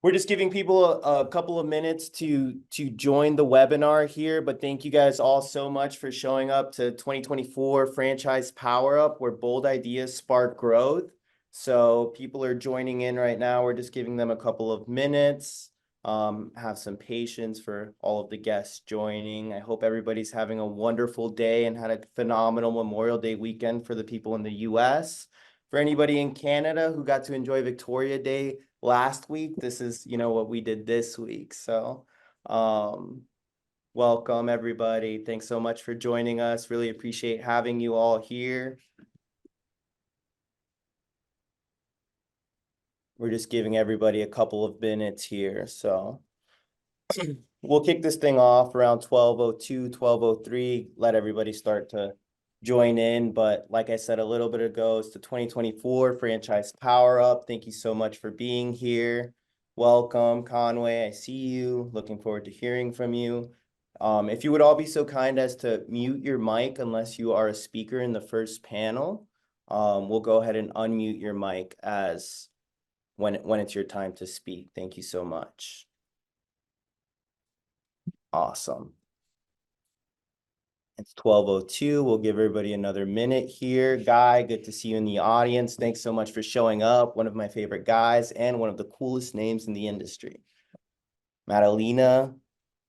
We're just giving people a couple of minutes to join the webinar here, but thank you guys all so much for showing up to 2024 Franchise Power Up, where bold ideas spark growth. So people are joining in right now. We're just giving them a couple of minutes. Have some patience for all of the guests joining. I hope everybody's having a wonderful day and had a phenomenal Memorial Day weekend for the people in the US. For anybody in Canada who got to enjoy Victoria Day last week, this is, what we did this week. So, welcome everybody. Thanks so much for joining us. Really appreciate having you all here. We're just giving everybody a couple of minutes here. So we'll kick this thing off around 12:02, 12:03, let everybody start to join in. But like I said a little bit ago, it's the 2024 Franchise Power Up. Thank you so much for being here. Welcome, Conway. I see you. Looking forward to hearing from you. If you would all be so kind as to mute your mic unless you are a speaker in the first panel, we'll go ahead and unmute your mic as when it's your time to speak. Thank you so much. Awesome. It's 12:02. We'll give everybody another minute here. Guy, good to see you in the audience. Thanks so much for showing up. One of my favorite guys and one of the coolest names in the industry. Madalena,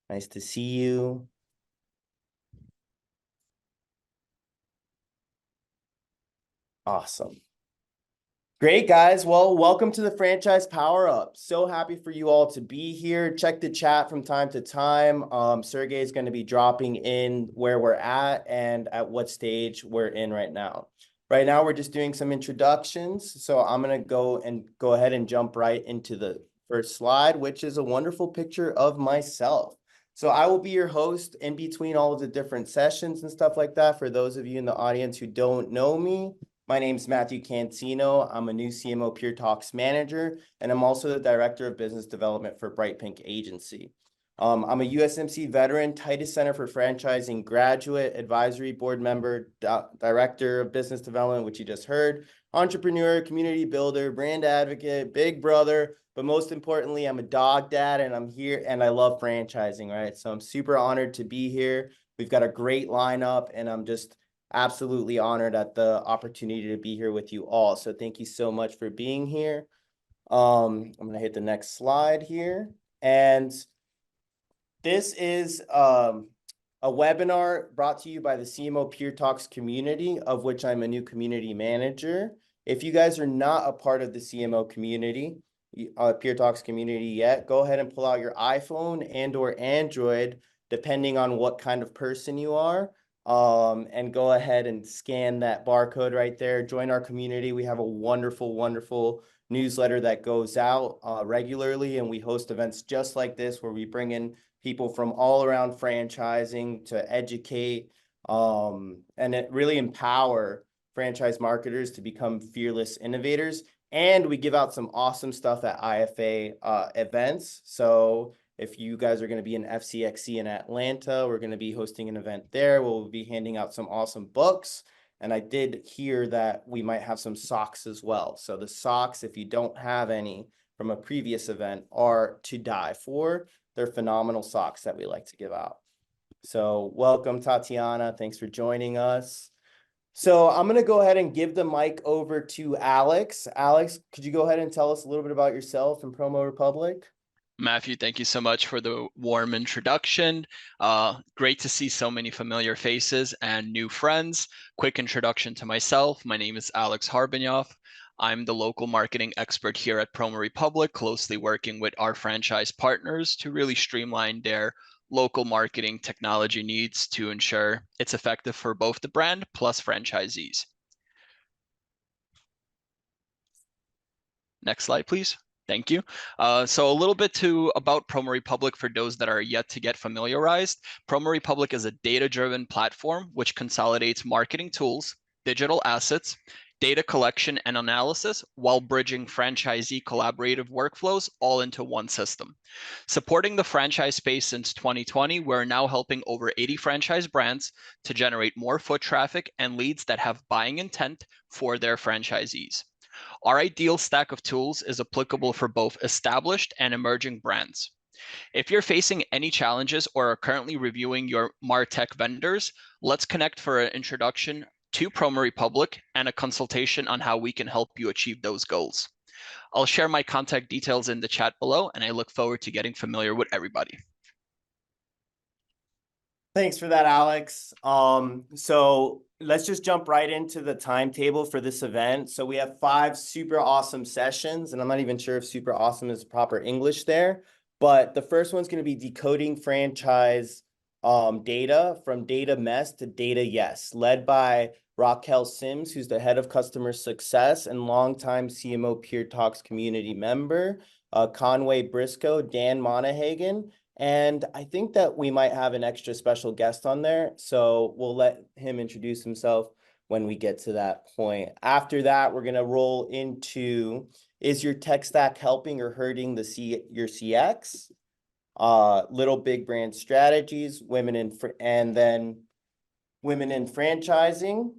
nice to see you. Awesome. Great, guys. Well, welcome to the Franchise Power Up. So happy for you all to be here. Check the chat from time to time. Sergey is going to be dropping in where we're at and at what stage we're in right now. Right now, we're just doing some introductions. So I'm going to go ahead and jump right into the first slide, which is a wonderful picture of myself. So I will be your host in between all of the different sessions and stuff like that. For those of you in the audience who don't know me, my name's Matthew Cancino. I'm a new CMO Pure Talks manager, and I'm also the director of business development for Bright Pink Agency. I'm a USMC veteran, Titus Center for Franchising graduate, advisory board member, director of business development, which you just heard, entrepreneur, community builder, brand advocate, big brother, but most importantly, I'm a dog dad, and I'm here, and I love franchising, right? So I'm super honored to be here. We've got a great lineup, and I'm just absolutely honored at the opportunity to be here with you all. So thank you so much for being here. I'm going to hit the next slide here. And this is a webinar brought to you by the CMO Pure Talks community, of which I'm a new community manager. If you guys are not a part of the CMO community, Pure Talks community yet, go ahead and pull out your iPhone and or Android, depending on what kind of person you are. And go ahead and scan that barcode right there. Join our community. We have a wonderful, wonderful newsletter that goes out regularly, and we host events just like this where we bring in people from all around franchising to educate and it really empower franchise marketers to become fearless innovators. And we give out some awesome stuff at IFA events. So if you guys are going to be in FCXC in Atlanta, we're going to be hosting an event there. We'll be handing out some awesome books. And I did hear that we might have some socks as well. So the socks, if you don't have any from a previous event, are to die for. They're phenomenal socks that we like to give out. So welcome, Tatiana. Thanks for joining us. So I'm going to go ahead and give the mic over to Alex. Alex, could you go ahead and tell us a little bit about yourself and Promo Republic? Matthew, thank you so much for the warm introduction. Great to see so many familiar faces and new friends. Quick introduction to myself. My name is Alex Harbinyoff. I'm the local marketing expert here at Promo Republic, closely working with our franchise partners to really streamline their local marketing technology needs to ensure it's effective for both the brand plus franchisees. Next slide, please. Thank you. So a little bit about Promo Republic for those that are yet to get familiarized. Promo Republic is a data-driven platform which consolidates marketing tools, digital assets, data collection and analysis while bridging franchisee collaborative workflows all into one system. Supporting the franchise space since 2020, we're now helping over 80 franchise brands to generate more foot traffic and leads that have buying intent for their franchisees. Our ideal stack of tools is applicable for both established and emerging brands. If you're facing any challenges or are currently reviewing your MarTech vendors, let's connect for an introduction to Promo Republic and a consultation on how we can help you achieve those goals. I'll share my contact details in the chat below, and I look forward to getting familiar with everybody. Thanks for that, Alex. So let's just jump right into the timetable for this event. So we have 5 super awesome sessions, and I'm not even sure if super awesome is proper English there, but the first one's going to be decoding franchise data from data mess to data yes, led by Raquel Sims, who's the head of customer success and longtime CMO Peer Talks community member, Conway Briscoe, Dan Monahagan, and I think that we might have an extra special guest on there, so we'll let him introduce himself when we get to that point. After that, we're going to roll into, is your tech stack helping or hurting your CX? Little big brand strategies, and then women in franchising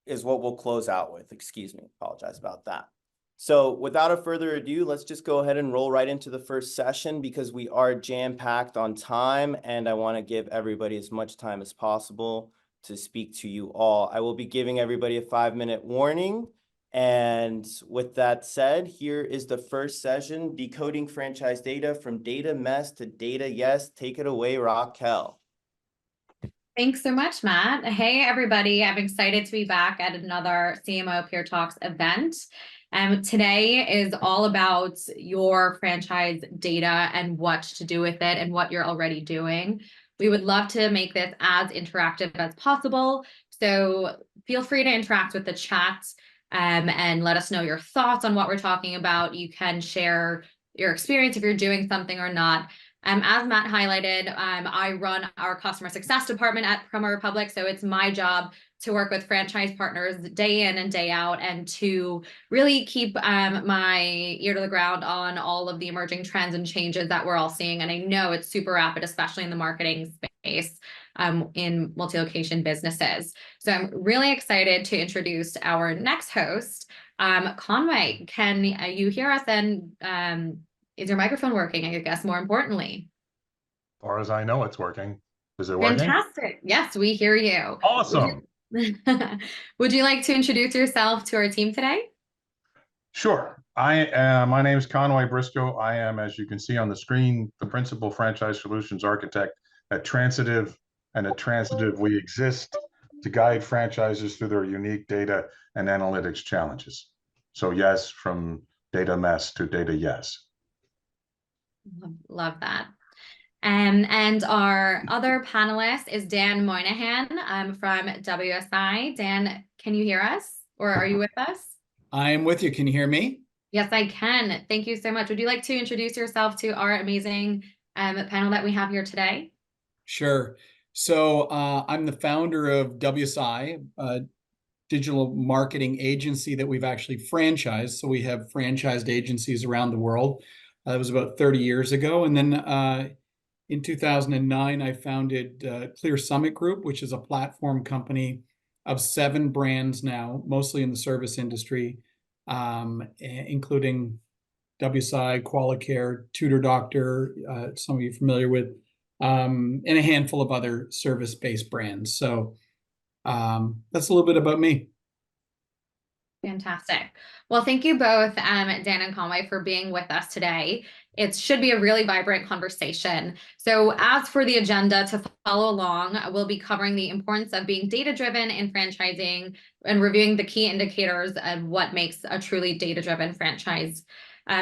is what we'll close out with. Excuse me, apologize about that. So without a further ado, let's just go ahead and roll right into the first session because we are jam-packed on time and I want to give everybody as much time as possible to speak to you all. I will be giving everybody a 5-minute warning. And with that said, here is the first session, decoding franchise data from data mess to data yes. Take it away, Raquel. Thanks so much, Matt. Hey, everybody. I'm excited to be back at another CMO Peer Talks event. Today is all about your franchise data and what to do with it and what you're already doing. We would love to make this as interactive as possible. So feel free to interact with the chat and let us know your thoughts on what we're talking about. You can share your experience if you're doing something or not. As Matt highlighted, I run our customer success department at Promo Republic, so it's my job to work with franchise partners day in and day out and to really keep my ear to the ground on all of the emerging trends and changes that we're all seeing. And I know it's super rapid, especially in the marketing space in multi-location businesses. So I'm really excited to introduce our next host, Conway. Can you hear us? And is your microphone working, I guess, more importantly? As far as I know, it's working. Is it working? Fantastic. Yes, we hear you. Awesome. Would you like to introduce yourself to our team today? Sure. My name is Conway Briscoe. I am, as you can see on the screen, the principal franchise solutions architect at Transitive. And at Transitive, we exist to guide franchises through their unique data and analytics challenges. So yes, from data mess to data yes. Love that. And our other panelist is Dan Moynihan from WSI. Dan, can you hear us or are you with us? I am with you. Can you hear me? Yes, I can. Thank you so much. Would you like to introduce yourself to our amazing panel that we have here today? Sure. So I'm the founder of WSI, a digital marketing agency that we've actually franchised. So we have franchised agencies around the world. That was about 30 years ago. And then in 2009, I founded Clear Summit Group, which is a platform company of 7 brands now, mostly in the service industry, including WSI, Qualicare, Tutor Doctor, some of you familiar with, and a handful of other service-based brands. So that's a little bit about me. Fantastic. Well, thank you both, Dan and Conway, for being with us today. It should be a really vibrant conversation. So as for the agenda to follow along, we'll be covering the importance of being data-driven in franchising and reviewing the key indicators of what makes a truly data-driven franchise.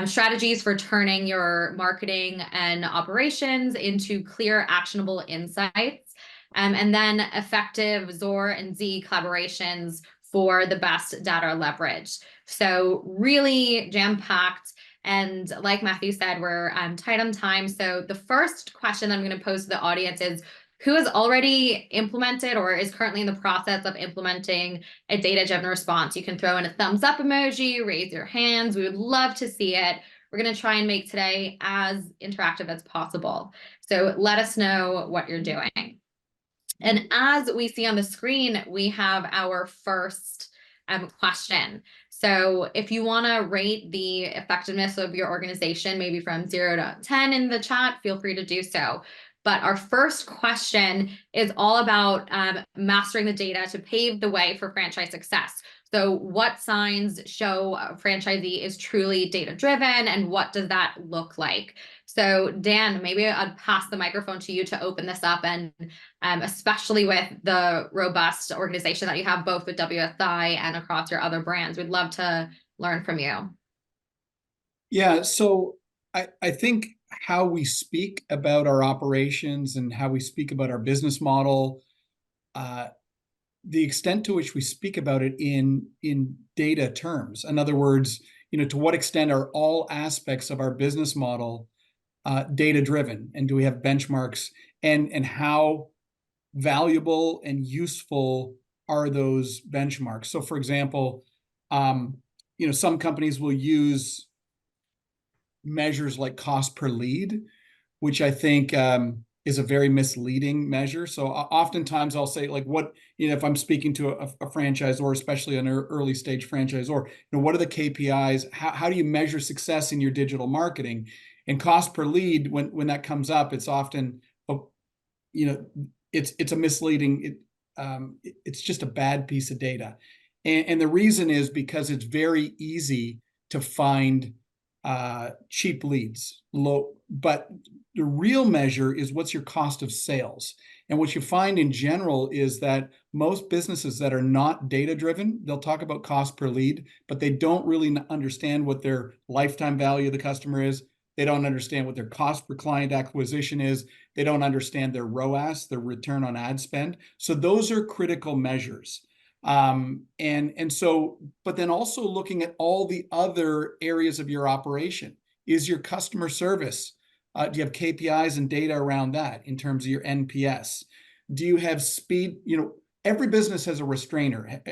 Strategies for turning your marketing and operations into clear, actionable insights, and then effective ZOR and Z collaborations for the best data leverage. So really jam-packed. And like Matthew said, we're tight on time. So the first question I'm going to pose to the audience is, who has already implemented or is currently in the process of implementing a data-driven response? You can throw in a thumbs up emoji, raise your hands. We would love to see it. We're going to try and make today as interactive as possible. So let us know what you're doing. And as we see on the screen, we have our first question. So if you want to rate the effectiveness of your organization, maybe from 0 to 10 in the chat, feel free to do so. But our first question is all about mastering the data to pave the way for franchise success. So what signs show a franchisee is truly data-driven, and what does that look like? So Dan, maybe I'd pass the microphone to you to open this up, and especially with the robust organization that you have both with WSI and across your other brands, we'd love to learn from you. Yeah, so I think how we speak about our operations and how we speak about our business model, the extent to which we speak about it in data terms. In other words, to what extent are all aspects of our business model data driven, and do we have benchmarks, and how valuable and useful are those benchmarks? So, for example, some companies will use measures like cost per lead, which I think is a very misleading measure. So oftentimes I'll say, like, what, if I'm speaking to a franchisor, especially an early stage franchisor, what are the KPIs? How do you measure success in your digital marketing? And cost per lead, when that comes up, it's often, it's a misleading, it's just a bad piece of data. And the reason is because it's very easy to find cheap leads, but the real measure is what's your cost of sales. And what you find in general is that most businesses that are not data driven, they'll talk about cost per lead, but they don't really understand what their lifetime value of the customer is. They don't understand what their cost per client acquisition is. They don't understand their ROAS, their return on ad spend. So those are critical measures. And so, but then also looking at all the other areas of your operation. Is your customer service? Do you have KPIs and data around that in terms of your NPS? Do you have speed? Every business has a restrainer.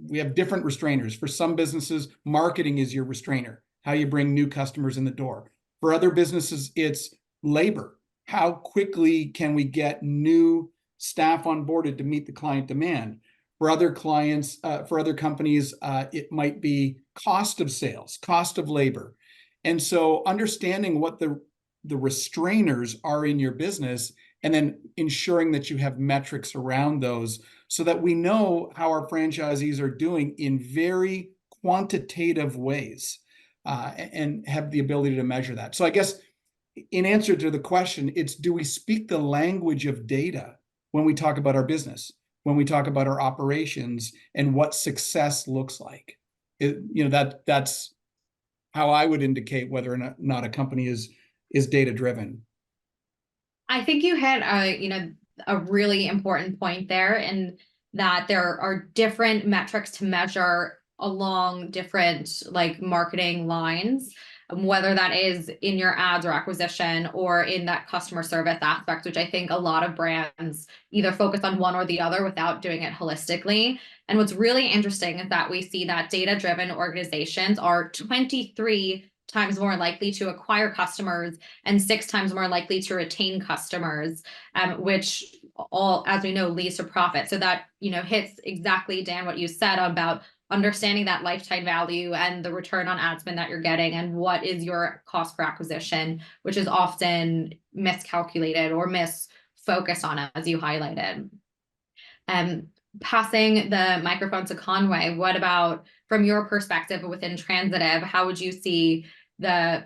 We have different restrainers. For some businesses, marketing is your restrainer, how you bring new customers in the door. For other businesses, it's labor. How quickly can we get new staff onboarded to meet the client demand? For other clients, for other companies, it might be cost of sales, cost of labor. And so understanding what the restrainers are in your business, and then ensuring that you have metrics around those so that we know how our franchisees are doing in very quantitative ways, and have the ability to measure that. So I guess in answer to the question, it's, do we speak the language of data when we talk about our business, when we talk about our operations, and what success looks like? That's how I would indicate whether or not a company is data driven. I think you hit a really important point there, in that there are different metrics to measure along different marketing lines, whether that is in your ads or acquisition or in that customer service aspect, which I think a lot of brands either focus on one or the other without doing it holistically. And what's really interesting is that we see that data-driven organizations are 23 times more likely to acquire customers and 6 times more likely to retain customers, which all, as we know, leads to profit. So that, hits exactly, Dan, what you said about understanding that lifetime value and the return on ad spend that you're getting, and what is your cost per acquisition, which is often miscalculated or misfocused on, as you highlighted. Passing the microphone to Conway, what about, from your perspective within Transitive, how would you see the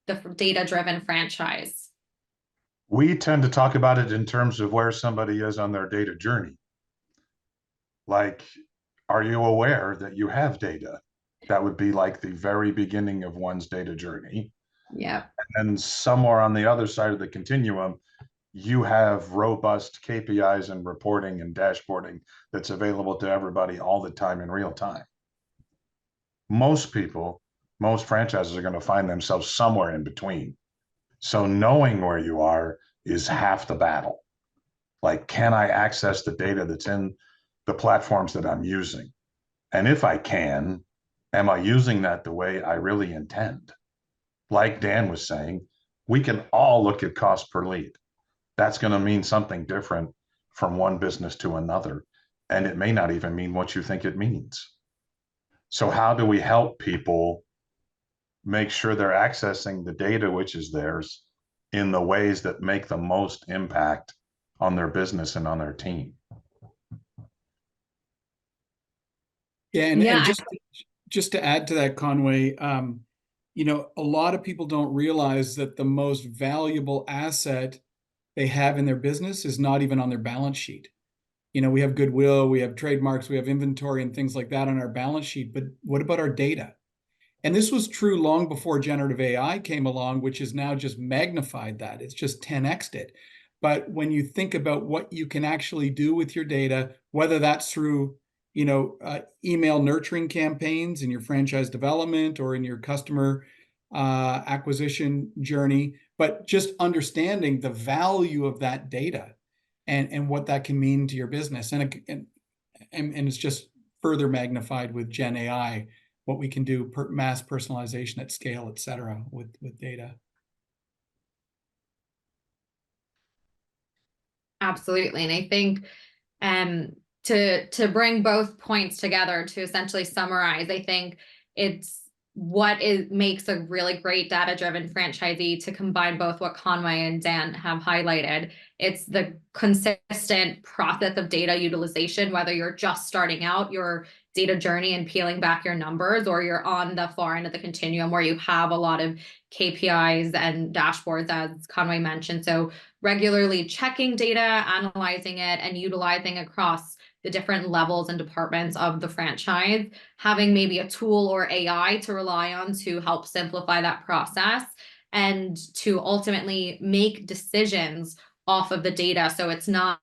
data-driven franchise? We tend to talk about it in terms of where somebody is on their data journey. Like, are you aware that you have data? That would be like the very beginning of one's data journey. Yeah. And somewhere on the other side of the continuum, you have robust KPIs and reporting and dashboarding that's available to everybody all the time in real time. Most franchises are going to find themselves somewhere in between. So knowing where you are is half the battle. Like, can I access the data that's in the platforms that I'm using? And if I can, am I using that the way I really intend? Like Dan was saying, we can all look at cost per lead. That's going to mean something different from one business to another. And it may not even mean what you think it means. So how do we help people make sure they're accessing the data which is theirs in the ways that make the most impact on their business and on their team? Yeah, and just to add to that, Conway, you know, a lot of people don't realize that the most valuable asset they have in their business is not even on their balance sheet. You know, we have goodwill, we have trademarks, we have inventory and things like that on our balance sheet, but what about our data? And this was true long before generative AI came along, which has now just magnified that. It's just 10x'd it. But when you think about what you can actually do with your data, whether that's through, you know, email nurturing campaigns in your franchise development or in your customer acquisition journey, but just understanding the value of that data and what that can mean to your business. And it's just further magnified with Gen AI, what we can do, mass personalization at scale, et cetera, with data. Absolutely. And I think to bring both points together to essentially summarize, I think it's what makes a really great data-driven franchisee to combine both what Conway and Dan have highlighted. It's the consistent process of data utilization, whether you're just starting out your data journey and peeling back your numbers, or you're on the far end of the continuum where you have a lot of KPIs and dashboards, as Conway mentioned. So regularly checking data, analyzing it, and utilizing across the different levels and departments of the franchise, having maybe a tool or AI to rely on to help simplify that process and to ultimately make decisions off of the data. So it's not,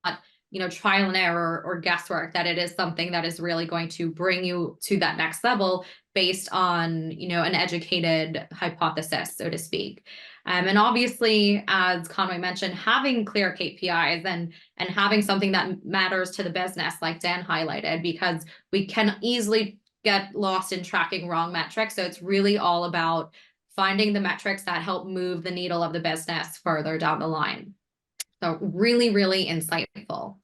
you know, trial and error or guesswork, that it is something that is really going to bring you to that next level based on, you know, an educated hypothesis, so to speak. And obviously, as Conway mentioned, having clear KPIs and having something that matters to the business, like Dan highlighted, because we can easily get lost in tracking wrong metrics. So it's really all about finding the metrics that help move the needle of the business further down the line. So really, really insightful.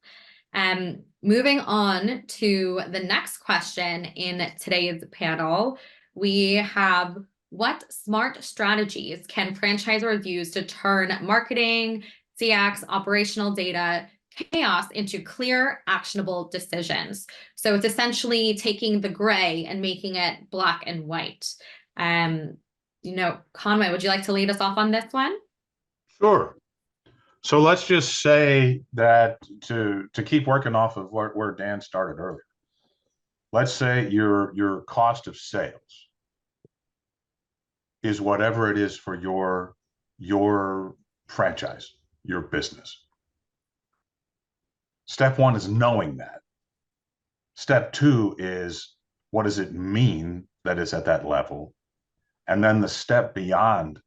Moving on to the next question in today's panel, we have: what smart strategies can franchisors use to turn marketing, CX, operational data, chaos into clear, actionable decisions? So it's essentially taking the gray and making it black and white. You know, Conway, would you like to lead us off on this one? Sure. So let's just say that to keep working off of where Dan started earlier, let's say your cost of sales is whatever it is for your franchise, your business. Step one is knowing that. Step two is, what does it mean that it's at that level? And then the step beyond,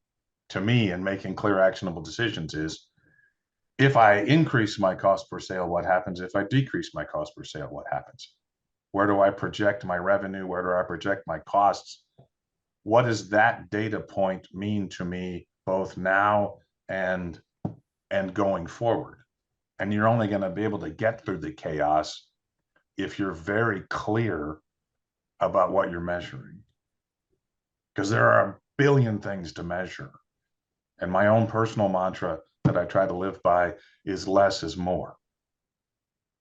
to me, in making clear, actionable decisions is, if I increase my cost per sale, what happens? If I decrease my cost per sale, what happens? Where do I project my revenue? Where do I project my costs? What does that data point mean to me, both now and going forward? And you're only going to be able to get through the chaos if you're very clear about what you're measuring. Because there are a billion things to measure. And my own personal mantra that I try to live by is less is more.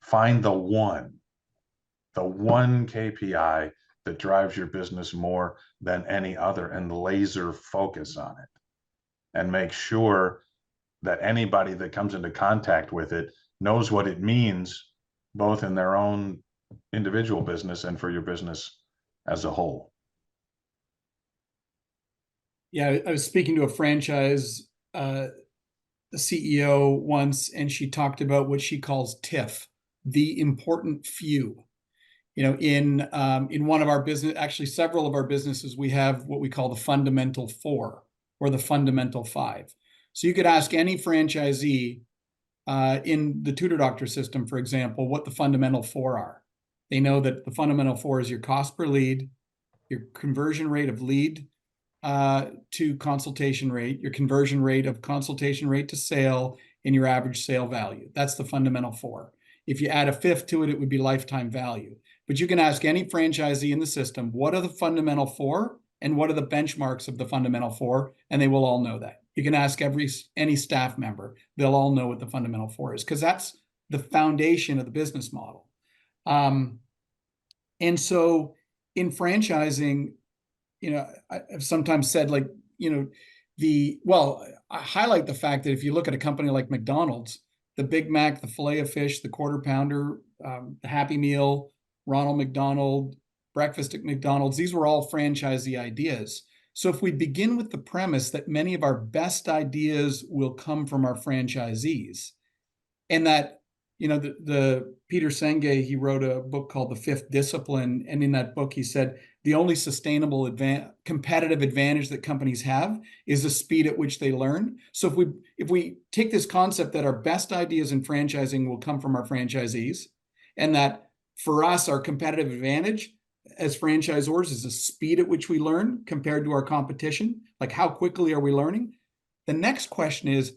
Find the one KPI that drives your business more than any other, and laser focus on it. And make sure that anybody that comes into contact with it knows what it means, both in their own individual business and for your business as a whole. Yeah, I was speaking to a franchise CEO once, and she talked about what she calls TIFF, the important few. You know, in one of our business, actually several of our businesses, we have what we call the fundamental four or the fundamental five. So you could ask any franchisee in the Tutor Doctor system, for example, what the fundamental four are. They know that the fundamental four is your cost per lead, your conversion rate of lead to consultation rate, your conversion rate of consultation rate to sale, and your average sale value. That's the fundamental four. If you add a fifth to it, it would be lifetime value. but you can ask any franchisee in the system, what are the fundamental four and what are the benchmarks of the fundamental four? And they will all know that. You can ask any staff member, they'll all know what the fundamental four is, because that's the foundation of the business model. And so in franchising, I've sometimes said, like, I highlight the fact that if you look at a company like McDonald's, the Big Mac, the filet of fish, the Quarter Pounder, the Happy Meal, Ronald McDonald, breakfast at McDonald's, these were all franchisee ideas. So if we begin with the premise that many of our best ideas will come from our franchisees, and that, the Peter Senge, he wrote a book called The Fifth Discipline. And in that book, he said, the only sustainable competitive advantage that companies have is the speed at which they learn. So if we take this concept that our best ideas in franchising will come from our franchisees, and that for us, our competitive advantage as franchisors is the speed at which we learn compared to our competition, like how quickly are we learning? The next question is,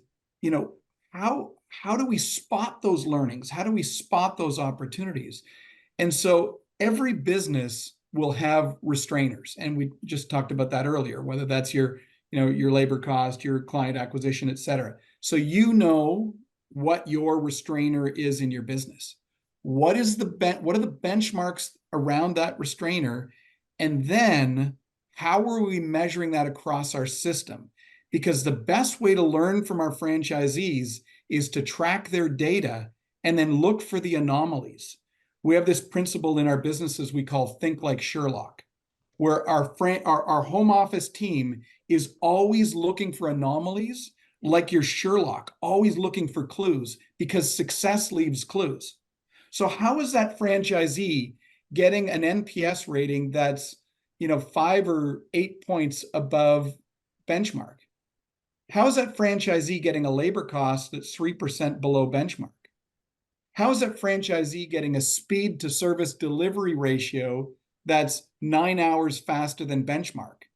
how do we spot those learnings? How do we spot those opportunities? And so every business will have restrainers. And we just talked about that earlier, whether that's your labor cost, your client acquisition, et cetera. So what your restrainer is in your business. What are the benchmarks around that restrainer? And then how are we measuring that across our system? Because the best way to learn from our franchisees is to track their data and then look for the anomalies. We have this principle in our businesses we call think like Sherlock, where our home office team is always looking for anomalies, like your Sherlock, always looking for clues, because success leaves clues. So how is that franchisee getting an NPS rating that's 5 or 8 points above benchmark? How is that franchisee getting a labor cost that's 3% below benchmark? How is that franchisee getting a speed to service delivery ratio that's 9 hours faster than benchmark,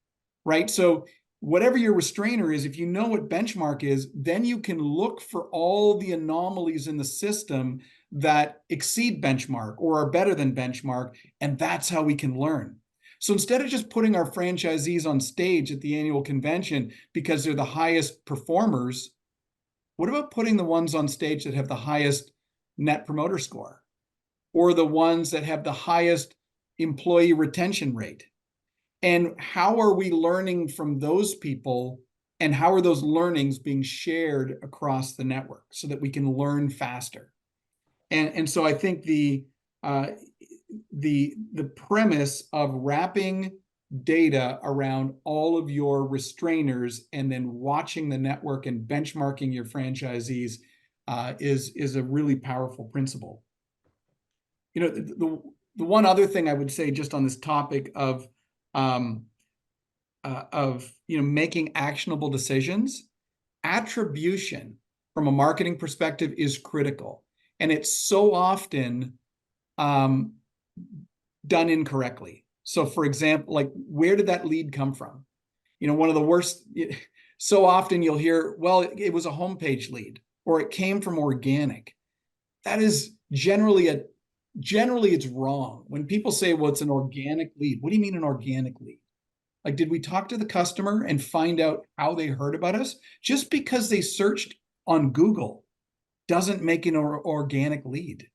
right? So whatever your restrainer is, if you know what benchmark is, then you can look for all the anomalies in the system that exceed benchmark or are better than benchmark, and that's how we can learn. So instead of just putting our franchisees on stage at the annual convention because they're the highest performers, what about putting the ones on stage that have the highest net promoter score, or the ones that have the highest employee retention rate? And how are we learning from those people, and how are those learnings being shared across the network so that we can learn faster? And so I think the premise of wrapping data around all of your restrainers and then watching the network and benchmarking your franchisees is a really powerful principle. The one other thing I would say just on this topic of making actionable decisions, attribution from a marketing perspective is critical, and it's so often done incorrectly. So for example, like, where did that lead come from? One of the worst, so often you'll hear, well, it was a homepage lead, or it came from organic. That is generally it's wrong. When people say, well, it's an organic lead, what do you mean an organic lead? Like, did we talk to the customer and find out how they heard about us? Just because they searched on Google doesn't make an organic lead.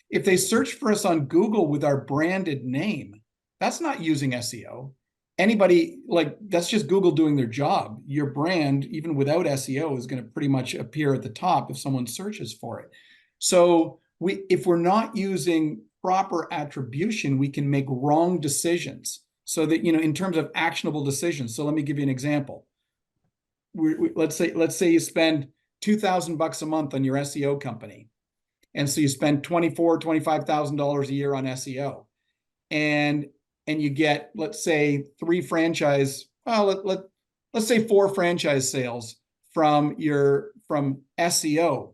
If they search for us on Google with our branded name, that's not using SEO. That's just Google doing their job. Your brand, even without SEO, is going to pretty much appear at the top if someone searches for it. So if we're not using proper attribution, we can make wrong decisions. So that, in terms of actionable decisions. So let me give you an example. Let's say you spend $2,000 a month on your SEO company. And so you spend $25,000 a year on SEO, and you get, let's say, let's say 4 franchise sales from SEO.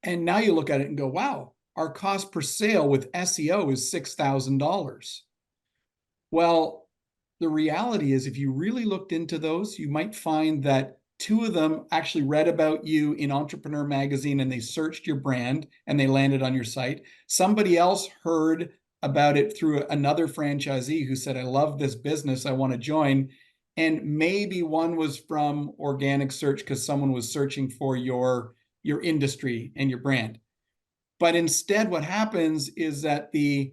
And now you look at it and go, wow, our cost per sale with SEO is $6,000. Well, the reality is, if you really looked into those, you might find that 2 of them actually read about you in Entrepreneur Magazine and they searched your brand and they landed on your site. Somebody else heard about it through another franchisee who said, I love this business, I want to join. And maybe one was from organic search because someone was searching for your industry and your brand. But instead, what happens is that the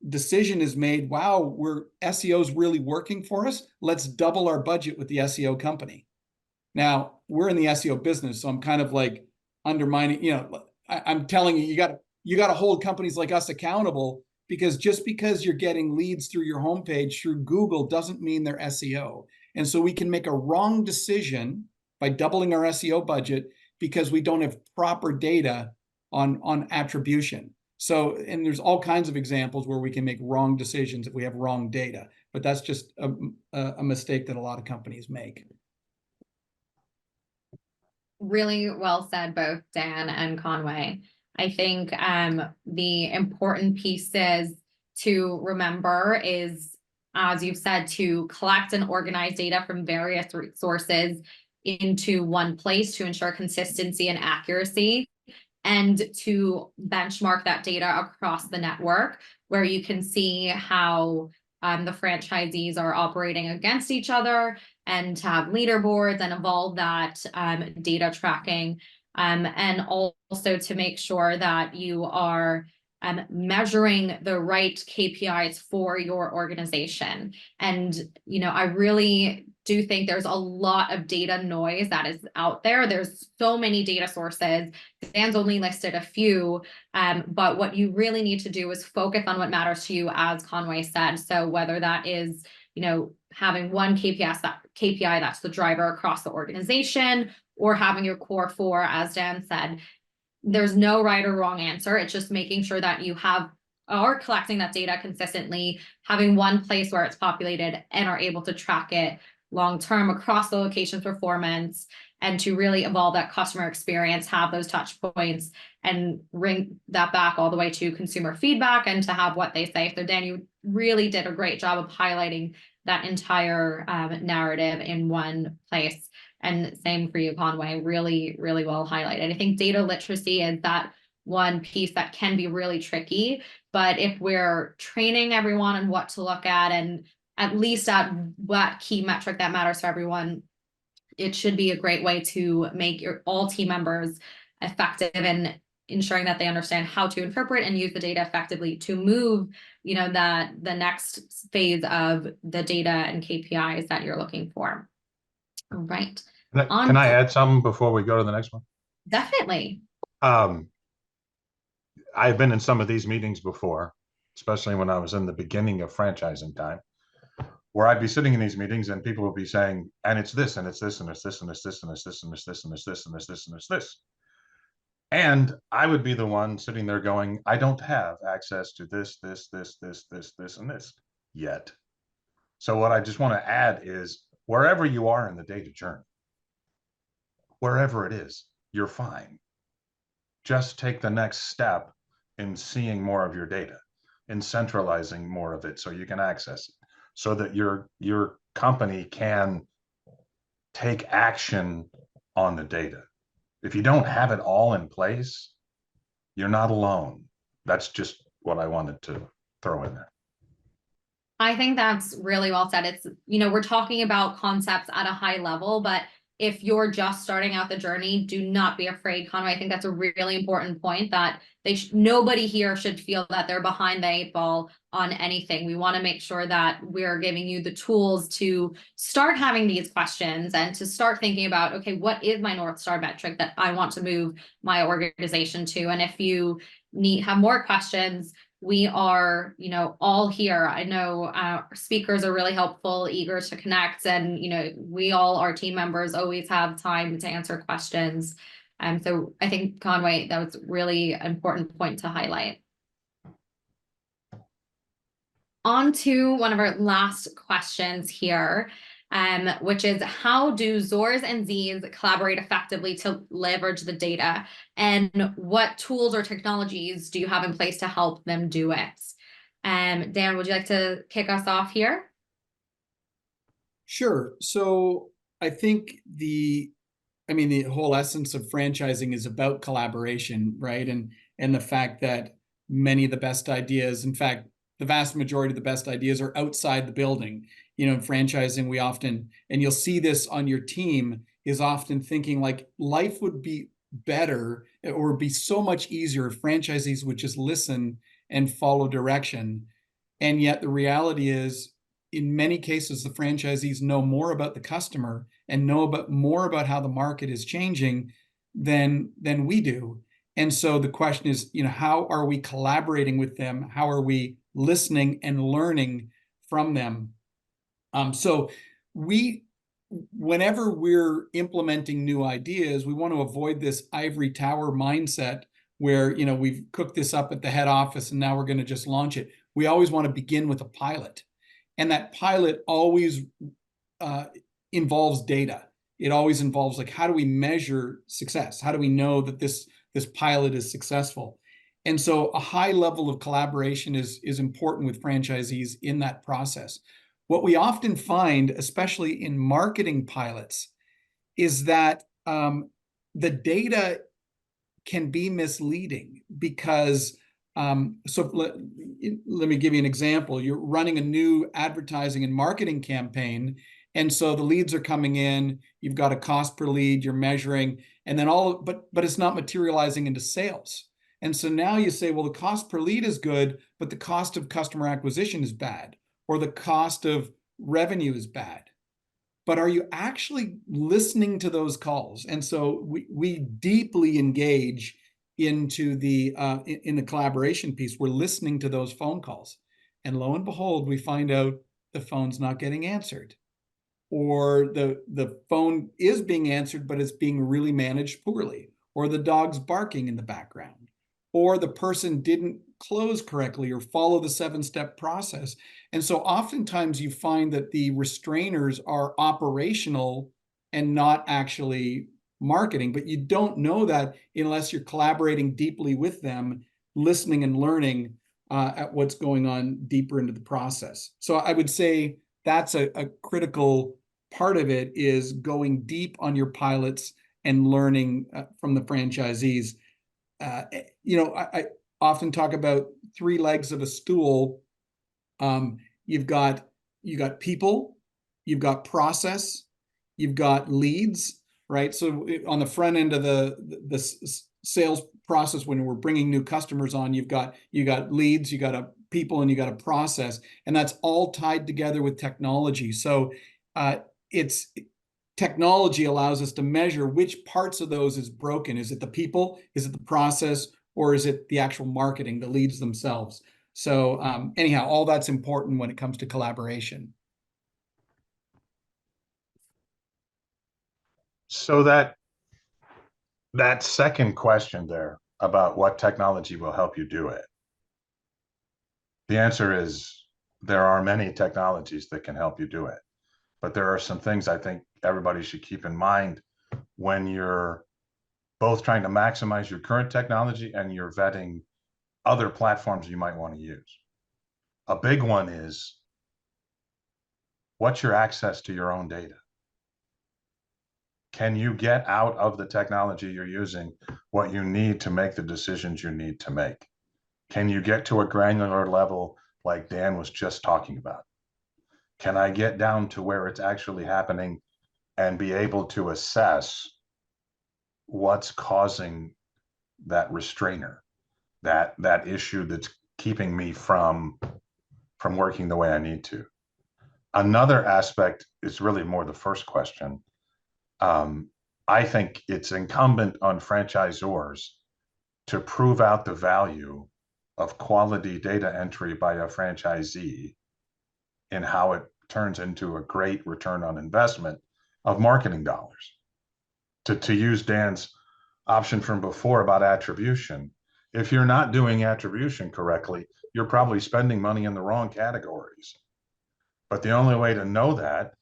decision is made, wow, SEO's really working for us. Let's double our budget with the SEO company. Now, we're in the SEO business, so I'm kind of like undermining, I'm telling you, you got to hold companies like us accountable, because just because you're getting leads through your homepage through Google doesn't mean they're SEO. And so we can make a wrong decision by doubling our SEO budget because we don't have proper data on attribution. So, and there's all kinds of examples where we can make wrong decisions if we have wrong data, but that's just a mistake that a lot of companies make. Really well said, both Dan and Conway. I think the important pieces to remember is, as you've said, to collect and organize data from various sources into one place to ensure consistency and accuracy, and to benchmark that data across the network, where you can see how the franchisees are operating against each other, and to have leaderboards and evolve that data tracking, and also to make sure that you are measuring the right KPIs for your organization. And, I really do think there's a lot of data noise that is out there. There's so many data sources. Dan's only listed a few, but what you really need to do is focus on what matters to you, as Conway said. So whether that is, having one KPI that's the driver across the organization, or having your core four, as Dan said, there's no right or wrong answer. It's just making sure that you are collecting that data consistently, having one place where it's populated, and are able to track it long-term across the location's performance, and to really evolve that customer experience, have those touch points, and bring that back all the way to consumer feedback and to have what they say. So Dan, you really did a great job of highlighting that entire narrative in one place. And same for you, Conway, really, really well highlighted. I think data literacy is that one piece that can be really tricky, but if we're training everyone on what to look at, and at least at what key metric that matters for everyone, it should be a great way to make all team members effective in ensuring that they understand how to interpret and use the data effectively to move, that the next phase of the data and KPIs that you're looking for. All right. Can I add something before we go to the next one? Definitely. I've been in some of these meetings before, especially when I was in the beginning of franchising time, where I'd be sitting in these meetings and people would be saying, and it's this, and it's this, and it's this, and it's this, and it's this, and it's this, and it's this, and it's this, and it's this. And I would be the one sitting there going, I don't have access to this, and this yet. So what I just want to add is, wherever you are in the data journey, wherever it is, you're fine. Just take the next step in seeing more of your data, in centralizing more of it so you can access it, so that your company can take action on the data. If you don't have it all in place, you're not alone. That's just what I wanted to throw in there. I think that's really well said. It's, we're talking about concepts at a high level, but if you're just starting out the journey, do not be afraid, Conway. I think that's a really important point, that nobody here should feel that they're behind the 8 ball on anything. We want to make sure that we're giving you the tools to start having these questions and to start thinking about, okay, what is my North Star metric that I want to move my organization to? And if you have more questions, we are, all here. I know our speakers are really helpful, eager to connect, and, we all, our team members, always have time to answer questions. So I think, Conway, that was really an important point to highlight. On to one of our last questions here, which is, how do Zors and Zs collaborate effectively to leverage the data? And what tools or technologies do you have in place to help them do it? Dan, would you like to kick us off here? Sure. So I think the whole essence of franchising is about collaboration, right? And the fact that many of the best ideas. In fact, the vast majority of the best ideas are outside the building. You know, in franchising, we often, and you'll see this on your team, is often thinking like life would be better or be so much easier if franchisees would just listen and follow direction. And yet the reality is, in many cases, the franchisees know more about the customer and know more about how the market is changing than we do. And so the question is, you know, how are we collaborating with them? How are we listening and learning from them? So whenever we're implementing new ideas, we want to avoid this ivory tower mindset where, you know, we've cooked this up at the head office and now we're going to just launch it. We always want to begin with a pilot. And that pilot always involves data. It always involves, like, how do we measure success? How do we know that this pilot is successful? And so a high level of collaboration is important with franchisees in that process. What we often find, especially in marketing pilots, is that the data can be misleading because so let me give you an example. You're running a new advertising and marketing campaign, and so the leads are coming in. You've got a cost per lead. You're measuring, and then but it's not materializing into sales. And so now you say, well, the cost per lead is good, but the cost of customer acquisition is bad, or the cost of revenue is bad. But are you actually listening to those calls? And so we deeply engage into in the collaboration piece. We're listening to those phone calls, and lo and behold, we find out the phone's not getting answered, or the phone is being answered, but it's being really managed poorly, or the dog's barking in the background, or the person didn't close correctly or follow the 7-step process. And so oftentimes you find that the restrainers are operational and not actually marketing, but you don't know that unless you're collaborating deeply with them, listening and learning at what's going on deeper into the process. So I would say that's a critical part of it, is going deep on your pilots and learning from the franchisees. You know, I often talk about 3 legs of a stool. You've got people, you've got process, you've got leads, right? So on the front end of the sales process, when we're bringing new customers on, you got leads, you got a people, and you got a process, and that's all tied together with technology. So technology allows us to measure which parts of those is broken. Is it the people? Is it the process? Or is it the actual marketing, the leads themselves? So anyhow, all that's important when it comes to collaboration. So that second question there about what technology will help you do it, the answer is there are many technologies that can help you do it. But there are some things I think everybody should keep in mind when you're both trying to maximize your current technology and you're vetting other platforms you might want to use. A big one is, what's your access to your own data? Can you get out of the technology you're using what you need to make the decisions you need to make? Can you get to a granular level like Dan was just talking about? Can I get down to where it's actually happening and be able to assess what's causing that restrainer, that issue that's keeping me from working the way I need to? Another aspect is really more the first question. I think it's incumbent on franchisors to prove out the value of quality data entry by a franchisee in how it turns into a great return on investment of marketing dollars. To use Dan's option from before about attribution, if you're not doing attribution correctly, you're probably spending money in the wrong categories. But the only way to know that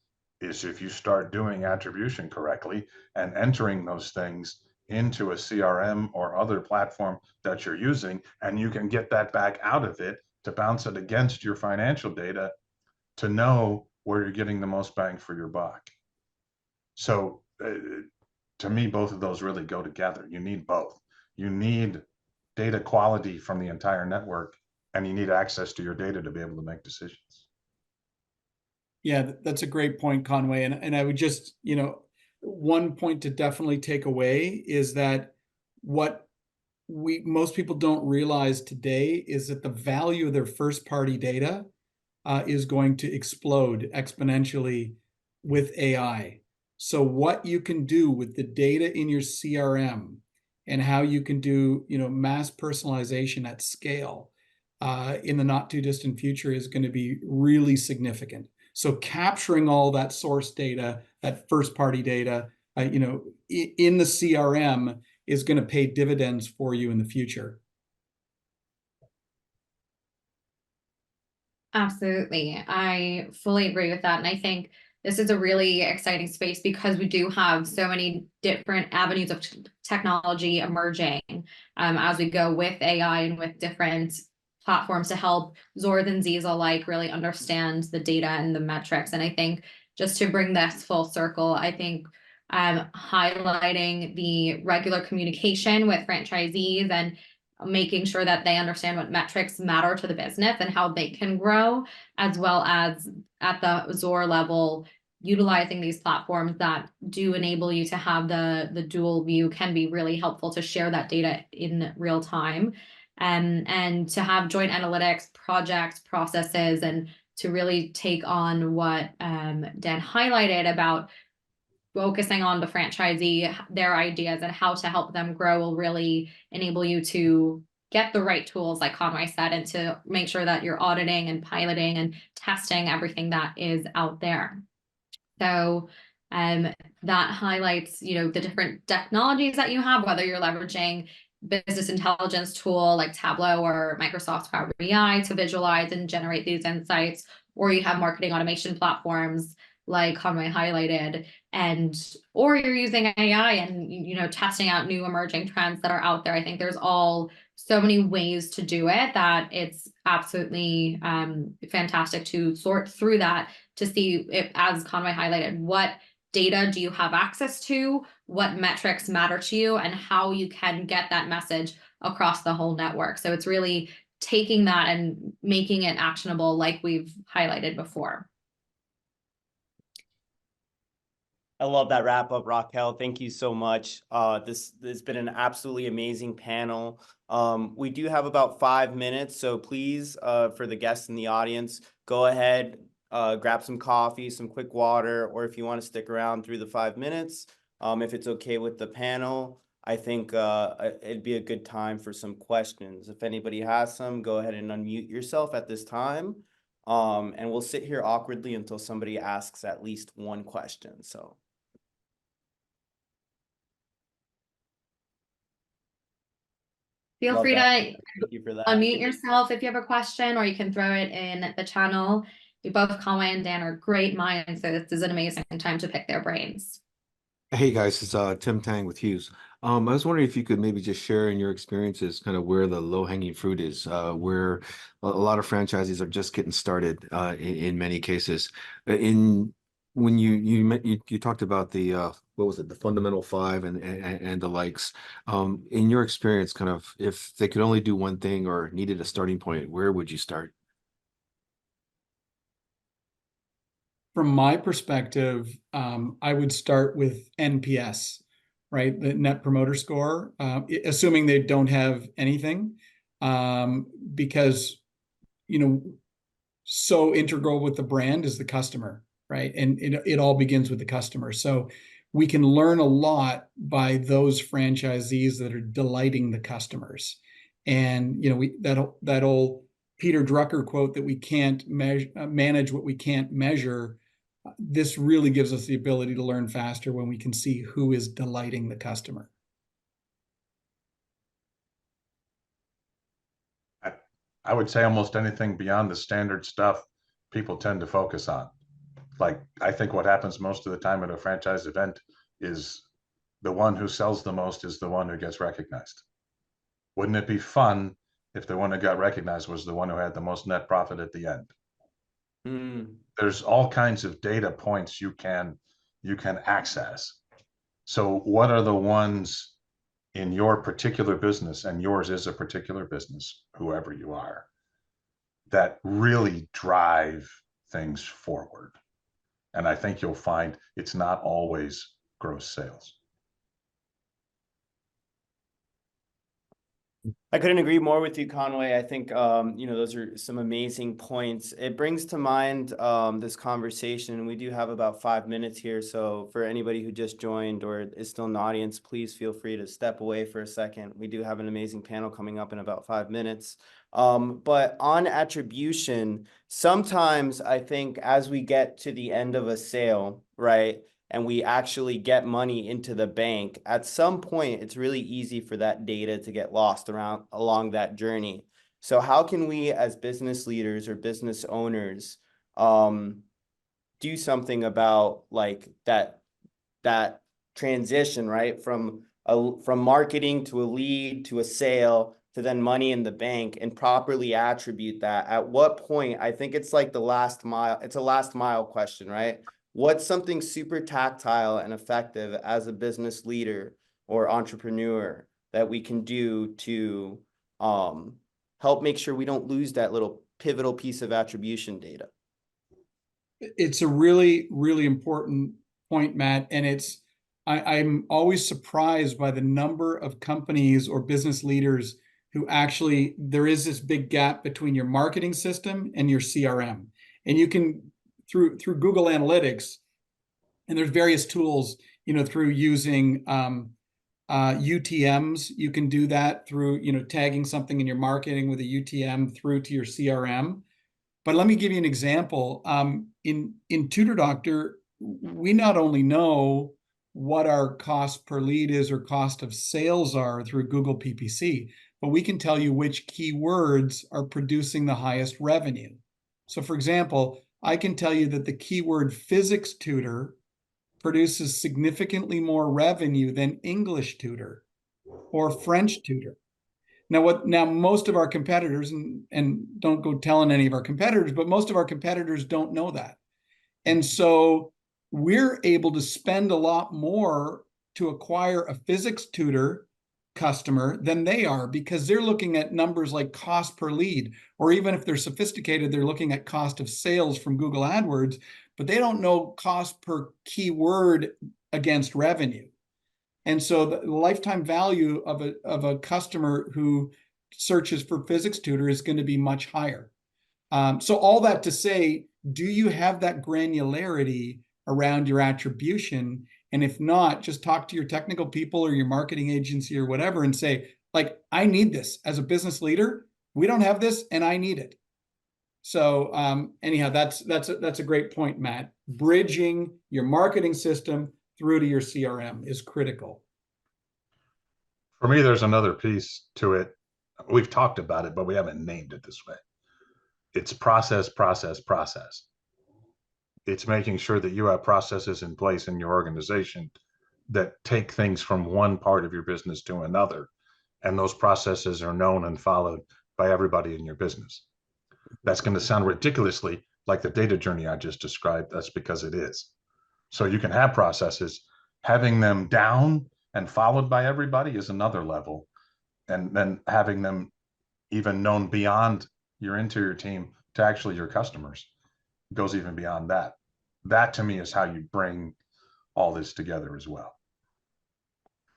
is if you start doing attribution correctly and entering those things into a CRM or other platform that you're using, and you can get that back out of it to bounce it against your financial data to know where you're getting the most bang for your buck. So to me, both of those really go together. You need both. You need data quality from the entire network, and you need access to your data to be able to make decisions. Yeah, that's a great point, Conway. And I would just, one point to definitely take away is that what most people don't realize today is that the value of their first party data is going to explode exponentially with AI. So what you can do with the data in your CRM and how you can do, mass personalization at scale in the not too distant future is going to be really significant. So capturing all that source data, that first party data, in the CRM is going to pay dividends for you in the future. Absolutely. I fully agree with that. And I think this is a really exciting space because we do have so many different avenues of technology emerging as we go with AI and with different platforms to help Zords and Zs alike really understand the data and the metrics. And I think just to bring this full circle, I think highlighting the regular communication with franchisees and making sure that they understand what metrics matter to the business and how they can grow, as well as at the Zor level, utilizing these platforms that do enable you to have the dual view can be really helpful to share that data in real time. And to have joint analytics, projects, processes, and to really take on what Dan highlighted about focusing on the franchisee, their ideas, and how to help them grow will really enable you to get the right tools, like Conway said, and to make sure that you're auditing and piloting and testing everything that is out there. So that highlights, the different technologies that you have, whether you're leveraging business intelligence tool like Tableau or Microsoft's Power BI to visualize and generate these insights, or you have marketing automation platforms like Conway highlighted, or you're using AI and testing out new emerging trends that are out there. I think there's so many ways to do it that it's absolutely fantastic to sort through that to see if, as Conway highlighted, what data do you have access to, what metrics matter to you, and how you can get that message across the whole network. So it's really taking that and making it actionable like we've highlighted before. I love that wrap up, Raquel. Thank you so much. This has been an absolutely amazing panel. We do have about 5 minutes, so please, for the guests in the audience, go ahead, grab some coffee, some quick water, or if you want to stick around through the 5 minutes, if it's okay with the panel, I think it'd be a good time for some questions. If anybody has some, go ahead and unmute yourself at this time. And we'll sit here awkwardly until somebody asks at least one question. So. Feel free to Thank you for that. unmute yourself if you have a question, or you can throw it in the channel. Both Conway and Dan are great minds, so this is an amazing time to pick their brains. Hey guys, it's Tim Tang with Hughes. I was wondering if you could maybe just share in your experiences kind of where the low-hanging fruit is, where a lot of franchises are just getting started in many cases. When you talked about the what was it, the fundamental 5 and the likes. In your experience, kind of if they could only do one thing or needed a starting point, where would you start? From my perspective, I would start with NPS, right? The Net Promoter Score, assuming they don't have anything, because, so integral with the brand is the customer, right? And it all begins with the customer. So we can learn a lot by those franchisees that are delighting the customers. And, that old Peter Drucker quote that we can't manage what we can't measure. This really gives us the ability to learn faster when we can see who is delighting the customer. I would say almost anything beyond the standard stuff people tend to focus on. Like, I think what happens most of the time at a franchise event is the one who sells the most is the one who gets recognized. Wouldn't it be fun if the one who got recognized was the one who had the most net profit at the end? There's all kinds of data points you can access. So what are the ones in your particular business, and yours is a particular business, whoever you are, that really drive things forward. And I think you'll find it's not always gross sales. I couldn't agree more with you, Conway. I think, those are some amazing points. It brings to mind this conversation. We do have about 5 minutes here. So for anybody who just joined or is still in the audience, please feel free to step away for a second. We do have an amazing panel coming up in about 5 minutes. But on attribution, sometimes I think as we get to the end of a sale, right, and we actually get money into the bank, at some point, it's really easy for that data to get lost along that journey. So how can we as business leaders or business owners do something about like that transition, right? From marketing to a lead to a sale to then money in the bank, and properly attribute that? At what point? I think it's like the last mile. It's a last mile question, right? What's something super tactile and effective as a business leader or entrepreneur that we can do to help make sure we don't lose that little pivotal piece of attribution data? It's a really, really important point, Matt. And I'm always surprised by the number of companies or business leaders who actually, there is this big gap between your marketing system and your CRM. And you can, through Google Analytics, and there's various tools, through using UTMs, you can do that through, tagging something in your marketing with a UTM through to your CRM. But let me give you an example. In Tutor Doctor, we not only know what our cost per lead is or cost of sales are through Google PPC, but we can tell you which keywords are producing the highest revenue. So for example, I can tell you that the keyword physics tutor produces significantly more revenue than English tutor or French tutor. Now most of our competitors, and don't go telling any of our competitors, but most of our competitors don't know that. And so we're able to spend a lot more to acquire a physics tutor customer than they are, because they're looking at numbers like cost per lead, or even if they're sophisticated, they're looking at cost of sales from Google AdWords, but they don't know cost per keyword against revenue. And so the lifetime value of a customer who searches for physics tutor is going to be much higher. So all that to say, do you have that granularity around your attribution? And if not, just talk to your technical people or your marketing agency or whatever and say, like, I need this as a business leader. We don't have this and I need it. So anyhow, that's a great point, Matt. Bridging your marketing system through to your CRM is critical. For me, there's another piece to it. We've talked about it, but we haven't named it this way. It's process. It's making sure that you have processes in place in your organization that take things from one part of your business to another. And those processes are known and followed by everybody in your business. That's going to sound ridiculously like the data journey I just described. That's because it is. So you can have processes, having them down and followed by everybody is another level. And then having them even known beyond your interior team to actually your customers goes even beyond that. That to me is how you bring all this together as well.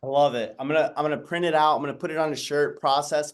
I love it. I'm gonna print it out. I'm gonna put it on a shirt. Process,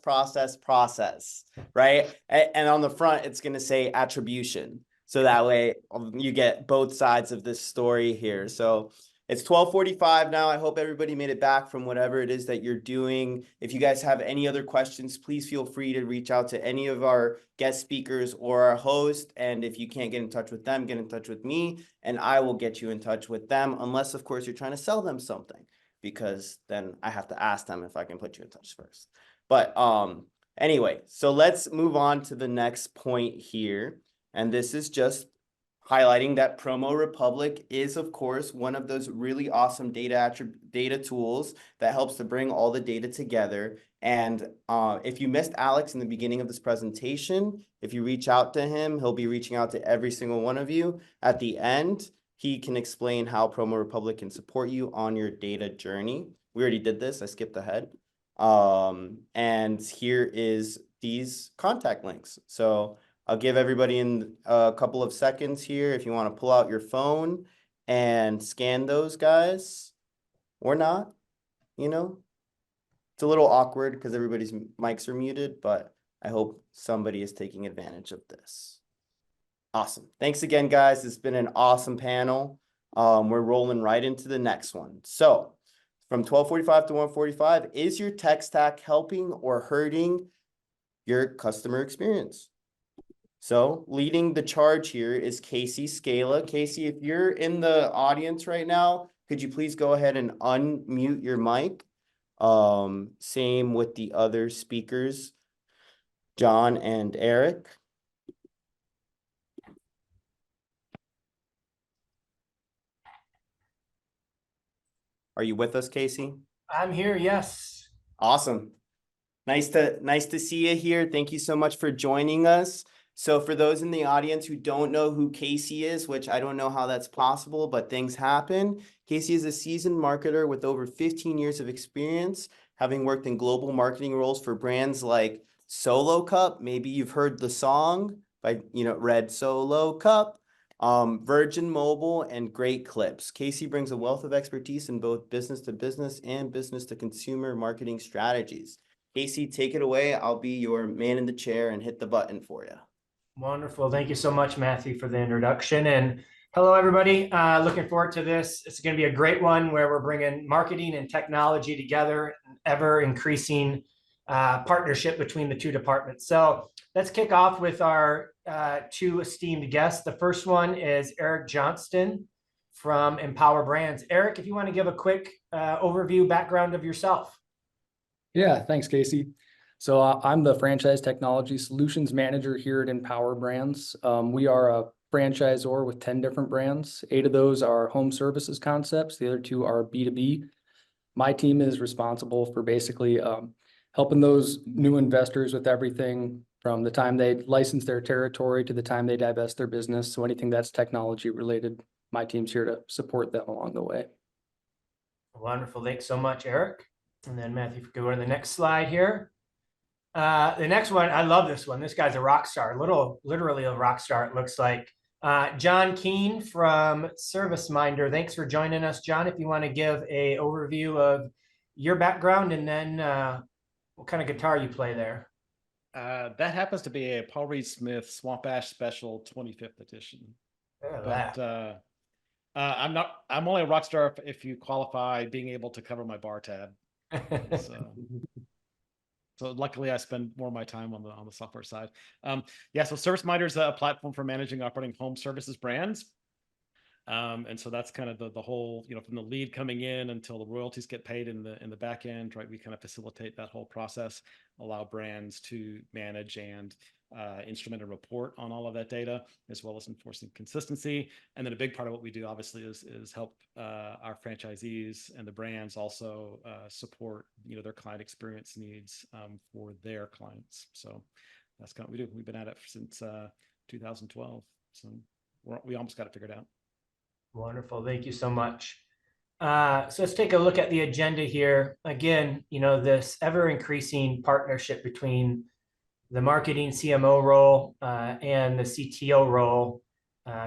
right? And on the front, it's gonna say attribution. So that way you get both sides of this story here. So it's 12:45 now. I hope everybody made it back from whatever it is that you're doing. If you guys have any other questions, please feel free to reach out to any of our guest speakers or our host. And if you can't get in touch with them, get in touch with me and I will get you in touch with them. Unless, of course, you're trying to sell them something, because then I have to ask them if I can put you in touch first. But anyway, so let's move on to the next point here. And this is just highlighting that Promo Republic is, of course, one of those really awesome data tools that helps to bring all the data together. And if you missed Alex in the beginning of this presentation, if you reach out to him, he'll be reaching out to every single one of you at the end. He can explain how Promo Republic can support you on your data journey. We already did this. I skipped ahead. And here is these contact links. So I'll give everybody in a couple of seconds here if you want to pull out your phone and scan those guys or not, you know. It's a little awkward because everybody's mics are muted, but I hope somebody is taking advantage of this. Awesome. Thanks again, guys. It's been an awesome panel. We're rolling right into the next one. So from 12:45 to 1:45, is your tech stack helping or hurting your customer experience? So leading the charge here is Casey Scala. Casey, if you're in the audience right now, could you please go ahead and unmute your mic? Same with the other speakers, John and Eric. Are you with us, Casey? I'm here, yes. Awesome. Nice to see you here. Thank you so much for joining us. So for those in the audience who don't know who Casey is, which I don't know how that's possible, but things happen. Casey is a seasoned marketer with over 15 years of experience, having worked in global marketing roles for brands like Solo Cup. Maybe you've heard the song by, Red Solo Cup, Virgin Mobile, and Great Clips. Casey brings a wealth of expertise in both business to business and business to consumer marketing strategies. Casey, take it away. I'll be your man in the chair and hit the button for you. Wonderful. Thank you so much, Matthew, for the introduction. And hello, everybody. Looking forward to this. It's going to be a great one where we're bringing marketing and technology together, an ever increasing partnership between the two departments. So let's kick off with our two esteemed guests. The first one is Eric Johnston from Empower Brands. Eric, if you want to give a quick overview background of yourself. Yeah, thanks, Casey. So I'm the Franchise Technology Solutions Manager here at Empower Brands. We are a franchisor with 10 different brands. 8 of those are home services concepts. The other 2 are B2B. My team is responsible for basically helping those new investors with everything from the time they license their territory to the time they divest their business. So anything that's technology related, my team's here to support them along the way. Wonderful. Thanks so much, Eric. And then Matthew, if you could go to the next slide here. The next one, I love this one. This guy's a rock star, literally a rock star, it looks like. John Keene from ServiceMinder. Thanks for joining us, John. If you want to give an overview of your background and then what kind of guitar you play there. That happens to be a Paul Reed Smith Swamp Ash Special 25th edition. But I'm only a rock star if you qualify being able to cover my bar tab. So luckily I spend more of my time on the software side. So ServiceMinder is a platform for managing operating home services brands. And so that's kind of the whole, from the lead coming in until the royalties get paid in the back end, right? We kind of facilitate that whole process, allow brands to manage and instrument and report on all of that data, as well as enforcing consistency. And then a big part of what we do, obviously, is help our franchisees and the brands also support, their client experience needs for their clients. So that's kind of what we do. We've been at it since 2012. So we almost got it figured out. Wonderful. Thank you so much. So let's take a look at the agenda here. Again, this ever increasing partnership between the marketing CMO role and the CTO role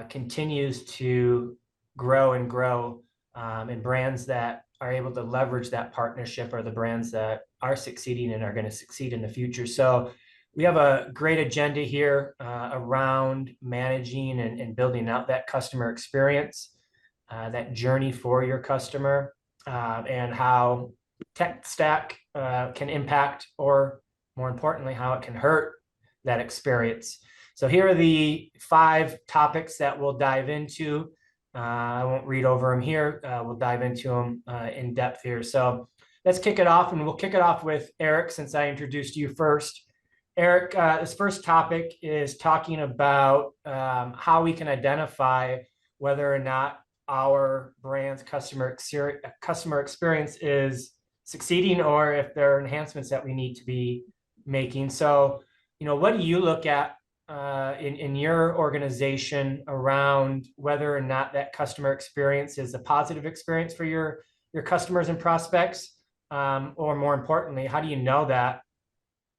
continues to grow and grow. And brands that are able to leverage that partnership are the brands that are succeeding and are going to succeed in the future. So we have a great agenda here around managing and building out that customer experience, that journey for your customer, and how tech stack can impact, or more importantly, how it can hurt that experience. So here are the 5 topics that we'll dive into. I won't read over them here. We'll dive into them in depth here. So let's kick it off, and we'll kick it off with Eric, since I introduced you first. Eric, this first topic is talking about how we can identify whether or not our brand's customer experience is succeeding, or if there are enhancements that we need to be making. So, what do you look at in your organization around whether or not that customer experience is a positive experience for your customers and prospects? Or more importantly, how do you know that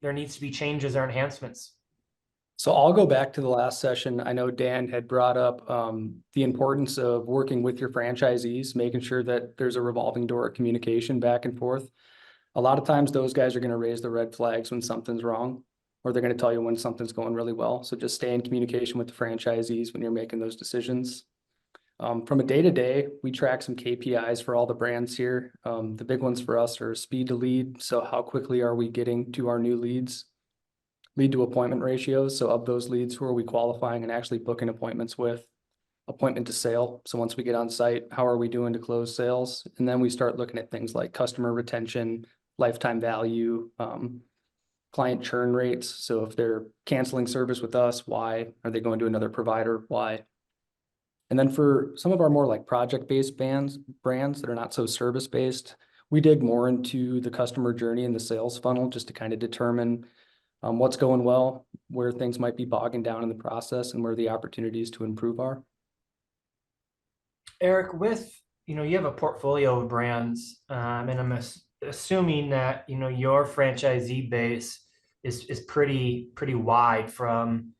there needs to be changes or enhancements? So I'll go back to the last session. I know Dan had brought up the importance of working with your franchisees, making sure that there's a revolving door of communication back and forth. A lot of times those guys are going to raise the red flags when something's wrong, or they're going to tell you when something's going really well. So just stay in communication with the franchisees when you're making those decisions. From a day-to-day, we track some KPIs for all the brands here. The big ones for us are speed to lead. So how quickly are we getting to our new leads? Lead to appointment ratios. So of those leads, who are we qualifying and actually booking appointments with? Appointment to sale. So once we get on site, how are we doing to close sales? And then we start looking at things like customer retention, lifetime value, client churn rates. So if they're canceling service with us, why? Are they going to another provider? Why? And then for some of our more like project-based brands that are not so service-based, we dig more into the customer journey and the sales funnel just to kind of determine what's going well, where things might be bogging down in the process, and where the opportunities to improve are. Eric, you have a portfolio of brands, and I'm assuming that your franchisee base is pretty wide, from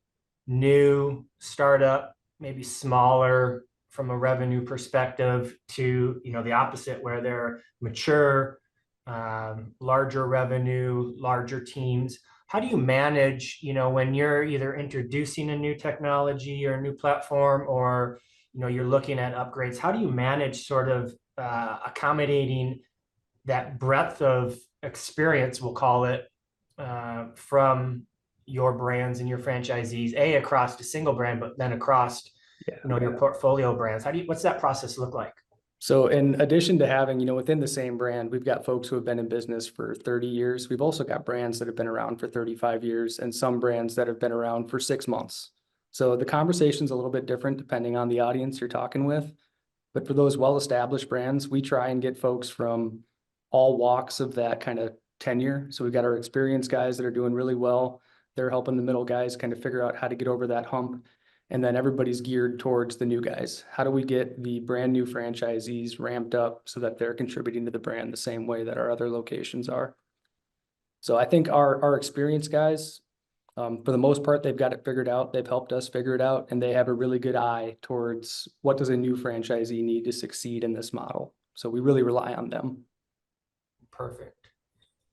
new, startup, maybe smaller from a revenue perspective, to the opposite, where they're mature, larger revenue, larger teams. How do you manage when you're either introducing a new technology or a new platform, or you're looking at upgrades? How do you manage sort of accommodating that breadth of experience, we'll call it, from your brands and your franchisees, across a single brand, but then across your portfolio brands? What's that process look like? So in addition to having, within the same brand, we've got folks who have been in business for 30 years. We've also got brands that have been around for 35 years and some brands that have been around for 6 months. So the conversation's a little bit different depending on the audience you're talking with. But for those well-established brands, we try and get folks from all walks of that kind of tenure. So we've got our experienced guys that are doing really well. They're helping the middle guys kind of figure out how to get over that hump. And then everybody's geared towards the new guys. How do we get the brand new franchisees ramped up so that they're contributing to the brand the same way that our other locations are? So I think our experienced guys, for the most part, they've got it figured out. They've helped us figure it out, and they have a really good eye towards what does a new franchisee need to succeed in this model. So we really rely on them. Perfect.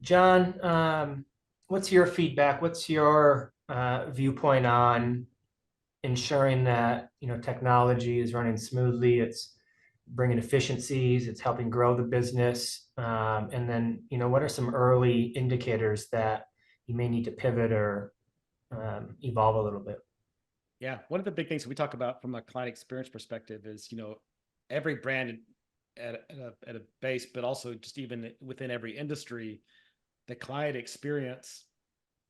John, what's your feedback? What's your viewpoint on ensuring that technology is running smoothly, it's bringing efficiencies, it's helping grow the business, and then what are some early indicators that you may need to pivot or evolve a little bit? Yeah, one of the big things we talk about from a client experience perspective is every brand at a base, but also just even within every industry, the client experience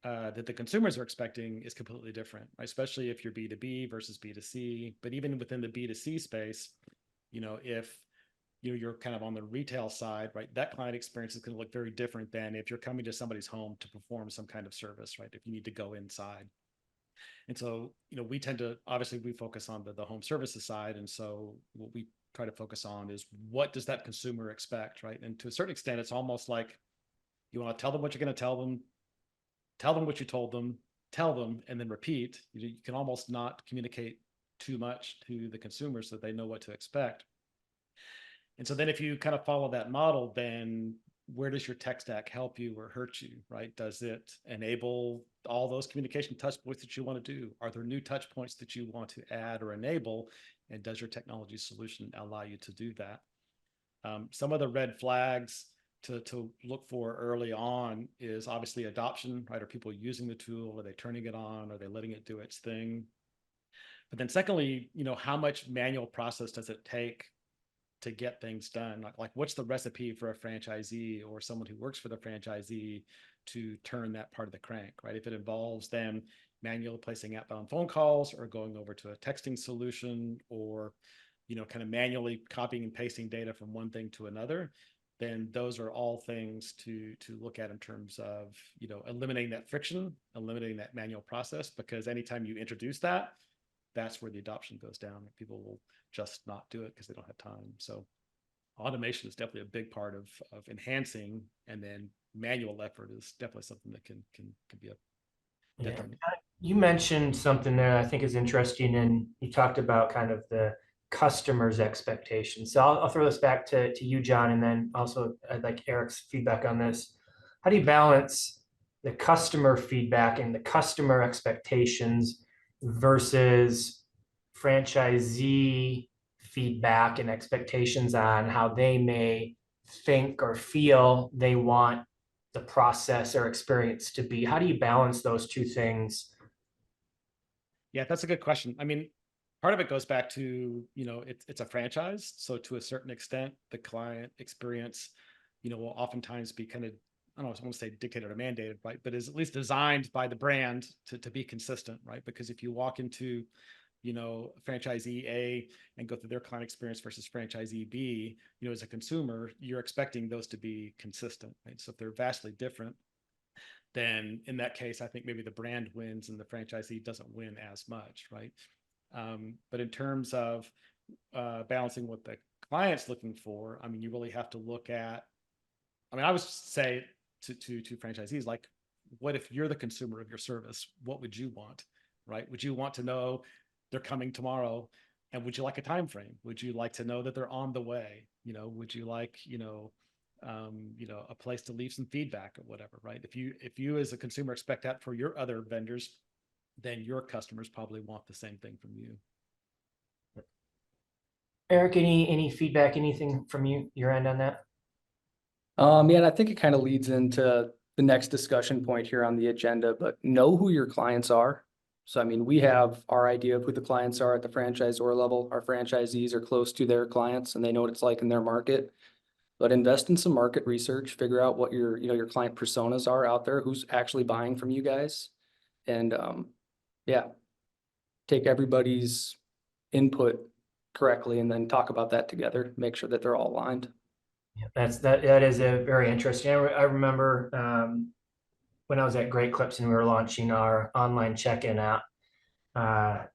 that the consumers are expecting is completely different, right? Especially if you're B2B versus B2C. But even within the B2C space, if you're kind of on the retail side, right, that client experience is going to look very different than if you're coming to somebody's home to perform some kind of service, right? If you need to go inside. And so, we tend to, obviously we focus on the home services side. And so what we try to focus on is, what does that consumer expect, right? And to a certain extent, it's almost like you want to tell them what you're going to tell them what you told them, tell them, and then repeat. You can almost not communicate too much to the consumer so that they know what to expect. And so then if you kind of follow that model, then where does your tech stack help you or hurt you, right? Does it enable all those communication touch points that you want to do? Are there new touch points that you want to add or enable? And does your technology solution allow you to do that? Some of the red flags to look for early on is obviously adoption, right? Are people using the tool? Are they turning it on? Are they letting it do its thing? But then secondly, how much manual process does it take to get things done? Like what's the recipe for a franchisee or someone who works for the franchisee to turn that part of the crank, right? If it involves them manually placing outbound phone calls or going over to a texting solution or, kind of manually copying and pasting data from one thing to another, then those are all things to look at in terms of, you know, eliminating that friction, eliminating that manual process, because anytime you introduce that, that's where the adoption goes down. People will just not do it because they don't have time. So automation is definitely a big part of enhancing, and then manual effort is definitely something that can be a detriment. Yeah. You mentioned something there I think is interesting, and you talked about kind of the customer's expectations. So I'll throw this back to you, John, and then also I'd like Eric's feedback on this. How do you balance the customer feedback and the customer expectations versus franchisee feedback and expectations on how they may think or feel they want the process or experience to be? How do you balance those two things? Yeah, that's a good question. I mean, part of it goes back to, you know, it's a franchise. So to a certain extent, the client experience, you know, will oftentimes be kind of, I don't want to say dictated or mandated, right? But is at least designed by the brand to be consistent, right? Because if you walk into, you know, franchisee A and go through their client experience versus franchisee B, you know, as a consumer, you're expecting those to be consistent, right? So if they're vastly different, then in that case, I think maybe the brand wins and the franchisee doesn't win as much, right? But in terms of balancing what the client's looking for, I mean, you really have to look at, I mean, I would say to franchisees, like, what if you're the consumer of your service? What would you want, right? Would you want to know they're coming tomorrow? And would you like a time frame? Would you like to know that they're on the way? You know, would you like, you know, a place to leave some feedback or whatever, right? If you as a consumer expect that for your other vendors, then your customers probably want the same thing from you. Eric, any feedback, anything from your end on that? Yeah, and I think it kind of leads into the next discussion point here on the agenda, but know who your clients are. So, I mean, we have our idea of who the clients are at the franchisor level. Our franchisees are close to their clients and they know what it's like in their market. But invest in some market research, figure out what your, you know, your client personas are out there, who's actually buying from you guys. And yeah, take everybody's input correctly and then talk about that together, make sure that they're all aligned. That is a very interesting. I remember when I was at Great Clips and we were launching our online check-in app. I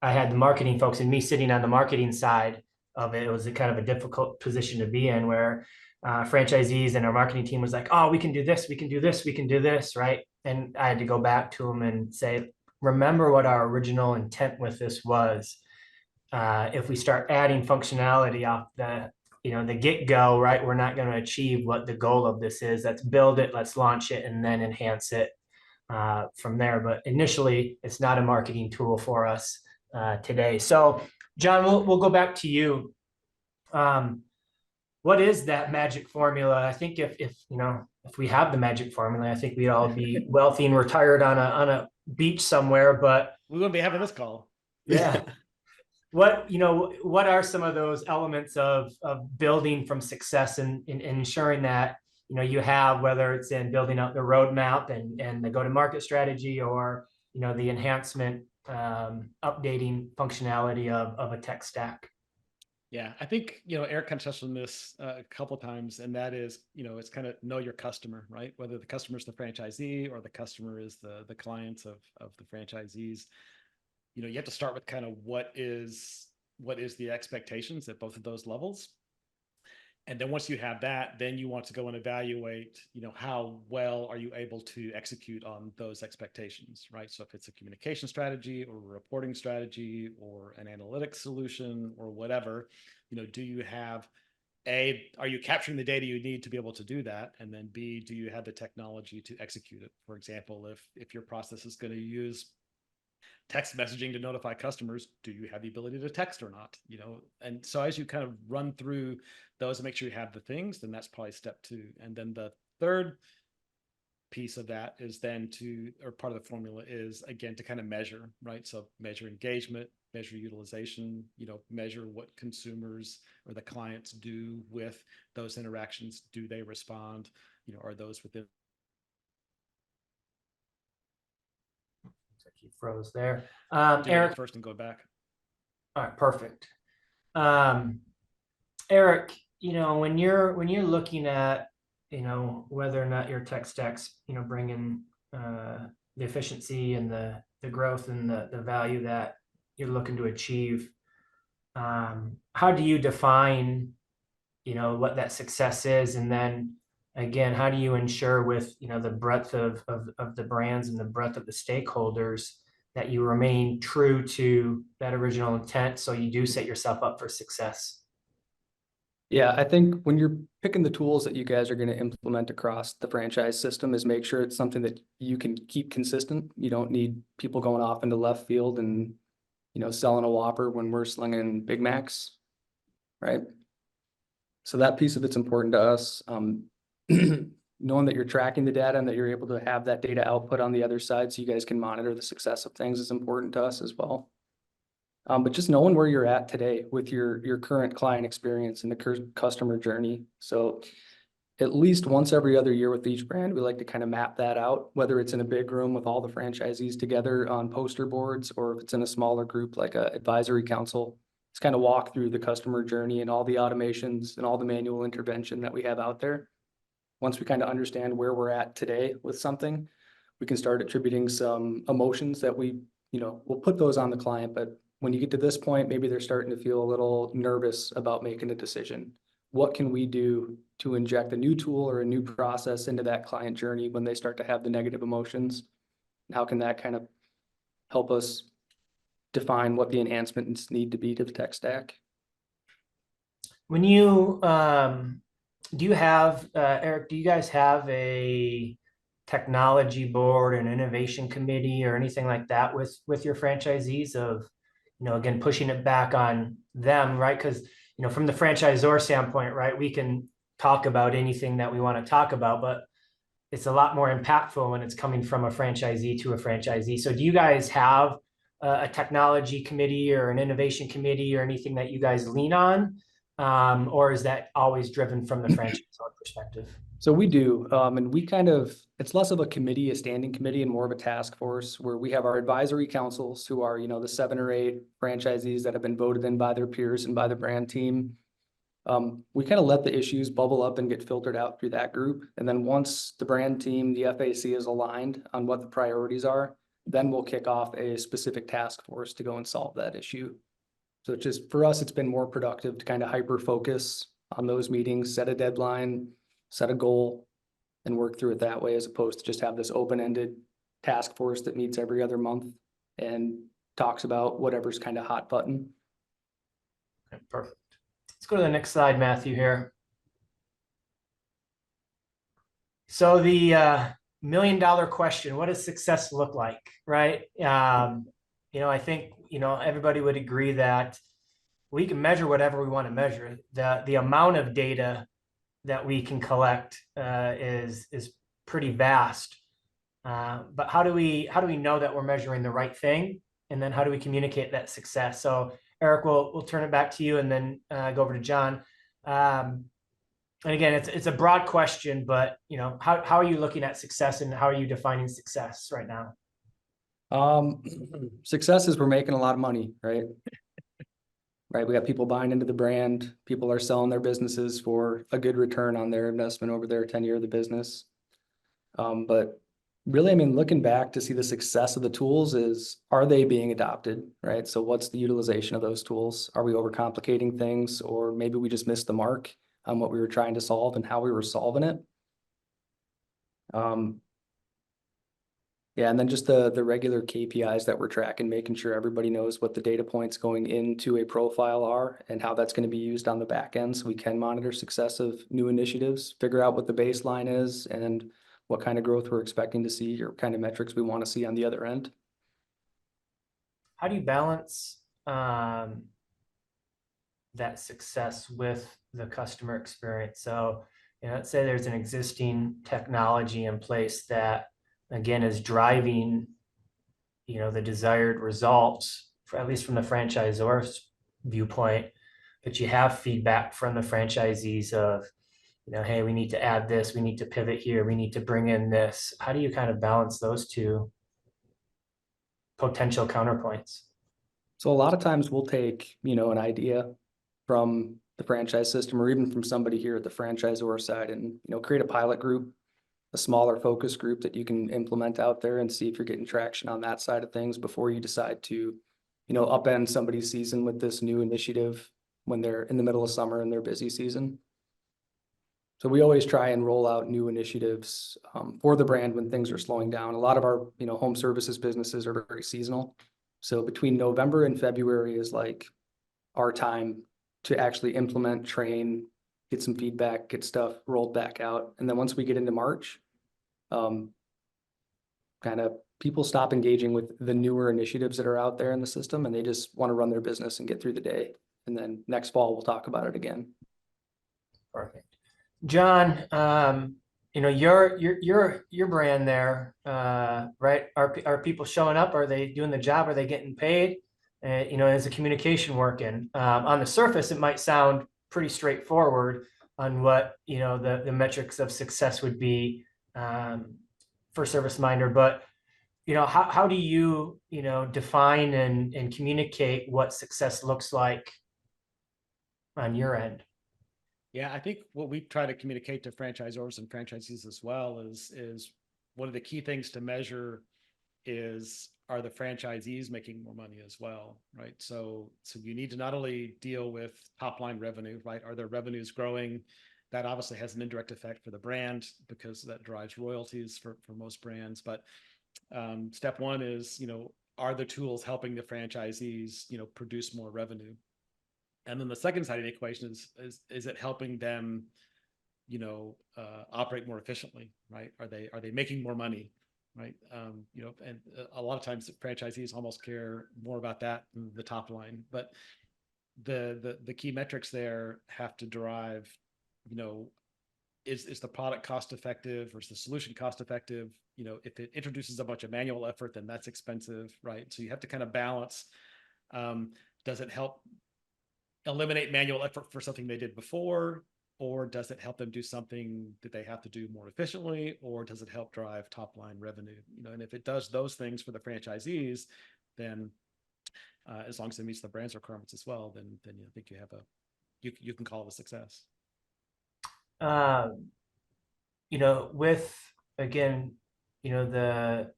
had the marketing folks and me sitting on the marketing side of it. It was a kind of a difficult position to be in, where franchisees and our marketing team was like, "Oh, we can do this, we can do this, we can do this," right? And I had to go back to them and say, "Remember what our original intent with this was. If we start adding functionality off the get-go, right, we're not going to achieve what the goal of this is. Let's build it, let's launch it, and then enhance it from there." But initially, it's not a marketing tool for us today. So, John, we'll go back to you. What is that magic formula? I think if we have the magic formula, I think we'd all be wealthy and retired on a beach somewhere. But we wouldn't be having this call. Yeah. What are some of those elements of building from success and ensuring that you have, whether it's in building out the roadmap and the go-to-market strategy, or the enhancement, updating functionality of a tech stack? Yeah, I think Eric kind of touched on this a couple of times, and that is it's kind of know your customer, right? Whether the customer is the franchisee or the customer is the clients of the franchisees. You have to start with kind of what is the expectations at both of those levels. And then once you have that, then you want to go and evaluate, how well are you able to execute on those expectations, right? So if it's a communication strategy or a reporting strategy or an analytics solution or whatever, do you have are you capturing the data you need to be able to do that? And then B, do you have the technology to execute it? For example, if your process is going to use text messaging to notify customers, do you have the ability to text or not? And so as you kind of run through those and make sure you have the things, then that's probably step 2. And then the third piece of that is then part of the formula is, again, to kind of measure, right? So measure engagement, measure utilization, measure what consumers or the clients do with those interactions. Do they respond? Are those within? He froze there. Eric first and go back. All right, perfect. Eric, when you're looking at, whether or not your tech stack's, bringing the efficiency and the growth and the value that you're looking to achieve, how do you define, what that success is? And then again, how do you ensure with, the breadth of the brands and the breadth of the stakeholders that you remain true to that original intent so you do set yourself up for success? Yeah, I think when you're picking the tools that you guys are going to implement across the franchise system is make sure it's something that you can keep consistent. You don't need people going off into left field and, selling a Whopper when we're slinging Big Macs, right? So that piece of it's important to us. Knowing that you're tracking the data and that you're able to have that data output on the other side so you guys can monitor the success of things is important to us as well. But just knowing where you're at today with your current client experience and the customer journey. So at least once every other year with each brand, we like to kind of map that out, whether it's in a big room with all the franchisees together on poster boards, or if it's in a smaller group like a advisory council. It's kind of walk through the customer journey and all the automations and all the manual intervention that we have out there. Once we kind of understand where we're at today with something, we can start attributing some emotions that we'll put those on the client. But when you get to this point, maybe they're starting to feel a little nervous about making a decision. What can we do to inject a new tool or a new process into that client journey when they start to have the negative emotions? How can that kind of help us define what the enhancements need to be to the tech stack? When you, do you have, Eric, do you guys have a technology board, an innovation committee or anything like that with your franchisees of, again, pushing it back on them, right? Because, from the franchisor standpoint, right, we can talk about anything that we want to talk about, but it's a lot more impactful when it's coming from a franchisee to a franchisee. So do you guys have a technology committee or an innovation committee or anything that you guys lean on? Or is that always driven from the franchisor perspective? So we do, and it's less of a committee, a standing committee, and more of a task force where we have our advisory councils who are, the 7 or 8 franchisees that have been voted in by their peers and by the brand team. We kind of let the issues bubble up and get filtered out through that group. And then once the brand team, the FAC is aligned on what the priorities are, then we'll kick off a specific task force to go and solve that issue. So it's just, for us, it's been more productive to kind of hyper focus on those meetings, set a deadline, set a goal, and work through it that way, as opposed to just have this open-ended task force that meets every other month and talks about whatever's kind of hot button. Okay, perfect. Let's go to the next slide, Matthew, here. So the $1 million question, what does success look like, right? I think, everybody would agree that we can measure whatever we want to measure. The amount of data that we can collect is pretty vast. But how do we know that we're measuring the right thing? And then how do we communicate that success? So Eric, we'll turn it back to you and then go over to John. And again, it's a broad question, but how are you looking at success and how are you defining success right now? Success is we're making a lot of money, right? Right. We got people buying into the brand. People are selling their businesses for a good return on their investment over their tenure of the business. But really, looking back to see the success of the tools is, are they being adopted, right? So what's the utilization of those tools? Are we overcomplicating things, or maybe we just missed the mark on what we were trying to solve and how we were solving it? Yeah, and then just the regular KPIs that we're tracking, making sure everybody knows what the data points going into a profile are and how that's going to be used on the back end, so we can monitor success of new initiatives, figure out what the baseline is and what kind of growth we're expecting to see or kind of metrics we want to see on the other end. How do you balance that success with the customer experience? So, let's say there's an existing technology in place that, again, is driving, the desired results, at least from the franchisor's viewpoint, but you have feedback from the franchisees of, hey, we need to add this, we need to pivot here, we need to bring in this. How do you kind of balance those two potential counterpoints? So a lot of times we'll take, an idea from the franchise system, or even from somebody here at the franchisor side, and, create a pilot group, a smaller focus group that you can implement out there and see if you're getting traction on that side of things before you decide to, upend somebody's season with this new initiative when they're in the middle of summer and their busy season. So we always try and roll out new initiatives for the brand when things are slowing down. A lot of our, home services businesses are very seasonal. So between November and February is like our time to actually implement, train, get some feedback, get stuff rolled back out. And then once we get into March, kind of people stop engaging with the newer initiatives that are out there in the system, and they just want to run their business and get through the day. And then next fall, we'll talk about it again. Perfect. John, your brand there, right? Are people showing up? Are they doing the job? Are they getting paid? Is the communication working? On the surface, it might sound pretty straightforward on what, the metrics of success would be for ServiceMinder, but, how do you, define and communicate what success looks like on your end? Yeah, I think what we try to communicate to franchisors and franchisees as well is one of the key things to measure is, are the franchisees making more money as well, right? So you need to not only deal with top line revenue, right? Are their revenues growing? That obviously has an indirect effect for the brand because that drives royalties for most brands. But step one is, are the tools helping the franchisees, produce more revenue? And then the second side of the equation is it helping them, operate more efficiently, right? Are they making more money, right? And a lot of times franchisees almost care more about that than the top line. But the key metrics there have to derive, is the product cost effective or is the solution cost effective? If it introduces a bunch of manual effort, then that's expensive, right? So you have to kind of balance. Does it help eliminate manual effort for something they did before, or does it help them do something that they have to do more efficiently, or does it help drive top line revenue? And if it does those things for the franchisees, then as long as it meets the brand's requirements as well, then I think you can call it a success. With again, the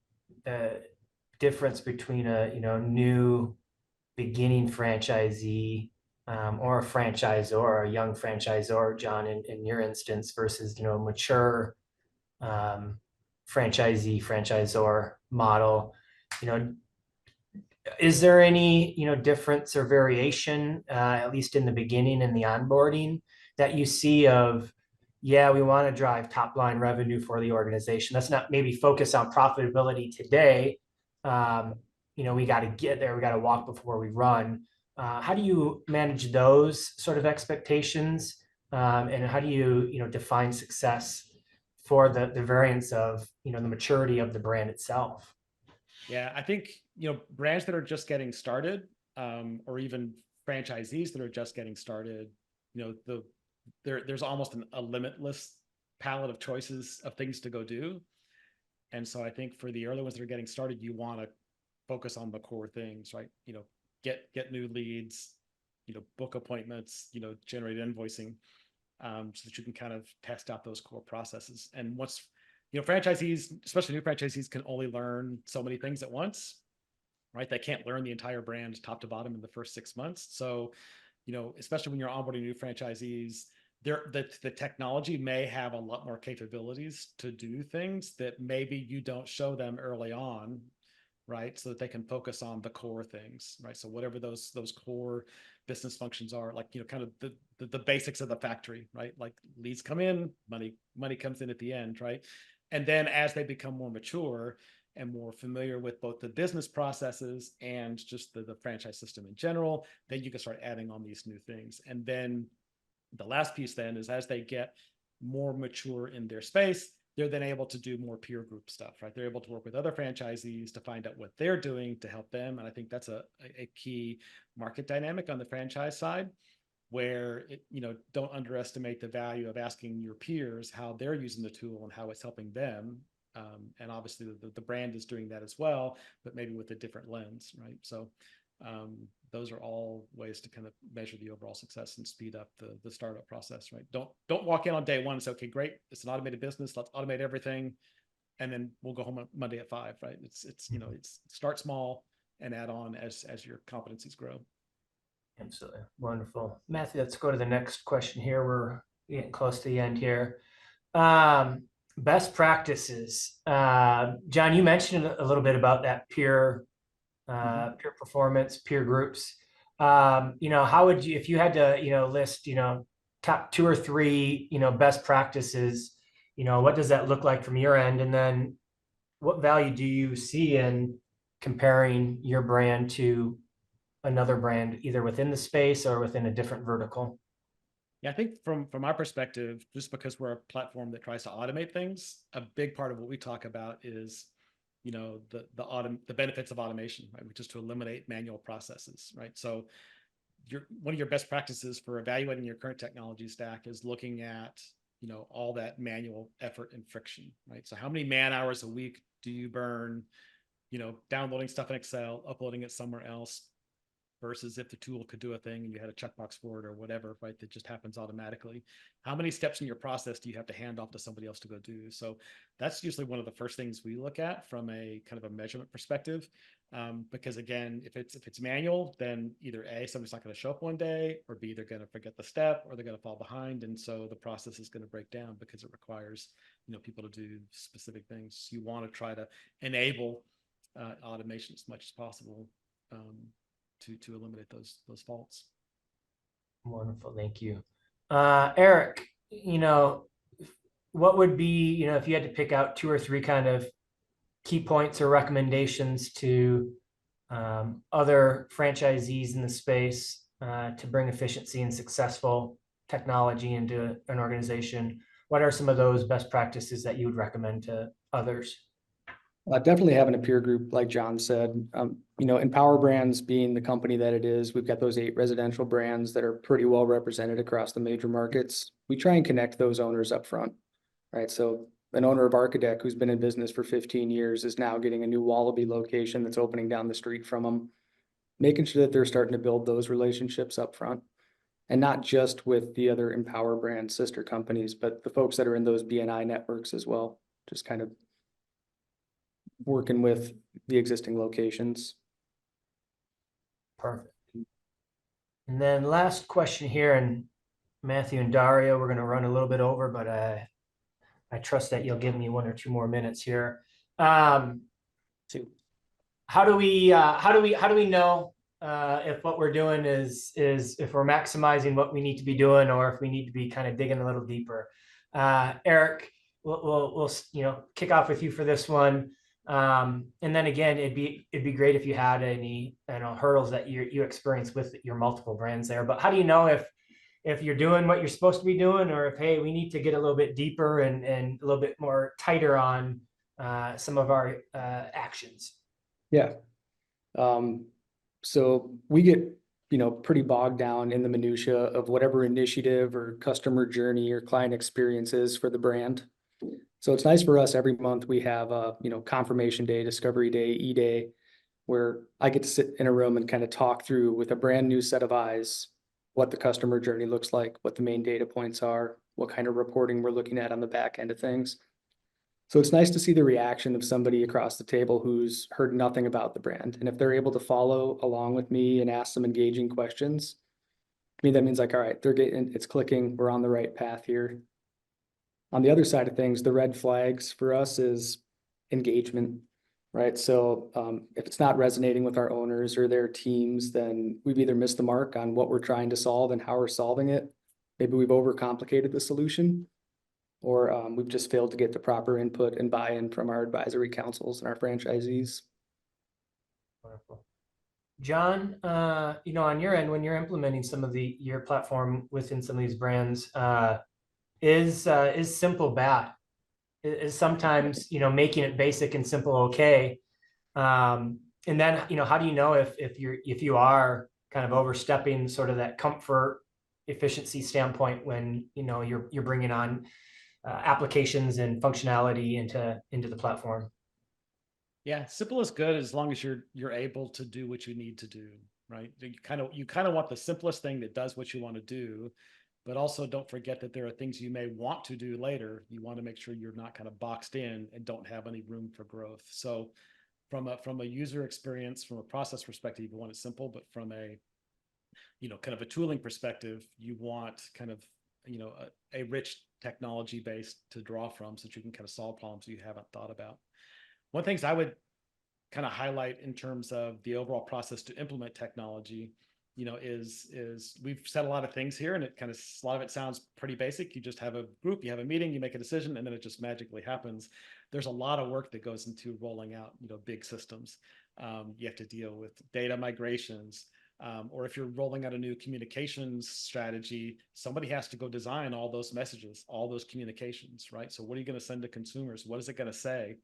difference between a new beginning franchisee or a franchisor or a young franchisor, John, in your instance, versus, a mature franchisor model, is there any, difference or variation, at least in the beginning and the onboarding that you see of, yeah, we want to drive top line revenue for the organization. Let's not maybe focus on profitability today. We got to get there. We got to walk before we run. How do you manage those sort of expectations? And how do you, define success for the variance of, the maturity of the brand itself? Yeah, I think, brands that are just getting started, or even franchisees that are just getting started, there's almost a limitless palette of choices of things to go do. And so I think for the early ones that are getting started, you want to focus on the core things, right? Get new leads, book appointments, generate invoicing, so that you can kind of test out those core processes. And once, franchisees, especially new franchisees, can only learn so many things at once, right? They can't learn the entire brand top to bottom in the first 6 months. So, especially when you're onboarding new franchisees, the technology may have a lot more capabilities to do things that maybe you don't show them early on, right? So that they can focus on the core things, right? So whatever those core business functions are, like, kind of the basics of the factory, right? Like leads come in, money comes in at the end, right? And then as they become more mature and more familiar with both the business processes and just the franchise system in general, then you can start adding on these new things. And then the last piece then is, as they get more mature in their space, they're then able to do more peer group stuff, right? They're able to work with other franchisees to find out what they're doing to help them. And I think that's a key market dynamic on the franchise side, where don't underestimate the value of asking your peers how they're using the tool and how it's helping them. And obviously the brand is doing that as well, but maybe with a different lens, right? So those are all ways to kind of measure the overall success and speed up the startup process, right? Don't walk in on day one and say, okay, great, it's an automated business, let's automate everything, and then we'll go home on Monday at 5, right? It's start small and add on as your competencies grow. Absolutely. Wonderful. Matthew, let's go to the next question here. We're getting close to the end here. Best practices. John, you mentioned a little bit about that peer performance, peer groups. How would you, if you had to, list, top 2 or 3, best practices, what does that look like from your end? And then what value do you see in comparing your brand to another brand, either within the space or within a different vertical? Yeah, I think from our perspective, just because we're a platform that tries to automate things, a big part of what we talk about is, the benefits of automation, right? Which is to eliminate manual processes, right? So one of your best practices for evaluating your current technology stack is looking at, all that manual effort and friction, right? So how many man hours a week do you burn, downloading stuff in Excel, uploading it somewhere else, versus if the tool could do a thing and you had a checkbox for it or whatever, right? That just happens automatically. How many steps in your process do you have to hand off to somebody else to go do? So that's usually one of the first things we look at from a kind of a measurement perspective. Because again, if it's manual, then either A, somebody's not going to show up one day, or B, they're going to forget the step, or they're going to fall behind. And so the process is going to break down because it requires, people to do specific things. You want to try to enable automation as much as possible. To eliminate those faults. Wonderful, thank you. Eric, what would be, if you had to pick out 2 or 3 kind of key points or recommendations to other franchisees in the space to bring efficiency and successful technology into an organization, what are some of those best practices that you would recommend to others? Definitely having a peer group, like John said. Empower Brands being the company that it is, we've got those 8 residential brands that are pretty well represented across the major markets. We try and connect those owners up front, right? So an owner of Architect who's been in business for 15 years is now getting a new Wallaby location that's opening down the street from them, making sure that they're starting to build those relationships up front. And not just with the other Empower Brand sister companies, but the folks that are in those BNI networks as well, just kind of working with the existing locations. Perfect. And then last question here, and Matthew and Dario, we're going to run a little bit over, but I trust that you'll give me 1 or 2 more minutes here. 2. How do we know if what we're doing is if we're maximizing what we need to be doing, or if we need to be kind of digging a little deeper? Eric, we'll kick off with you for this one. And then again, it'd be great if you had any hurdles that you experience with your multiple brands there. But how do you know if you're doing what you're supposed to be doing, or if, hey, we need to get a little bit deeper and a little bit more tighter on some of our actions? Yeah. So we get pretty bogged down in the minutia of whatever initiative or customer journey or client experience is for the brand. So it's nice for us every month we have a, confirmation day, discovery day, E-Day, where I get to sit in a room and kind of talk through with a brand new set of eyes what the customer journey looks like, what the main data points are, what kind of reporting we're looking at on the back end of things. So it's nice to see the reaction of somebody across the table who's heard nothing about the brand. And if they're able to follow along with me and ask some engaging questions, to me, that means like, all right, it's clicking, we're on the right path here. On the other side of things, the red flags for us is engagement, right? So if it's not resonating with our owners or their teams, then we've either missed the mark on what we're trying to solve and how we're solving it. Maybe we've overcomplicated the solution, or we've just failed to get the proper input and buy-in from our advisory councils and our franchisees. Wonderful. John, on your end, when you're implementing some of your platform within some of these brands, is simple bad? Is sometimes, making it basic and simple okay? And then, how do you know if you are kind of overstepping sort of that comfort efficiency standpoint when you're bringing on applications and functionality into the platform? Yeah, simple is good as long as you're able to do what you need to do, right? You kind of want the simplest thing that does what you want to do, but also don't forget that there are things you may want to do later. You want to make sure you're not kind of boxed in and don't have any room for growth. So from a user experience, from a process perspective, you want it simple, but from a, kind of a tooling perspective, you want kind of, a rich technology base to draw from so that you can kind of solve problems you haven't thought about. One of the things I would kind of highlight in terms of the overall process to implement technology, is we've said a lot of things here, and a lot of it sounds pretty basic. You just have a group, you have a meeting, you make a decision, and then it just magically happens. There's a lot of work that goes into rolling out, big systems. You have to deal with data migrations, or if you're rolling out a new communications strategy, somebody has to go design all those messages, all those communications, right? So what are you going to send to consumers? What is it going to say?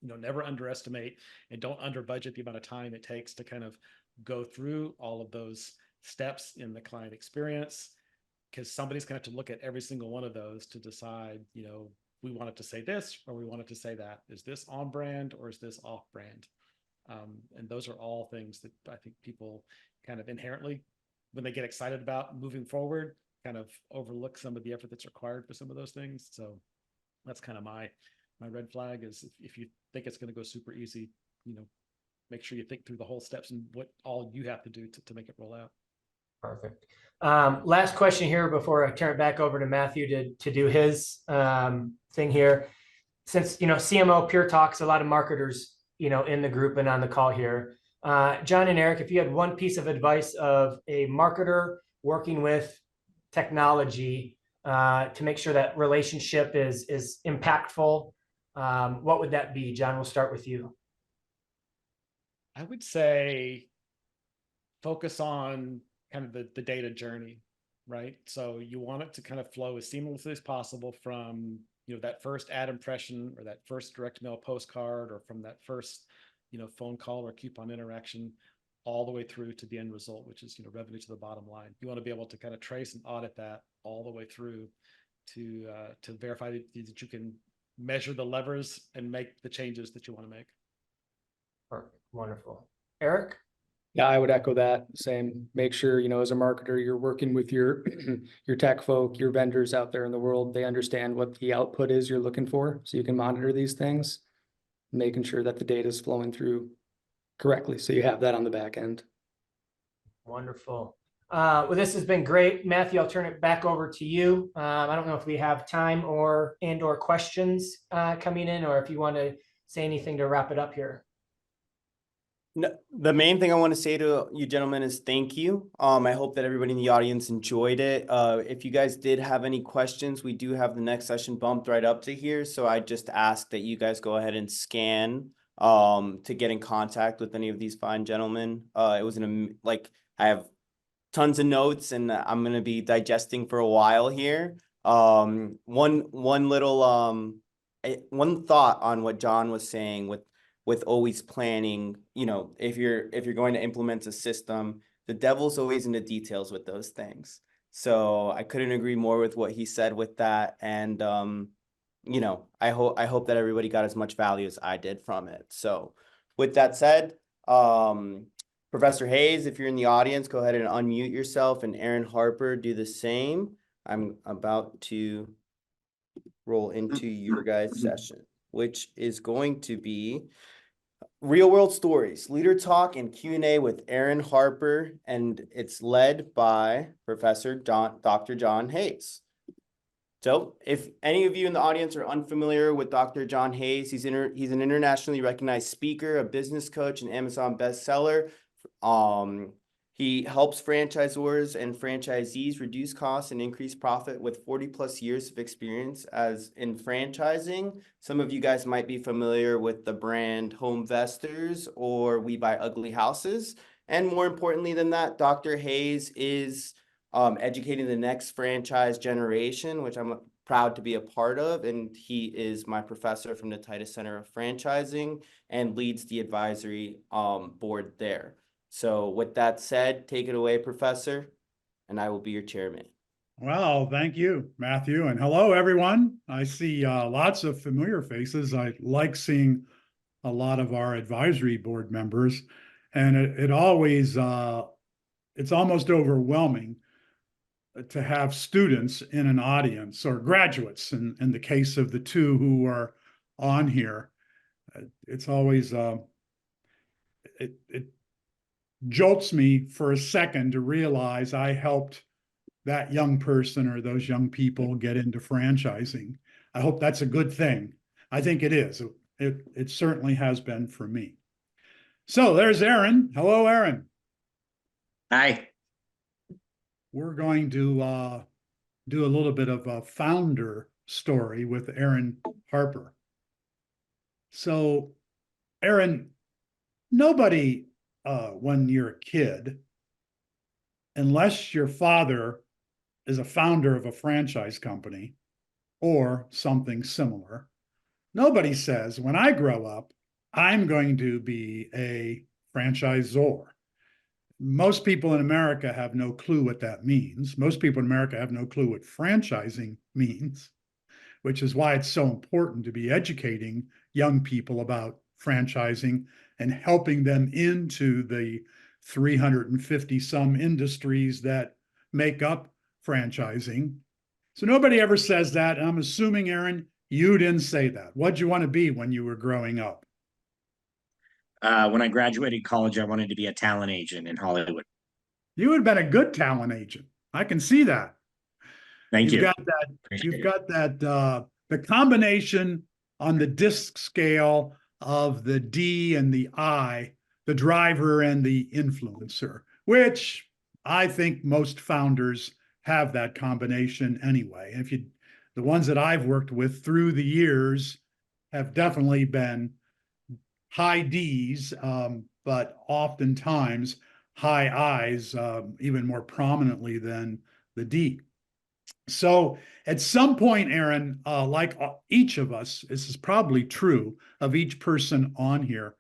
Never underestimate and don't under budget the amount of time it takes to kind of go through all of those steps in the client experience, because somebody's going to have to look at every single one of those to decide, we want it to say this or we want it to say that. Is this on brand or is this off brand? And those are all things that I think people kind of inherently, when they get excited about moving forward, kind of overlook some of the effort that's required for some of those things. So that's kind of my red flag is if you think it's going to go super easy, make sure you think through the whole steps and what all you have to do to make it roll out. Perfect. Last question here before I turn it back over to Matthew to do his thing here. Since, CMO Pure Talks, a lot of marketers, in the group and on the call here. John and Eric, if you had one piece of advice of a marketer working with technology to make sure that relationship is impactful, what would that be? John, we'll start with you. I would say focus on kind of the data journey, right? So you want it to kind of flow as seamlessly as possible from, that first ad impression or that first direct mail postcard or from that first, phone call or coupon interaction all the way through to the end result, which is, revenue to the bottom line. You want to be able to kind of trace and audit that all the way through to verify that you can measure the levers and make the changes that you want to make. Perfect. Wonderful. Eric? Yeah, I would echo that. Same. Make sure, as a marketer, you're working with your your tech folk, your vendors out there in the world. They understand what the output is you're looking for, so you can monitor these things, making sure that the data is flowing through correctly, so you have that on the back end. Wonderful. Well, this has been great. Matthew, I'll turn it back over to you. I don't know if we have time or questions coming in, or if you want to say anything to wrap it up here. No, the main thing I want to say to you gentlemen is thank you. I hope that everybody in the audience enjoyed it. If you guys did have any questions, we do have the next session bumped right up to here. So I just ask that you guys go ahead and scan to get in contact with any of these fine gentlemen. It was I have tons of notes and I'm going to be digesting for a while here. One thought on what John was saying with always planning, if you're going to implement a system, the devil's always in the details with those things. So I couldn't agree more with what he said with that. And, I hope that everybody got as much value as I did from it. So with that said, Professor Hayes, if you're in the audience, go ahead and unmute yourself, and Aaron Harper, do the same. I'm about to roll into your guys' session, which is going to be Real World Stories, Leader Talk and Q&A with Aaron Harper, and it's led by Dr. John Hayes. So if any of you in the audience are unfamiliar with Dr. John Hayes, he's an internationally recognized speaker, a business coach, and Amazon bestseller. He helps franchisors and franchisees reduce costs and increase profit with 40 plus years of experience as in franchising. Some of you guys might be familiar with the brand Homevestors or We Buy Ugly Houses. And more importantly than that, Dr. Hayes is educating the next franchise generation, which I'm proud to be a part of. And he is my professor from the Titus Center of Franchising and leads the advisory board there. So with that said, take it away, Professor, and I will be your chairman. Well, thank you, Matthew. And hello, everyone. I see lots of familiar faces. I like seeing a lot of our advisory board members. And it always, it's almost overwhelming to have students in an audience, or graduates in the case of the two who are on here. It's always, it jolts me for a second to realize I helped that young person or those young people get into franchising. I hope that's a good thing. I think it is. It certainly has been for me. So there's Aaron. Hello, Aaron. Hi. We're going to do a little bit of a founder story with Aaron Harper. So, Aaron, nobody, when you're a kid, unless your father is a founder of a franchise company or something similar, nobody says, when I grow up, I'm going to be a franchisor. Most people in America have no clue what that means. Most people in America have no clue what franchising means, which is why it's so important to be educating young people about franchising and helping them into the 350 some industries that make up franchising. So nobody ever says that. And I'm assuming, Aaron, you didn't say that. What'd you want to be when you were growing up? When I graduated college, I wanted to be a talent agent in Hollywood. You would have been a good talent agent. I can see that. Thank you. You've got that the combination on the disc scale of the D and the I, the driver and the influencer, which I think most founders have that combination anyway. And the ones that I've worked with through the years have definitely been high D's, but oftentimes high I's, even more prominently than the D. So at some point, Aaron, like each of us, this is probably true of each person on here,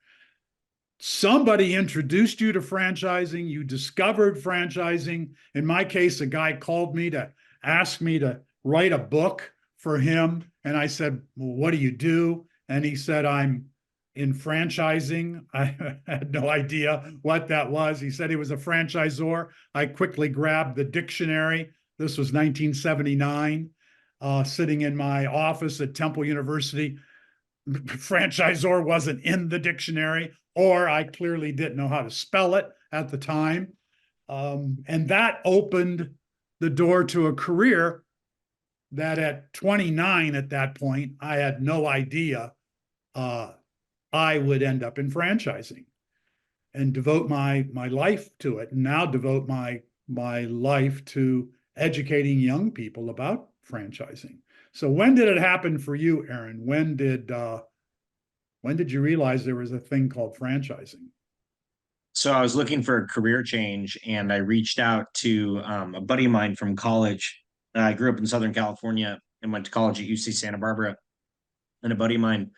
somebody introduced you to franchising, you discovered franchising. In my case, a guy called me to ask me to write a book for him. And I said, well, what do you do? And he said, I'm in franchising. I had no idea what that was. He said he was a franchisor. I quickly grabbed the dictionary. This was 1979, sitting in my office at Temple University. Franchisor wasn't in the dictionary, or I clearly didn't know how to spell it at the time. And that opened the door to a career that at 29 at that point, I had no idea I would end up in franchising and devote my life to it, and now devote my life to educating young people about franchising. So when did it happen for you, Aaron? When did you realize there was a thing called franchising? So I was looking for a career change, and I reached out to a buddy of mine from college. I grew up in Southern California and went to college at UC Santa Barbara. And a buddy of mine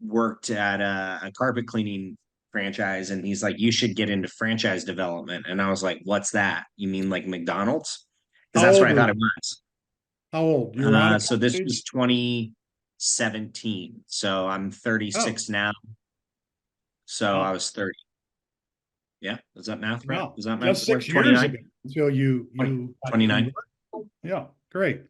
worked at a carpet cleaning franchise, and he's like, you should get into franchise development. And I was like, what's that? You mean like McDonald's? Because that's what I thought it was. How old? You were out of So this was 2017. So I'm 36 now. So I was 30. Yeah, was that math right? Wow. Was that math? Just 6 years 29? ago until you 29. Yeah, great.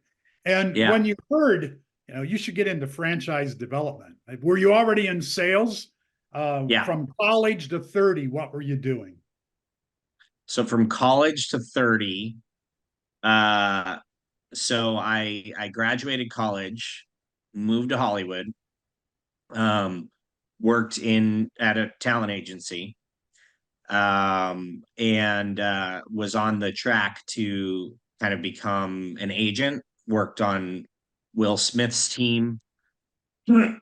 And when you heard, you should get into franchise development, were you already in sales? From college to 30, what were you doing? So from college to 30, so I graduated college, moved to Hollywood, worked at a talent agency, and was on the track to kind of become an agent. Worked on Will Smith's team,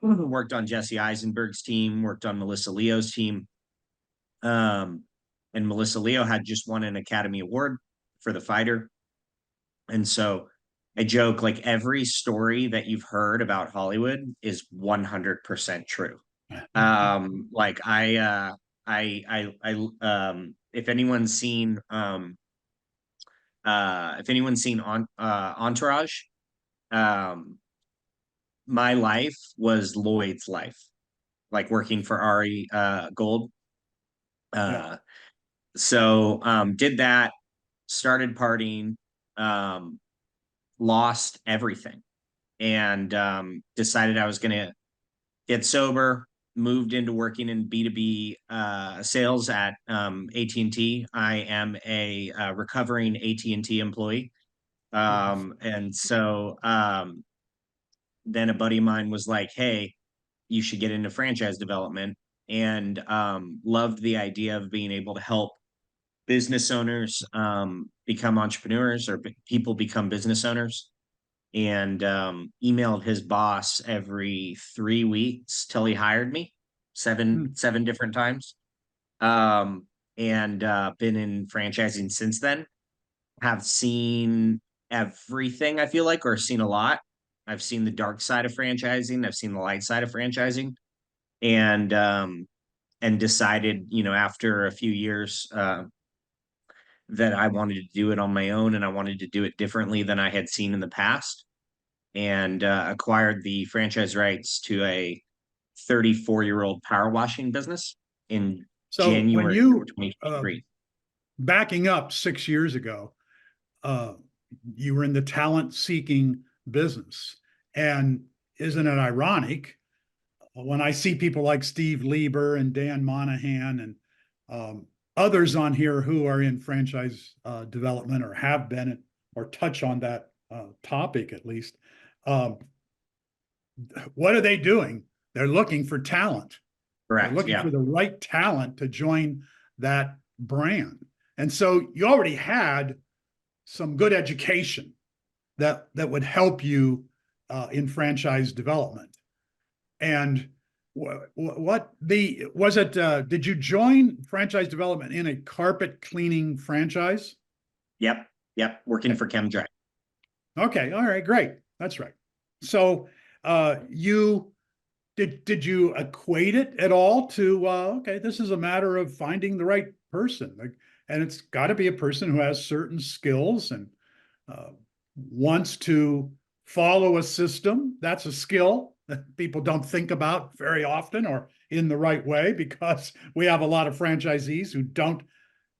worked on Jesse Eisenberg's team, worked on Melissa Leo's team. And Melissa Leo had just won an Academy Award for The Fighter. And so I joke, like, every story that you've heard about Hollywood is 100% true. Like if anyone's seen Entourage, my life was Lloyd's life, like working for Ari Gold. So did that, started partying, lost everything, and decided I was going to get sober, moved into working in B2B sales at AT&T. I am a recovering AT&T employee. And so then a buddy of mine was like, hey, you should get into franchise development, and loved the idea of being able to help business owners become entrepreneurs, or people become business owners, and emailed his boss every 3 weeks till he hired me seven different times, and been in franchising since then. Have seen everything, I feel like, or seen a lot. I've seen the dark side of franchising, I've seen the light side of franchising, and decided, after a few years, that I wanted to do it on my own, and I wanted to do it differently than I had seen in the past, and acquired the franchise rights to a 34-year-old power washing business in January when 2023. Backing up 6 years ago, you were in the talent seeking business. And isn't it ironic when I see people like Steve Lieber and Dan Monahan and others on here who are in franchise development, or have been, or touch on that topic at least. What are they doing? They're looking for talent. Correct. They're looking for the right talent to join that brand. And so you already had some good education that would help you in franchise development. And did you join franchise development in a carpet cleaning franchise? Yep. Working for ChemDry. Okay. All right. Great. That's right. So did you equate it at all to, okay, this is a matter of finding the right person, and it's got to be a person who has certain skills and wants to follow a system. That's a skill that people don't think about very often, or in the right way, because we have a lot of franchisees who don't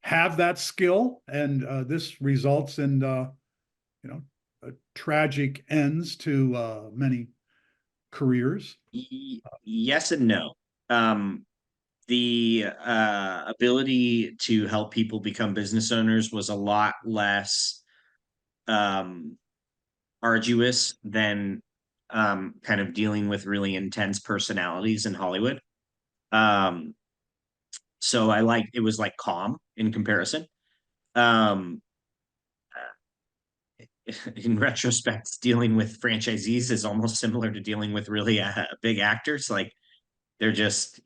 have that skill, and this results in tragic ends to many careers. Yes and no. The ability to help people become business owners was a lot less arduous than kind of dealing with really intense personalities in Hollywood. So it was like calm in comparison. In retrospect, dealing with franchisees is almost similar to dealing with really big actors. Like, they're just,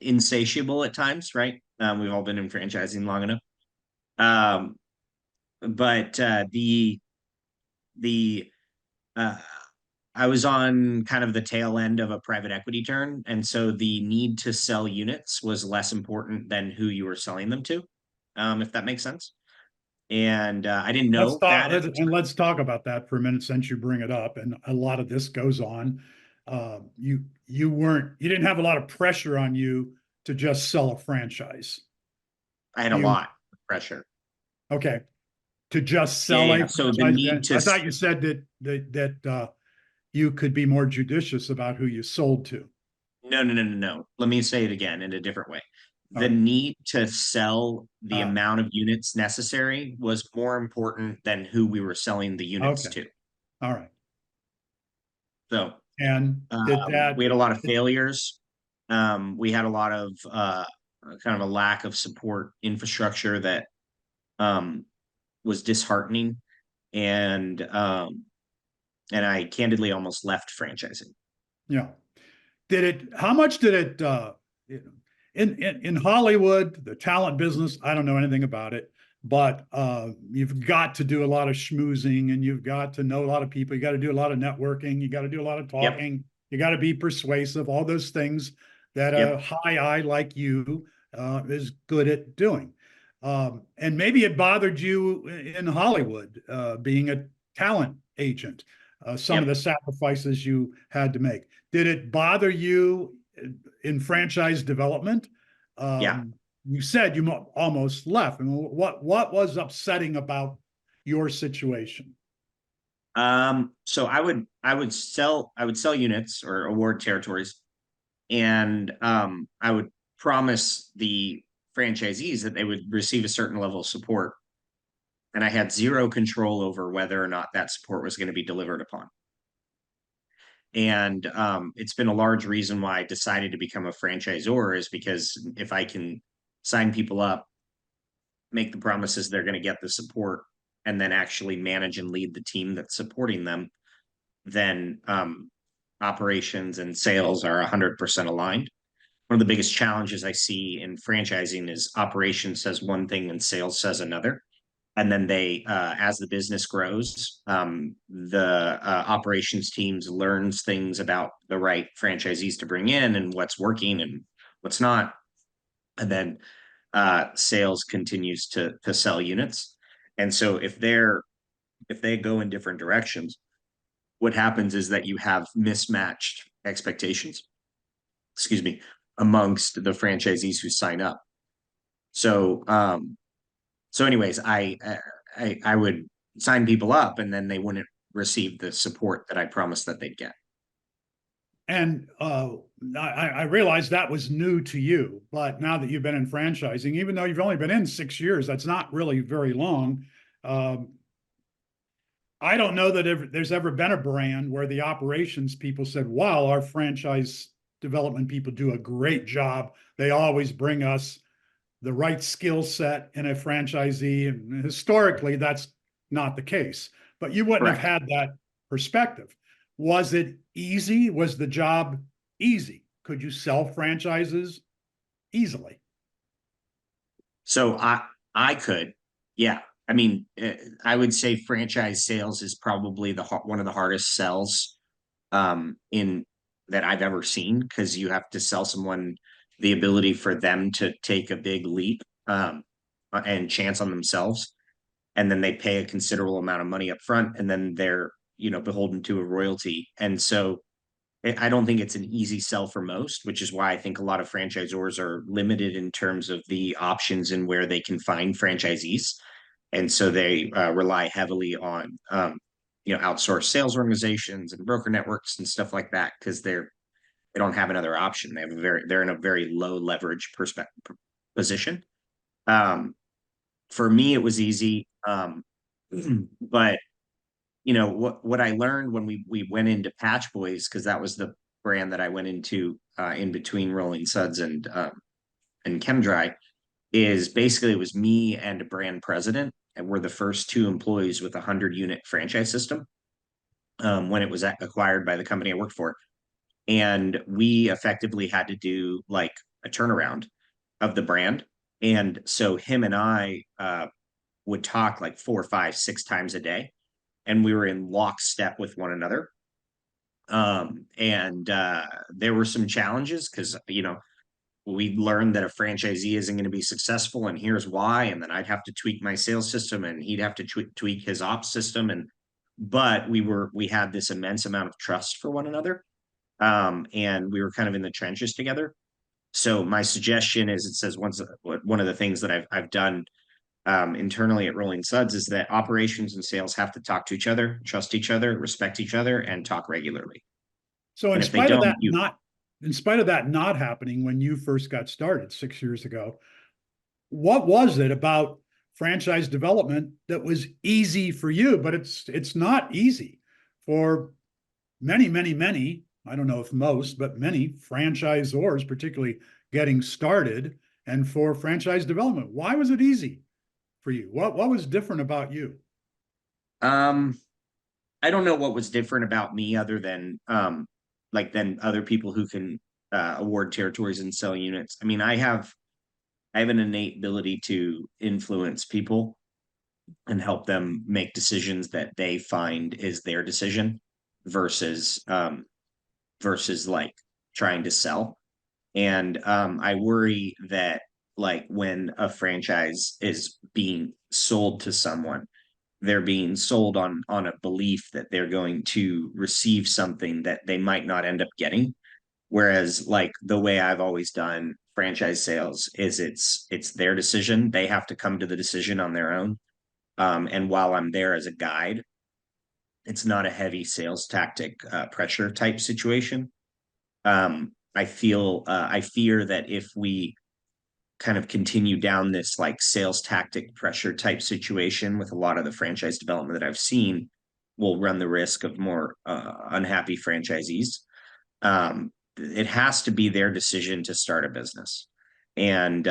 insatiable at times, right? We've all been in franchising long enough. But I was on kind of the tail end of a private equity turn, and so the need to sell units was less important than who you were selling them to, if that makes sense. And I didn't know that. Let's talk about that for a minute, since you bring it up, and a lot of this goes on. You didn't have a lot of pressure on you to just sell a franchise. I had a lot of pressure. Okay. To just sell a so the franchise. need to, I thought you said that you could be more judicious about who you sold to. No. Let me say it again in a different way. The need to sell the amount of units necessary was more important than who we were selling the units to. All right. So, and we had a lot of failures. We had a lot of kind of a lack of support infrastructure that was disheartening, and I candidly almost left franchising. Yeah. How much did it in Hollywood, the talent business? I don't know anything about it, but you've got to do a lot of schmoozing, and you've got to know a lot of people. You got to do a lot of networking. You got to do a lot of talking. Yep. You got to be persuasive, all those things that a high eye like you is good at doing. And maybe it bothered you in Hollywood, being a talent agent, some of the sacrifices you had to make. Did it bother you in franchise development. Yeah. You said you almost left. And what was upsetting about your situation? So I would sell units or award territories, and I would promise the franchisees that they would receive a certain level of support, and I had zero control over whether or not that support was going to be delivered upon. And it's been a large reason why I decided to become a franchisor, is because if I can sign people up, make the promises they're going to get the support, and then actually manage and lead the team that's supporting them, then operations and sales are 100% aligned. One of the biggest challenges I see in franchising is operations says one thing and sales says another. And then they, as the business grows, the operations teams learns things about the right franchisees to bring in and what's working and what's not. And then sales continues to sell units. And so if they go in different directions, what happens is that you have mismatched expectations, excuse me, amongst the franchisees who sign up. So anyways, I would sign people up, and then they wouldn't receive the support that I promised that they'd get. And I realized that was new to you, but now that you've been in franchising, even though you've only been in 6 years, that's not really very long. I don't know that there's ever been a brand where the operations people said, wow, our franchise development people do a great job. They always bring us the right skill set in a franchisee. And historically, that's not the case. But you wouldn't Correct. have had that perspective. Was it easy? Was the job easy? Could you sell franchises easily? So I could, yeah. I mean, I would say franchise sales is probably one of the hardest sells in that I've ever seen, because you have to sell someone the ability for them to take a big leap and chance on themselves, and then they pay a considerable amount of money up front, and then they're beholden to a royalty. And so I don't think it's an easy sell for most, which is why I think a lot of franchisors are limited in terms of the options and where they can find franchisees. And so they rely heavily on outsourced sales organizations and broker networks and stuff like that, because they don't have another option. They're in a very low leverage position. For me, it was easy, but what I learned when we went into Patch Boys, because that was the brand that I went into in between Rolling Suds and ChemDry, is basically it was me and a brand president, and we're the first two employees with a 100-unit franchise system when it was acquired by the company I worked for. And we effectively had to do like a turnaround of the brand. And so him and I would talk like 4, 5, 6 times a day, and we were in lockstep with one another. And there were some challenges, because we learned that a franchisee isn't going to be successful, and here's why. And then I'd have to tweak my sales system, and he'd have to tweak his ops system. But we had this immense amount of trust for one another. And we were kind of in the trenches together. So my suggestion is, it says one of the things that I've done internally at Rolling Suds is that operations and sales have to talk to each other, trust each other, respect each other, and talk regularly. So in spite of that not happening when you first got started 6 years ago, what was it about franchise development that was easy for you? But it's not easy for many, many, many, I don't know if most, but many franchisors, particularly getting started, and for franchise development. Why was it easy for you? What was different about you? I don't know what was different about me, other than than other people who can award territories and sell units. I mean, I have an innate ability to influence people and help them make decisions that they find is their decision, versus like trying to sell. And I worry that, like, when a franchise is being sold to someone, they're being sold on a belief that they're going to receive something that they might not end up getting. Whereas like the way I've always done franchise sales is it's their decision. They have to come to the decision on their own. And while I'm there as a guide, it's not a heavy sales tactic pressure type situation. I fear that if we kind of continue down this like sales tactic pressure type situation with a lot of the franchise development that I've seen, we'll run the risk of more unhappy franchisees. It has to be their decision to start a business. And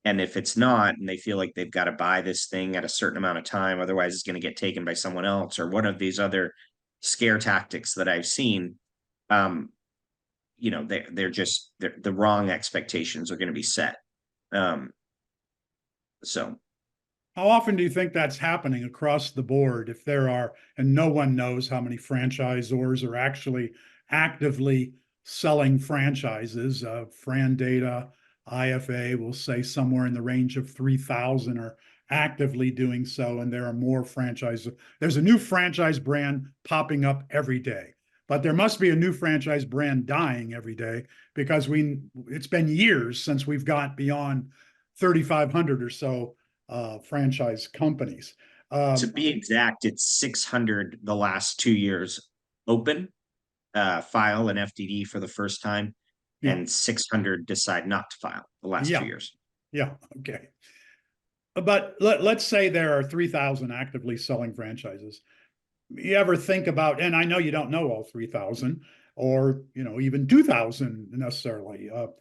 if it's not, and they feel like they've got to buy this thing at a certain amount of time, otherwise it's going to get taken by someone else, or one of these other scare tactics that I've seen, you know, they're the wrong expectations are going to be set. So How often do you think that's happening across the board? If there are, and no one knows how many franchisors are actually actively selling franchises, Fran Data, IFA will say somewhere in the range of 3,000 are actively doing so, and there are more franchises. There's a new franchise brand popping up every day, but there must be a new franchise brand dying every day, because it's been years since we've got beyond 3,500 or so franchise companies. to be exact, it's 600 the last 2 years open, file an FDD for the first time, Yeah. and 600 decide not to file the last Yeah. 2 years. Yeah, okay. But let's say there are 3,000 actively selling franchises. You ever think about, and I know you don't know all 3,000 or, you know, even 2,000 necessarily, Right.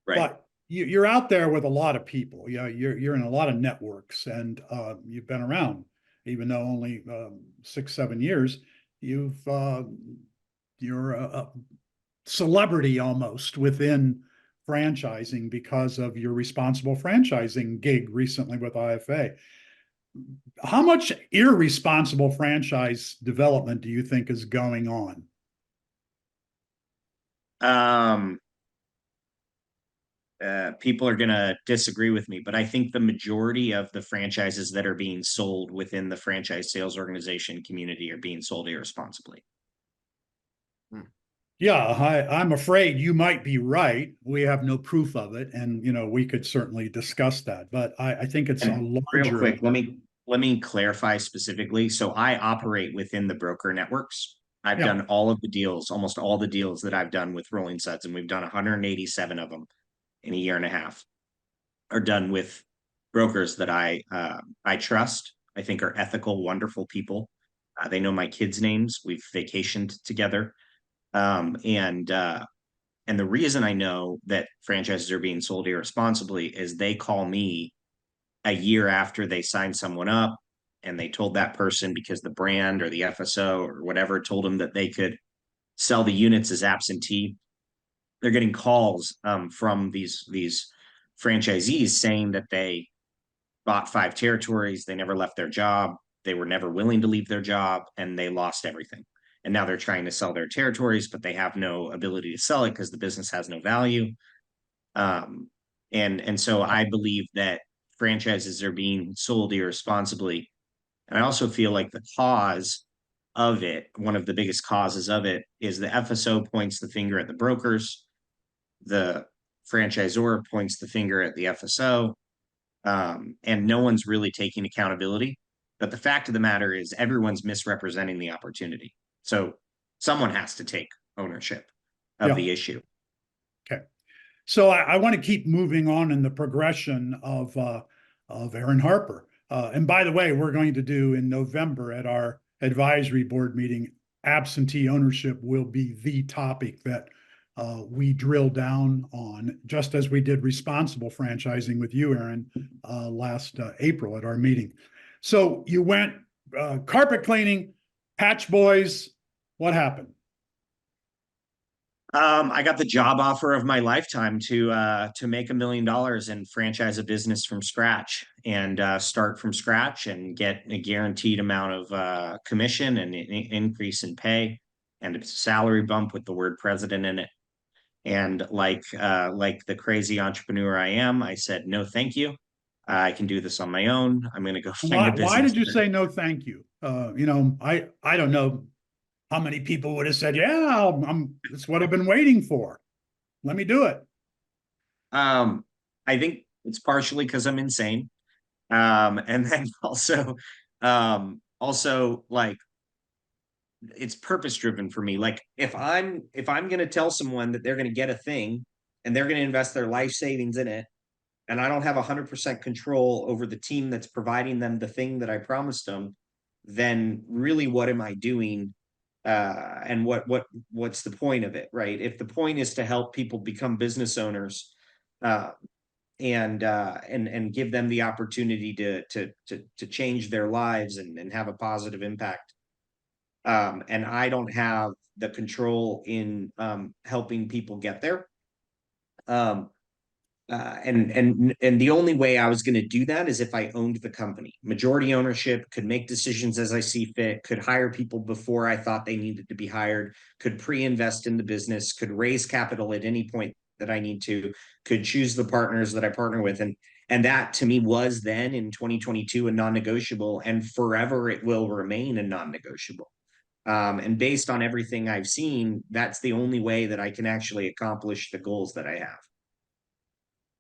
but you're out there with a lot of people. Yeah, you're in a lot of networks, and you've been around, even though only 6-7 years. You're a celebrity almost within franchising because of your responsible franchising gig recently with IFA. How much irresponsible franchise development do you think is going on? People are going to disagree with me, but I think the majority of the franchises that are being sold within the franchise sales organization community are being sold irresponsibly. Yeah, I'm afraid you might be right. We have no proof of it, and you know, we could certainly discuss that. But I think it's And a larger. real quick, let me clarify specifically. So I operate within the broker networks. I've done all of the deals, almost all the deals that I've done with Rolling Suds, and we've done 187 of them in a year and a half, are done with brokers that I trust. I think are ethical, wonderful people. They know my kids' names. We've vacationed together. And the reason I know that franchises are being sold irresponsibly is they call me a year after they signed someone up, and they told that person, because the brand or the FSO or whatever told them that they could sell the units as absentee. They're getting calls from these franchisees saying that they bought 5 territories, they never left their job, they were never willing to leave their job, and they lost everything. And now they're trying to sell their territories, but they have no ability to sell it because the business has no value. And so I believe that franchises are being sold irresponsibly. And I also feel like the cause of it, one of the biggest causes of it, is the FSO points the finger at the brokers, the franchisor points the finger at the FSO, and no one's really taking accountability. But the fact of the matter is everyone's misrepresenting the opportunity. So someone has to take ownership of the issue. Okay. So I want to keep moving on in the progression of Aaron Harper. And by the way, we're going to do in November at our advisory board meeting, absentee ownership will be the topic that we drill down on, just as we did responsible franchising with you, Aaron, last April at our meeting. So you went carpet cleaning, patch boys. What happened? I got the job offer of my lifetime to make $1 million and franchise a business from scratch, and start from scratch and get a guaranteed amount of commission and an increase in pay and a salary bump with the word president in it. And like the crazy entrepreneur I am, I said, no, thank you. I can do this on my own. I'm going to go find a business. Why did you say no, thank you? You know, I don't know how many people would have said, yeah, it's what I've been waiting for. Let me do it. I think it's partially because I'm insane. And then also like it's purpose driven for me. Like if I'm going to tell someone that they're going to get a thing and they're going to invest their life savings in it, and I don't have 100% control over the team that's providing them the thing that I promised them, then really what am I doing? And what's the point of it, right? If the point is to help people become business owners, and give them the opportunity to change their lives and have a positive impact, and I don't have the control in helping people get there. And the only way I was going to do that is if I owned the company. Majority ownership, could make decisions as I see fit, could hire people before I thought they needed to be hired, could pre-invest in the business, could raise capital at any point that I need to, could choose the partners that I partner with. And that to me was then in 2022 a non-negotiable, and forever it will remain a non-negotiable. And based on everything I've seen, that's the only way that I can actually accomplish the goals that I have.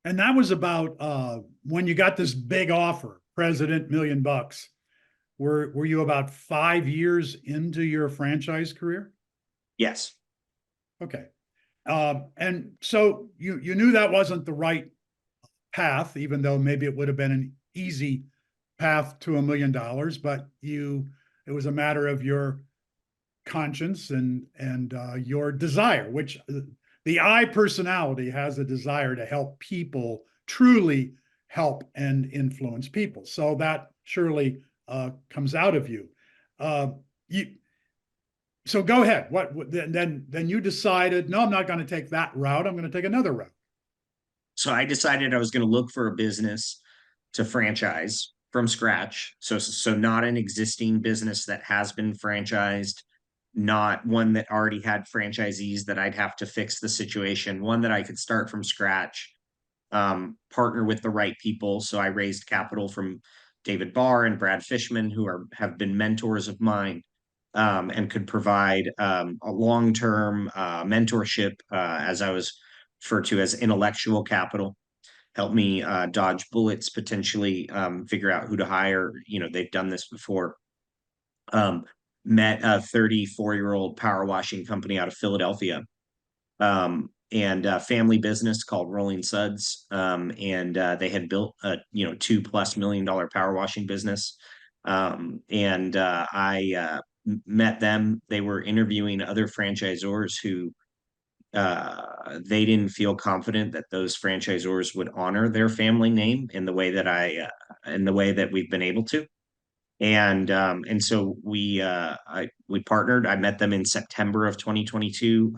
And that was about when you got this big offer, President $1 million. Were you about 5 years into your franchise career? Yes. Okay. And so you knew that wasn't the right path, even though maybe it would have been an easy path to $1 million, but it was a matter of your conscience and your desire, which the I personality has a desire to help people, truly help and influence people. So that surely comes out of you. So go ahead. Then you decided, no, I'm not going to take that route. I'm going to take another route. So I decided I was going to look for a business to franchise from scratch. So not an existing business that has been franchised, not one that already had franchisees that I'd have to fix the situation, one that I could start from scratch, partner with the right people. So I raised capital from David Barr and Brad Fishman, who have been mentors of mine, and could provide a long-term mentorship, as I was referred to as intellectual capital, help me dodge bullets, potentially figure out who to hire. They've done this before. Met a 34-year-old power washing company out of Philadelphia, and a family business called Rolling Suds. And they had built a $2+ million power washing business. And I met them. They were interviewing other franchisors who they didn't feel confident that those franchisors would honor their family name in the way that we've been able to. And so we partnered. I met them in September of 2022,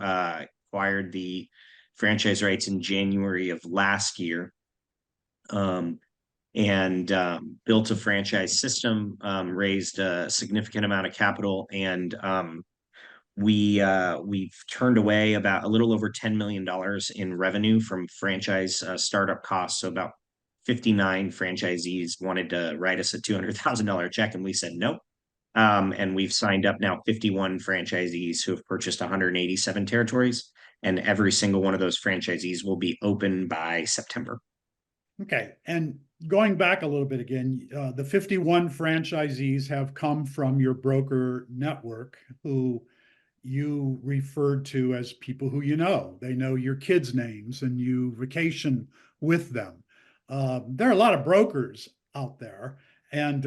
acquired the franchise rights in January of last year, and built a franchise system, raised a significant amount of capital, and we've turned away about a little over $10 million in revenue from franchise startup costs. So about 59 franchisees wanted to write us a $200,000 check, and we said no. And we've signed up now 51 franchisees who have purchased 187 territories, and every single one of those franchisees will be open by September. Okay. And going back a little bit again, the 51 franchisees have come from your broker network, who you referred to as people who they know your kids' names and you vacation with them. There are a lot of brokers out there, and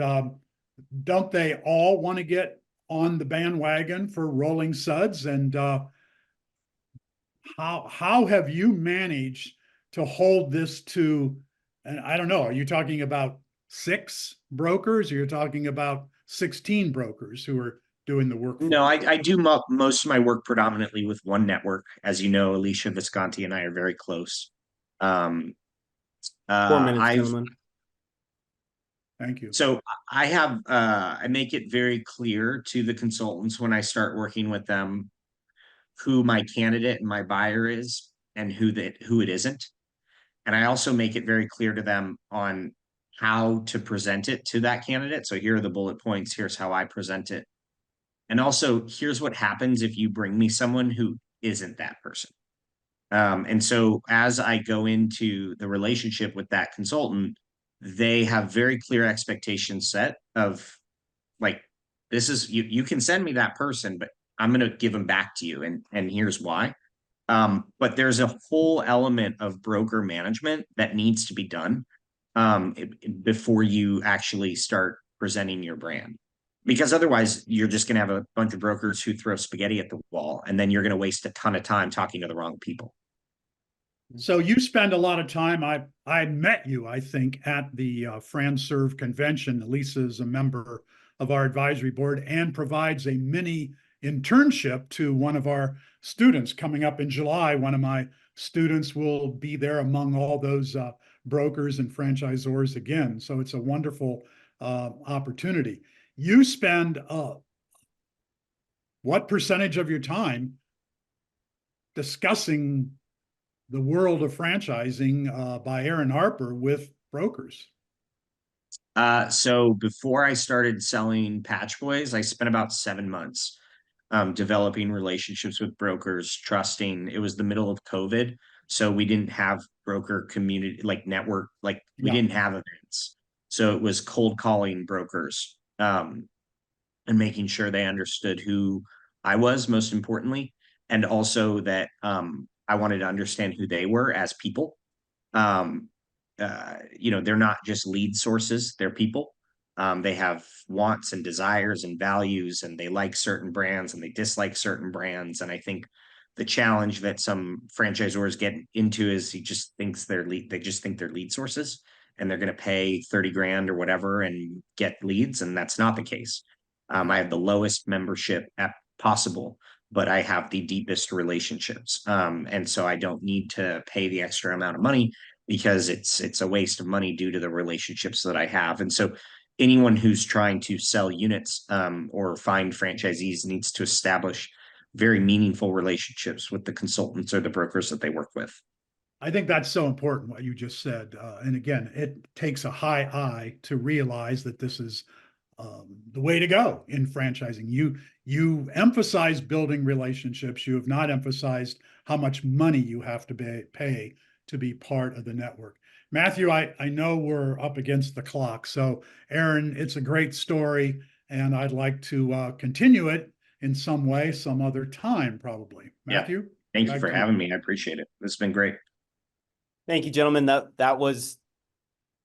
don't they all want to get on the bandwagon for Rolling Suds? And how have you managed to hold this to, and I don't know, are you talking about 6 brokers, or you're talking about 16 brokers who are doing the work? No, I do most of my work predominantly with one network. As you know, Alicia Visconti and I are very close. 4 minutes, gentlemen. Thank you. So I make it very clear to the consultants when I start working with them who my candidate and my buyer is and who it isn't. And I also make it very clear to them on how to present it to that candidate. So here are the bullet points. Here's how I present it. And also, here's what happens if you bring me someone who isn't that person. And so as I go into the relationship with that consultant, they have very clear expectations set of like, this is you can send me that person, but I'm going to give them back to you. And here's why. But there's a whole element of broker management that needs to be done before you actually start presenting your brand. Because otherwise, you're just going to have a bunch of brokers who throw spaghetti at the wall, and then you're going to waste a ton of time talking to the wrong people. So you spend a lot of time. I met you, I think, at the FranServe convention. Lisa is a member of our advisory board and provides a mini internship to one of our students coming up in July. One of my students will be there among all those brokers and franchisors again. So it's a wonderful opportunity. You spend what percentage of your time discussing the world of franchising by Aaron Harper with brokers? So before I started selling Patch Boys, I spent about 7 months developing relationships with brokers, trusting. It was the middle of COVID, so we didn't have broker community like network, like we didn't have events. So it was cold calling brokers and making sure they understood who I was, most importantly, and also that I wanted to understand who they were as people. They're not just lead sources, they're people. They have wants and desires and values, and they like certain brands and they dislike certain brands. And I think the challenge that some franchisors get into is they just think they're lead sources, and they're going to pay 30 grand or whatever and get leads. And that's not the case. I have the lowest membership possible, but I have the deepest relationships. And so I don't need to pay the extra amount of money because it's a waste of money due to the relationships that I have. And so anyone who's trying to sell units or find franchisees needs to establish very meaningful relationships with the consultants or the brokers that they work with. I think that's so important what you just said. And again, it takes a high eye to realize that this is the way to go in franchising. You emphasize building relationships. You have not emphasized how much money you have to pay to be part of the network. Matthew, I know we're up against the clock. So Aaron, it's a great story, and I'd like to continue it in some way, some other time, probably. Matthew? Thank you for having me. I appreciate it. This has been great. Thank you, gentlemen. That was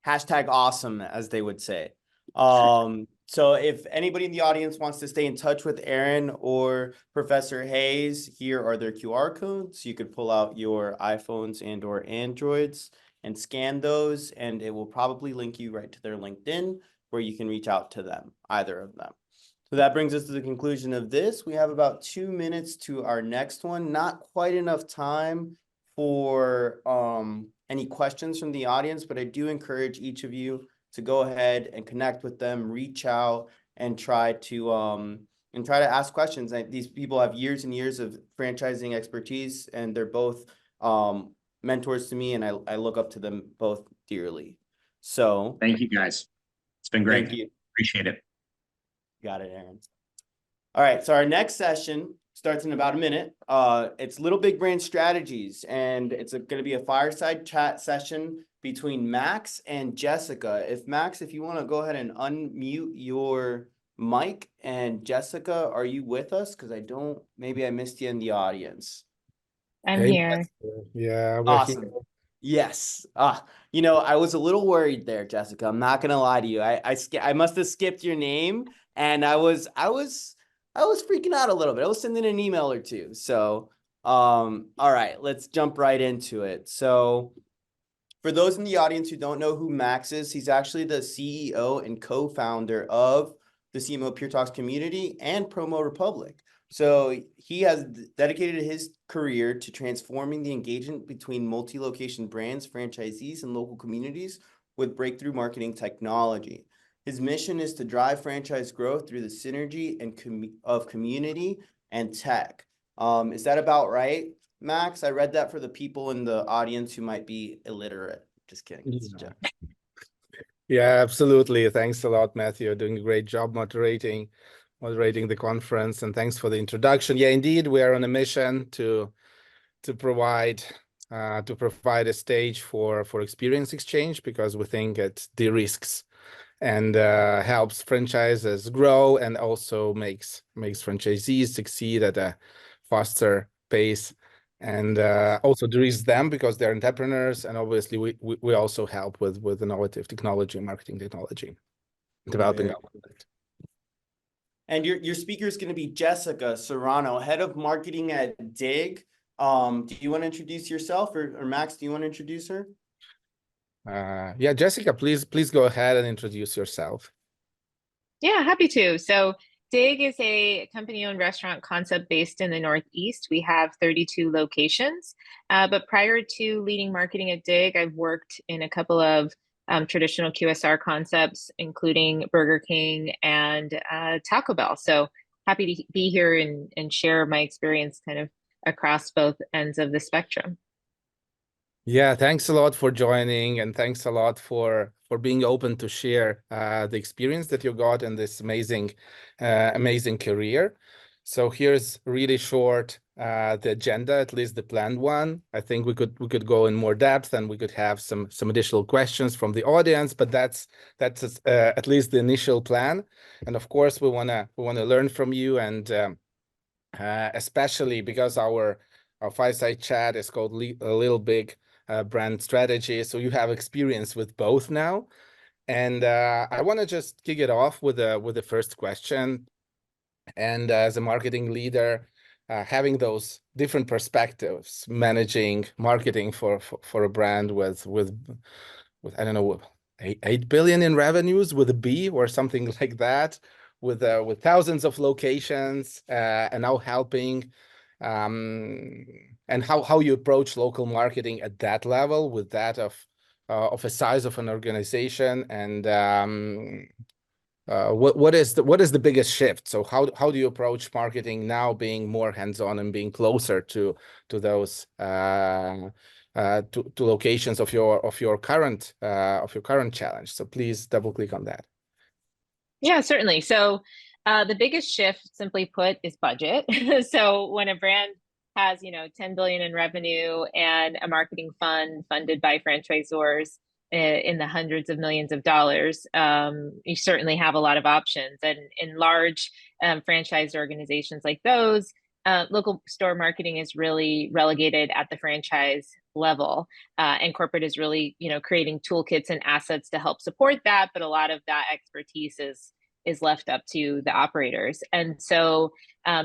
#awesome, as they would say. So if anybody in the audience wants to stay in touch with Aaron or Professor Hayes, here are their QR codes. You could pull out your iPhones and or Androids and scan those, and it will probably link you right to their LinkedIn where you can reach out to them, either of them. So that brings us to the conclusion of this. We have about 2 minutes to our next one. Not quite enough time for any questions from the audience, but I do encourage each of you to go ahead and connect with them, reach out, and try to ask questions. These people have years and years of franchising expertise, and they're both mentors to me, and I look up to them both dearly. So thank you, guys. It's been great. Thank you. Appreciate it. Got it, Aaron. All right, so our next session starts in about a minute. It's Little Big Brand Strategies, and it's going to be a fireside chat session between Max and Jessica. Max, if you want to go ahead and unmute your mic, and Jessica, are you with us? Because maybe I missed you in the audience. I'm here. Yeah, we're Awesome. here. Yes. I was a little worried there, Jessica. I'm not gonna lie to you. I must have skipped your name, and I was freaking out a little bit. I was sending an email or two. So, all right, let's jump right into it. So, for those in the audience who don't know who Max is, he's actually the CEO and co-founder of the CMO Pure Talks community and Promo Republic. So he has dedicated his career to transforming the engagement between multi-location brands, franchisees, and local communities with breakthrough marketing technology. His mission is to drive franchise growth through the synergy of community and tech. Is that about right, Max? I read that for the people in the audience who might be illiterate. Just kidding. Yeah, absolutely. Thanks a lot, Matthew. You're doing a great job moderating. moderating the conference, and thanks for the introduction. Yeah, indeed, we are on a mission to provide a stage for experience exchange, because we think it de-risks and helps franchises grow, and also makes franchisees succeed at a faster pace, and also de-risks them because they're entrepreneurs, and obviously we also help with innovative technology, marketing technology, developing our product. And your speaker is going to be Jessica Serrano, head of marketing at Dig. Do you want to introduce yourself, or Max, do you want to introduce her? Yeah, Jessica, please go ahead and introduce yourself. Yeah, happy to. So Dig is a company-owned restaurant concept based in the Northeast. We have 32 locations, but prior to leading marketing at Dig, I've worked in a couple of traditional QSR concepts, including Burger King and Taco Bell. So happy to be here and share my experience kind of across both ends of the spectrum. Yeah, thanks a lot for joining, and thanks a lot for being open to share the experience that you got in this amazing career. So here's really short the agenda, at least the planned one. I think we could go in more depth, and we could have some additional questions from the audience, but that's at least the initial plan. And of course, we wanna learn from you, and especially because our fireside chat is called a Little Big Brand Strategy, so you have experience with both now. And I want to just kick it off with the first question. And as a marketing leader, having those different perspectives, managing marketing for a brand with I don't know, 8 billion in revenues with a B or something like that, with thousands of locations, and now helping, and how you approach local marketing at that level, with that of a size of an organization, and what is the biggest shift? So how do you approach marketing now, being more hands-on and being closer to those to locations of your current challenge? So please double click on that. Yeah, certainly. So the biggest shift, simply put, is budget. So when a brand has 10 billion in revenue and a marketing fund funded by franchisors in the hundreds of millions of dollars, you certainly have a lot of options. And in large franchise organizations like those, local store marketing is really relegated at the franchise level, and corporate is really creating toolkits and assets to help support that, but a lot of that expertise is left up to the operators. And so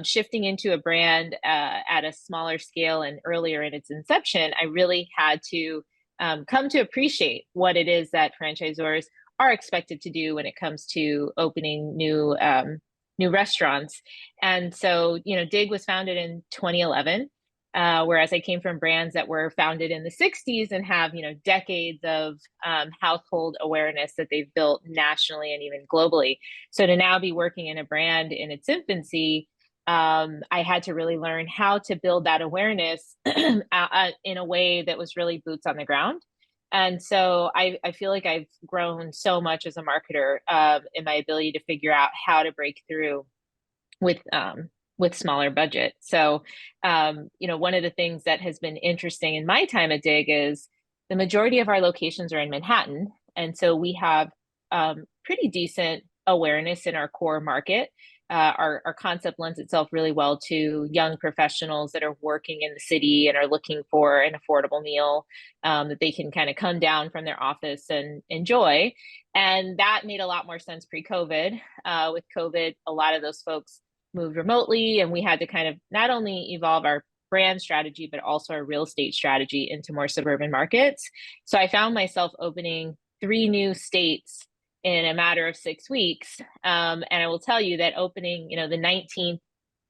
shifting into a brand at a smaller scale and earlier in its inception, I really had to come to appreciate what it is that franchisors are expected to do when it comes to opening new restaurants. And so, Dig was founded in 2011, whereas I came from brands that were founded in the 60s and have, decades of household awareness that they've built nationally and even globally. So to now be working in a brand in its infancy, I had to really learn how to build that awareness in a way that was really boots on the ground. And so I feel like I've grown so much as a marketer in my ability to figure out how to break through with smaller budget. So, one of the things that has been interesting in my time at Dig is the majority of our locations are in Manhattan. And so we have pretty decent awareness in our core market. Our concept lends itself really well to young professionals that are working in the city and are looking for an affordable meal that they can kind of come down from their office and enjoy. And that made a lot more sense pre-COVID. With COVID, a lot of those folks moved remotely, and we had to kind of not only evolve our brand strategy, but also our real estate strategy into more suburban markets. So I found myself opening 3 new states in a matter of 6 weeks. And I will tell you that opening, the 19th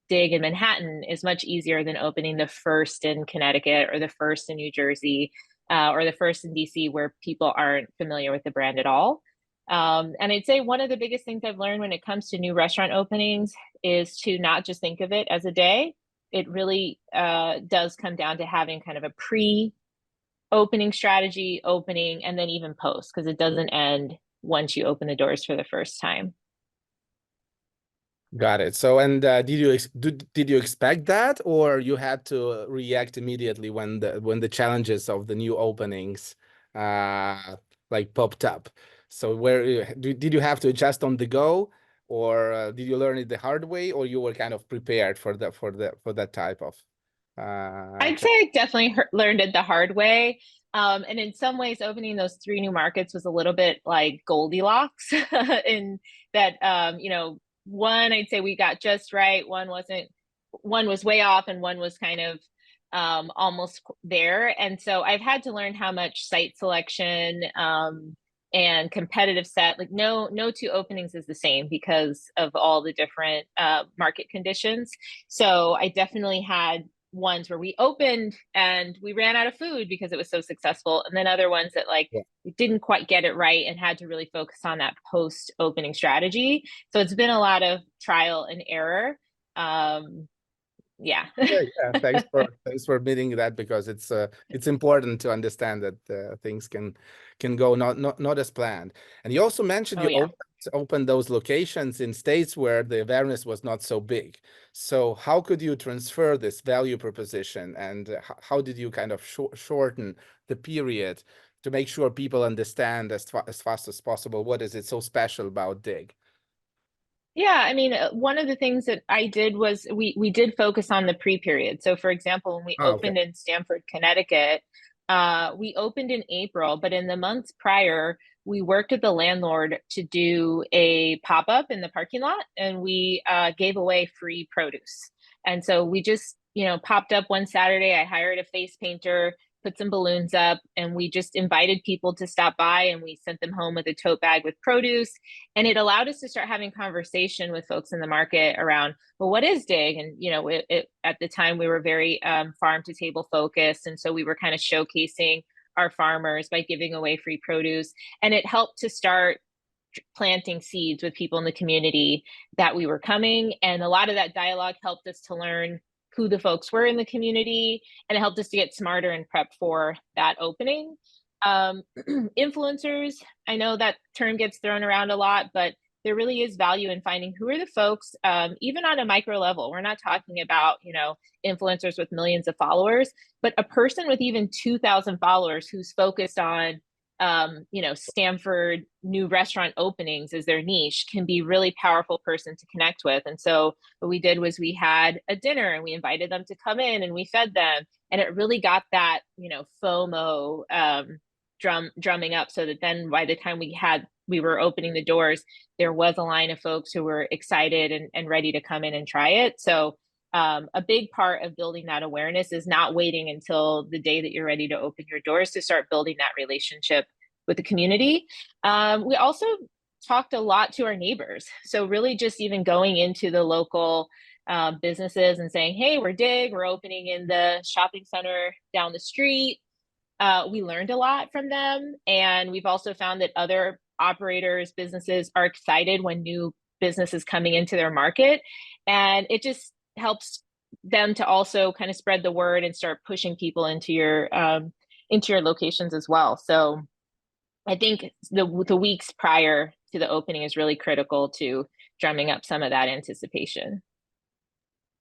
Dig in Manhattan is much easier than opening the first in Connecticut or the first in New Jersey or the first in DC, where people aren't familiar with the brand at all. And I'd say one of the biggest things I've learned when it comes to new restaurant openings is to not just think of it as a day. It really does come down to having kind of a pre-opening strategy, opening, and then even post, because it doesn't end once you open the doors for the first time. Got it. So, and did you expect that, or you had to react immediately when the challenges of the new openings like popped up? So, did you have to adjust on the go, or did you learn it the hard way, or you were kind of prepared for that type of I'd say I definitely learned it the hard way. And in some ways, opening those 3 new markets was a little bit like Goldilocks in that, one, I'd say we got just right. One was way off, and one was kind of almost there. And so I've had to learn how much site selection and competitive set, like no 2 openings is the same because of all the different market conditions. So I definitely had ones where we opened and we ran out of food because it was so successful, and then other ones that we didn't quite get it right and had to really focus on that post opening strategy. So it's been a lot of trial and error. Yeah. Yeah, thanks for admitting that, because it's important to understand that things can go not as planned. And you also mentioned you opened those locations in states where the awareness was not so big. So how could you transfer this value proposition, and how did you kind of shorten the period to make sure people understand as fast as possible what is it so special about Dig? Yeah, I mean, one of the things that I did was we did focus on the pre-period. So, for example, when we opened in Stamford, Connecticut, we opened in April, but in the months prior, we worked with the landlord to do a pop-up in the parking lot, and we gave away free produce. And so we just, popped up one Saturday. I hired a face painter, put some balloons up, and we just invited people to stop by, and we sent them home with a tote bag with produce. And it allowed us to start having conversation with folks in the market around, well, what is Dig? And at the time we were very farm to table focused, and so we were kind of showcasing our farmers by giving away free produce, and it helped to start planting seeds with people in the community that we were coming. And a lot of that dialogue helped us to learn who the folks were in the community, and it helped us to get smarter and prep for that opening. Influencers, I know that term gets thrown around a lot, but there really is value in finding who are the folks, even on a micro level. We're not talking about, influencers with millions of followers, but a person with even 2,000 followers who's focused on, Stanford new restaurant openings as their niche can be really powerful person to connect with. And so what we did was we had a dinner and we invited them to come in and we fed them. And it really got that, FOMO drumming up, so that then by the time we were opening the doors, there was a line of folks who were excited and ready to come in and try it. So a big part of building that awareness is not waiting until the day that you're ready to open your doors to start building that relationship with the community. We also talked a lot to our neighbors. So really just even going into the local businesses and saying, hey, we're Dig, we're opening in the shopping center down the street. We learned a lot from them. And we've also found that other operators, businesses are excited when new business is coming into their market. And it just helps them to also kind of spread the word and start pushing people into your locations as well. So I think the weeks prior to the opening is really critical to drumming up some of that anticipation.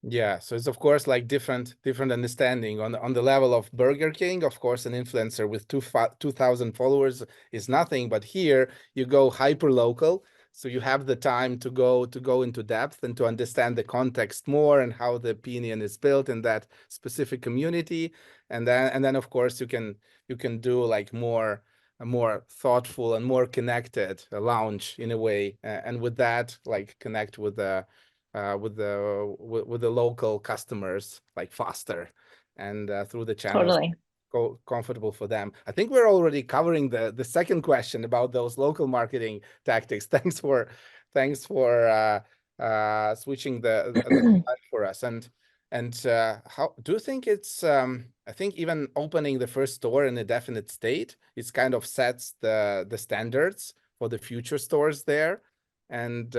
Yeah, so it's of course like different understanding on the level of Burger King. Of course, an influencer with 2,000 followers is nothing, but here you go hyper local, so you have the time to go into depth and to understand the context more and how the opinion is built in that specific community, and then of course you can do like a more thoughtful and more connected launch in a way, and with that like connect with the local customers like faster and through the channels. Totally. Go comfortable for them. I think we're already covering the second question about those local marketing tactics. Thanks for switching the slide for us. And how do you think it's I think even opening the first store in a definite state, it's kind of sets the standards for the future stores there. And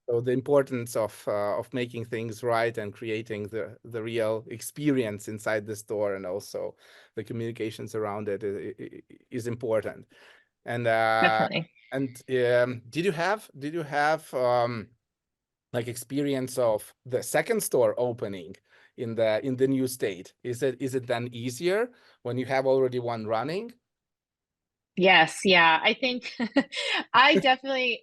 so the importance of making things right and creating the real experience inside the store, and also the communications around it is important. And definitely. And did you have like experience of the second store opening in the new state? Is it then easier when you have already one running? Yes, yeah. I think I definitely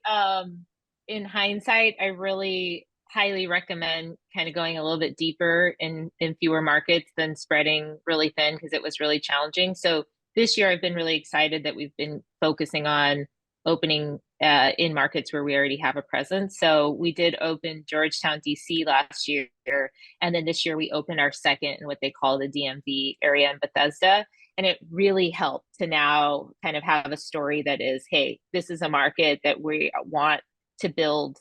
in hindsight, I really highly recommend kind of going a little bit deeper in fewer markets than spreading really thin, because it was really challenging. So this year I've been really excited that we've been focusing on opening in markets where we already have a presence. So we did open Georgetown, DC last year, and then this year we opened our second in what they call the DMV area in Bethesda. And it really helped to now kind of have a story that is, hey, this is a market that we want to build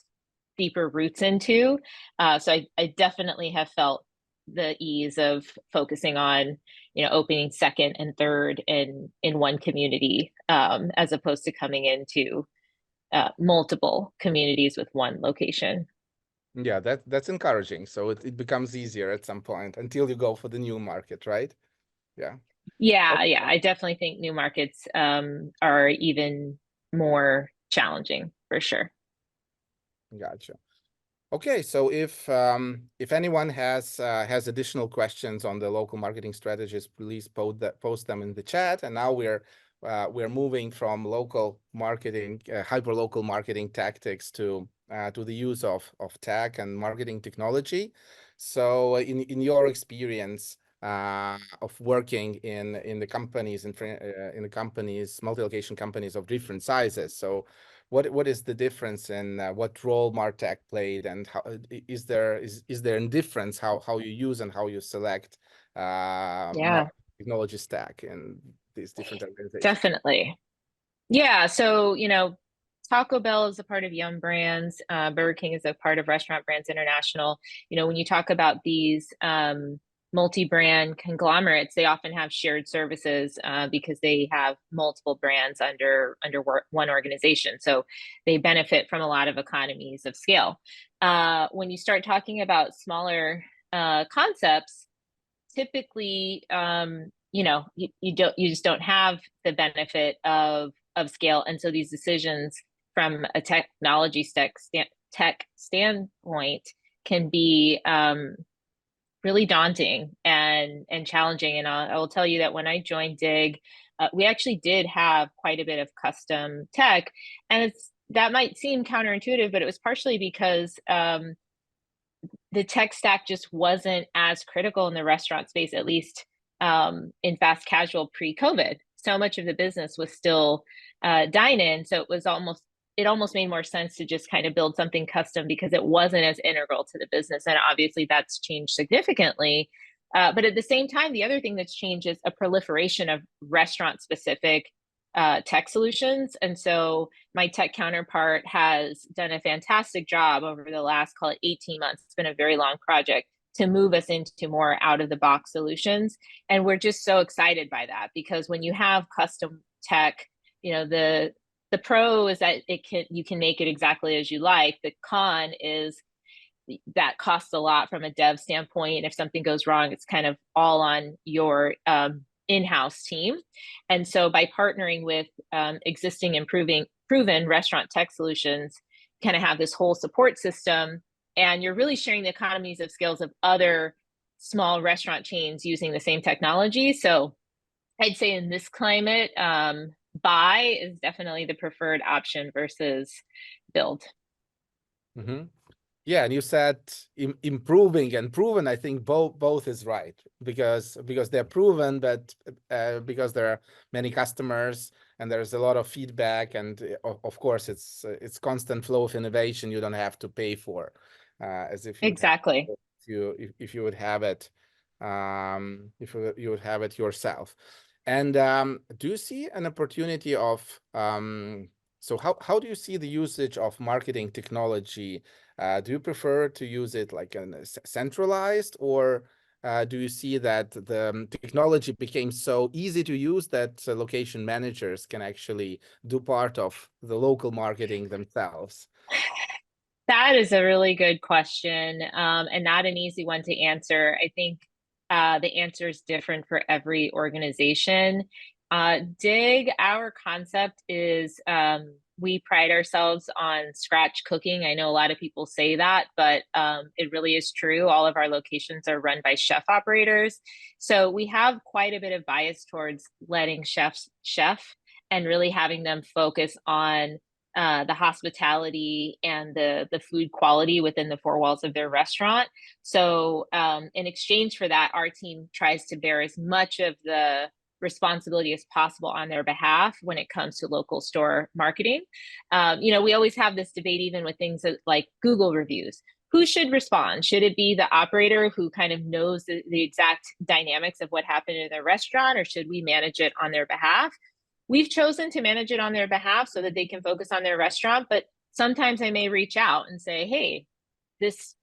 deeper roots into. So I definitely have felt the ease of focusing on, opening second and third in one community, as opposed to coming into multiple communities with one location. Yeah, that's encouraging. So it becomes easier at some point until you go for the new market, right? Yeah. Yeah, Okay. yeah. I definitely think new markets are even more challenging for sure. Gotcha. Okay, so if anyone has additional questions on the local marketing strategies, please post them in the chat. And now we're moving from local marketing, hyper local marketing tactics to the use of tech and marketing technology. So in your experience of working in the companies in the companies, multi-location companies of different sizes, so what is the difference in what role MarTech played, and how is there a difference how you use and how you select Yeah, technology stack in these different organizations? definitely. Yeah, so Taco Bell is a part of Yum Brands. Burger King is a part of Restaurant Brands International. When you talk about these multi-brand conglomerates, they often have shared services because they have multiple brands under one organization. So they benefit from a lot of economies of scale. When you start talking about smaller concepts, typically, you just don't have the benefit of scale, and so these decisions from a technology tech standpoint can be really daunting and challenging. And I will tell you that when I joined Dig, we actually did have quite a bit of custom tech, and that might seem counterintuitive, but it was partially because the tech stack just wasn't as critical in the restaurant space, at least in fast casual pre-COVID. So much of the business was still dine-in, so it almost made more sense to just kind of build something custom because it wasn't as integral to the business. And obviously that's changed significantly. But at the same time, the other thing that's changed is a proliferation of restaurant-specific tech solutions. And so my tech counterpart has done a fantastic job over the last, call it 18 months. It's been a very long project to move us into more out-of-the-box solutions. And we're just so excited by that, because when you have custom tech, the pro is that you can make it exactly as you like. The con is that costs a lot from a dev standpoint. And if something goes wrong, it's kind of all on your in-house team. And so by partnering with existing and proven restaurant tech solutions, kind of have this whole support system, and you're really sharing the economies of scales of other small restaurant chains using the same technology. So I'd say in this climate, buy is definitely the preferred option versus build. Mm-hmm. Yeah, and you said improving and proven. I think both is right, because they're proven, but because there are many customers and there's a lot of feedback, and of course it's constant flow of innovation you don't have to pay for, as if you exactly if you would have it if you would have it yourself. And do you see an opportunity of so how do you see the usage of marketing technology? Do you prefer to use it like centralized, or do you see that the technology became so easy to use that location managers can actually do part of the local marketing themselves? That is a really good question, and not an easy one to answer. I think the answer is different for every organization. Dig, our concept is we pride ourselves on scratch cooking. I know a lot of people say that, but it really is true. All of our locations are run by chef operators. So we have quite a bit of bias towards letting chefs chef and really having them focus on the hospitality and the food quality within the four walls of their restaurant. So in exchange for that, our team tries to bear as much of the responsibility as possible on their behalf when it comes to local store marketing. We always have this debate, even with things like Google reviews. Who should respond? Should it be the operator who kind of knows the exact dynamics of what happened in their restaurant, or should we manage it on their behalf? We've chosen to manage it on their behalf so that they can focus on their restaurant, but sometimes I may reach out and say, hey, this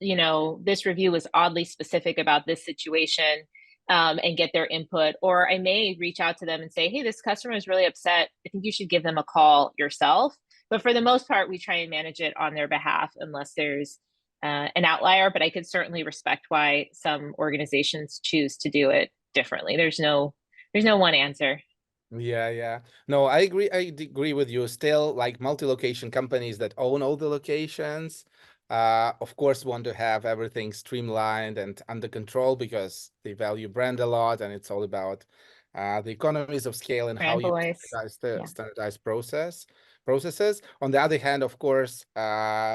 review was oddly specific about this situation, and get their input. Or I may reach out to them and say, hey, this customer is really upset. I think you should give them a call yourself. But for the most part, we try and manage it on their behalf unless there's an outlier. But I could certainly respect why some organizations choose to do it differently. There's no one answer. Yeah. No, I agree. I agree with you. Still, like multi-location companies that own all the locations, of course, want to have everything streamlined and under control because they value brand a lot, and it's all about the economies of scale and how you standardize the standardized processes. On the other hand, of course,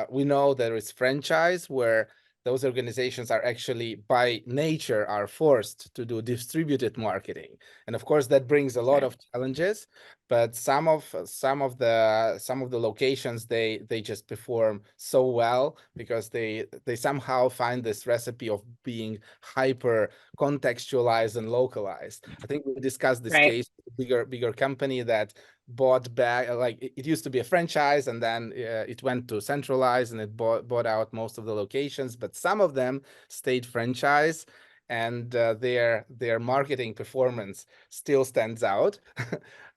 we know there is franchise where those organizations are actually by nature are forced to do distributed marketing, and of course that brings a lot of challenges. But some of the locations they just perform so well because they somehow find this recipe of being hyper contextualized and localized. I think we discussed this case with a bigger company that bought back, like it used to be a franchise, and then it went to centralized, and it bought out most of the locations, but some of them stayed franchise, and their marketing performance still stands out.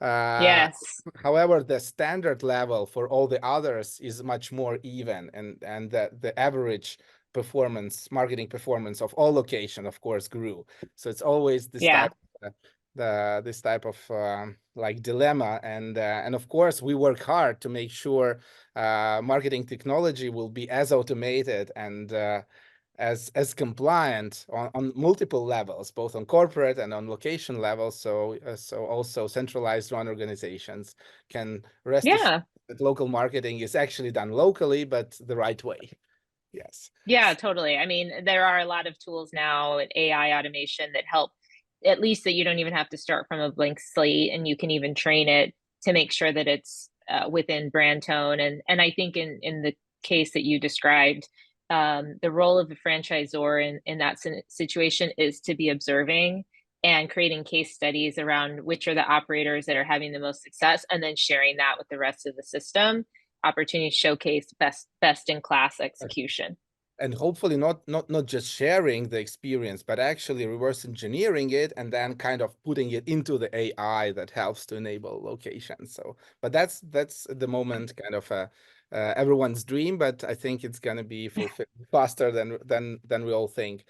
Yes. However, the standard level for all the others is much more even, and the average marketing performance of all location, of course, grew. So it's always this type of like dilemma, and of course we work hard to make sure marketing technology will be as automated and as compliant on multiple levels, both on corporate and on location levels. So also centralized run organizations can rest assured that local marketing is actually done locally, but the right way. Yes. Yeah, totally. I mean, there are a lot of tools now, AI automation, that help, at least that you don't even have to start from a blank slate, and you can even train it to make sure that it's within brand tone. And I think in the case that you described, the role of the franchisor in that situation is to be observing and creating case studies around which are the operators that are having the most success, and then sharing that with the rest of the system. Opportunity to showcase best in class execution. And hopefully not just sharing the experience, but actually reverse engineering it and then kind of putting it into the AI that helps to enable locations. So, but that's at the moment kind of everyone's dream, but I think it's going to be fulfilled faster than we all think.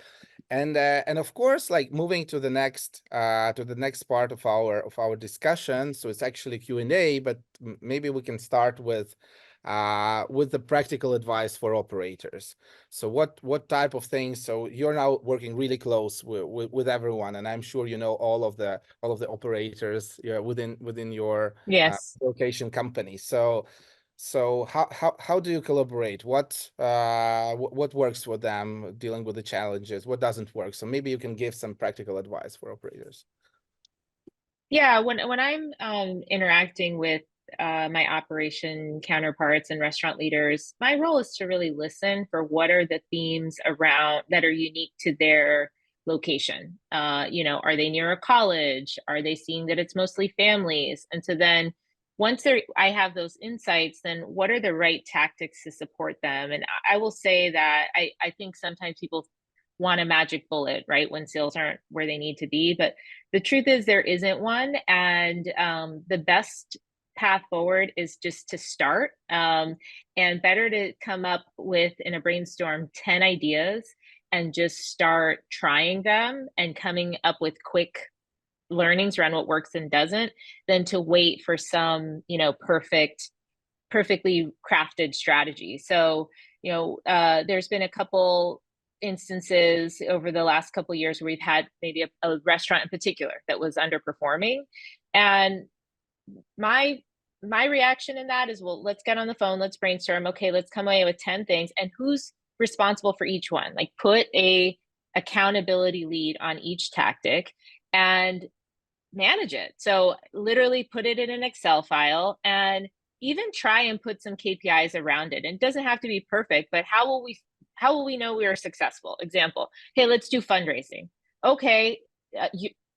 And of course, like moving to the next part of our discussion. So it's actually Q&A, but maybe we can start with the practical advice for operators. So what type of things? So you're now working really close with everyone, and I'm sure you know all of the operators within your location company. So how do you collaborate? What works for them dealing with the challenges? What doesn't work? So maybe you can give some practical advice for operators. Yeah, when I'm interacting with my operation counterparts and restaurant leaders, my role is to really listen for what are the themes around that are unique to their location. Are they near a college? Are they seeing that it's mostly families? And so then once I have those insights, then what are the right tactics to support them? And I will say that I think sometimes people want a magic bullet, right, when sales aren't where they need to be. But the truth is there isn't one. And the best path forward is just to start, and better to come up with, in a brainstorm, 10 ideas and just start trying them and coming up with quick learnings around what works and doesn't, than to wait for some perfect perfectly crafted strategy. So, there's been a couple instances over the last couple of years where we've had maybe a restaurant in particular that was underperforming. And my reaction in that is, well, let's get on the phone, let's brainstorm. Okay, let's come away with 10 things, and who's responsible for each one? Like, put a accountability lead on each tactic and manage it. So literally put it in an Excel file and even try and put some KPIs around it. And it doesn't have to be perfect, but how will we know we are successful? Example, hey, let's do fundraising. Okay,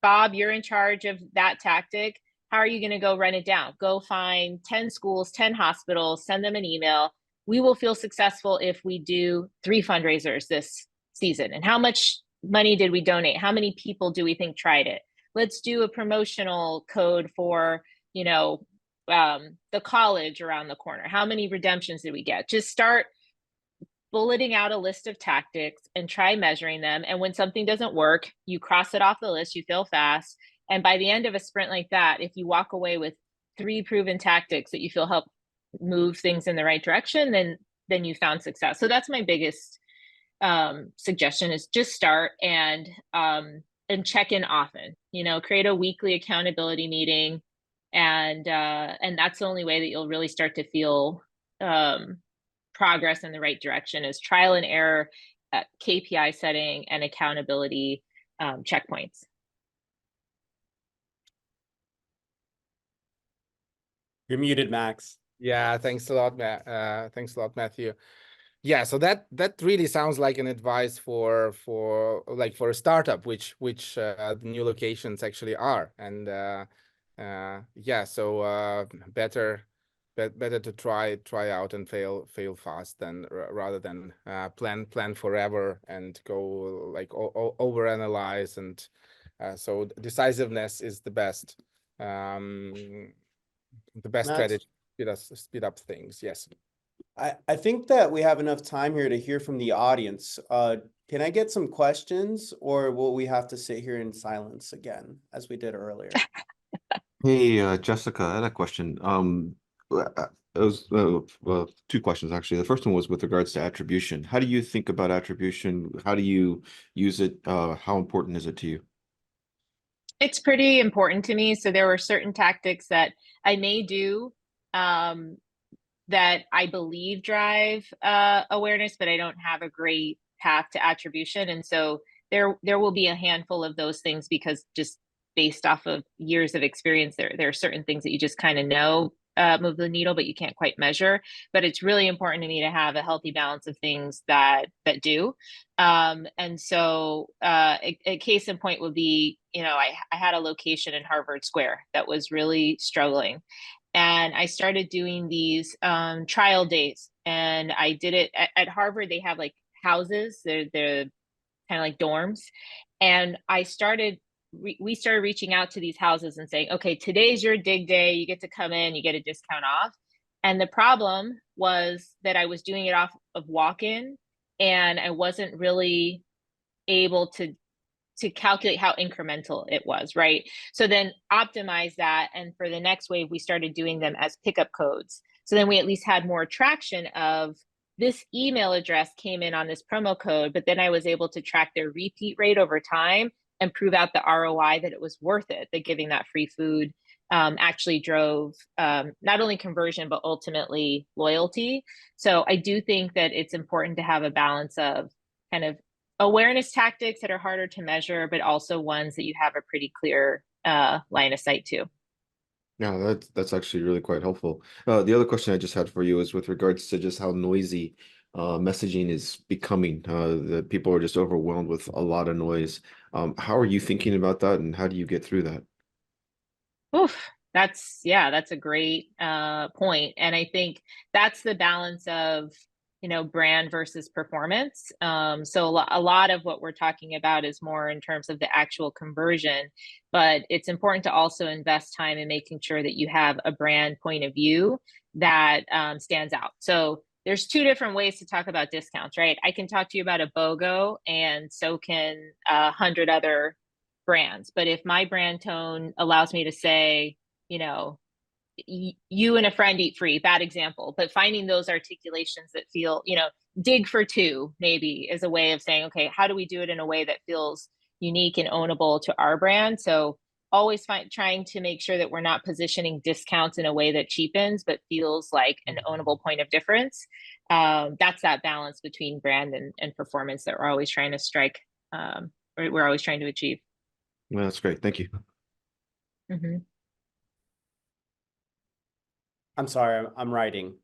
Bob, you're in charge of that tactic. How are you going to go run it down? Go find 10 schools, 10 hospitals, send them an email. We will feel successful if we do 3 fundraisers this season. And how much money did we donate? How many people do we think tried it? Let's do a promotional code for, the college around the corner. How many redemptions did we get? Just start bulleting out a list of tactics and try measuring them. And when something doesn't work, you cross it off the list, you fail fast. And by the end of a sprint like that, if you walk away with 3 proven tactics that you feel help move things in the right direction, then you found success. So that's my biggest suggestion, is just start and check in often. Create a weekly accountability meeting, and that's the only way that you'll really start to feel progress in the right direction, is trial and error, KPI setting, and accountability checkpoints. You're muted, Max. Yeah, thanks a lot, thanks a lot, Matthew. Yeah, so that really sounds like an advice for a startup, which the new locations actually are. And yeah, so better to try out and fail fast than rather than plan forever and go like overanalyze. And so decisiveness is the best strategy to speed up things. Yes. I think that we have enough time here to hear from the audience. Can I get some questions, or will we have to sit here in silence again, as we did earlier? Hey, Jessica, I had a question. It was 2 questions, actually. The first one was with regards to attribution. How do you think about attribution? How do you use it? How important is it to you? It's pretty important to me. So there were certain tactics that I may do that I believe drive awareness, but I don't have a great path to attribution. And so there will be a handful of those things, because just based off of years of experience, there are certain things that you just kind of know move the needle, but you can't quite measure. But it's really important to me to have a healthy balance of things that do. And so a case in point would be, I had a location in Harvard Square that was really struggling. And I started doing these trial days, and I did it at Harvard. They have like houses, they're kind of like dorms. And we started reaching out to these houses and saying, okay, today's your dig day. You get to come in, you get a discount off. And the problem was that I was doing it off of walk-in, and I wasn't really able to calculate how incremental it was, right? So then optimize that. And for the next wave, we started doing them as pickup codes. So then we at least had more traction of this email address came in on this promo code, but then I was able to track their repeat rate over time and prove out the ROI that it was worth it, that giving that free food actually drove not only conversion, but ultimately loyalty. So I do think that it's important to have a balance of kind of awareness tactics that are harder to measure, but also ones that you have a pretty clear line of sight to. Yeah, that's actually really quite helpful. The other question I just had for you is with regards to just how noisy messaging is becoming. That people are just overwhelmed with a lot of noise. How are you thinking about that, and how do you get through that? Oof, that's a great point. And I think that's the balance of brand versus performance. So a lot of what we're talking about is more in terms of the actual conversion, but it's important to also invest time in making sure that you have a brand point of view that stands out. So there's 2 different ways to talk about discounts, right? I can talk to you about a BOGO, and so can 100 other brands. But if my brand tone allows me to say, you and a friend eat free, bad example, but finding those articulations that feel, dig for two maybe is a way of saying, okay, how do we do it in a way that feels unique and ownable to our brand? So always trying to make sure that we're not positioning discounts in a way that cheapens, but feels like an ownable point of difference. That's that balance between brand and performance that we're always trying to strike, or we're always trying to achieve. Well, that's great. Thank you. Mm-hmm. I'm sorry, I'm writing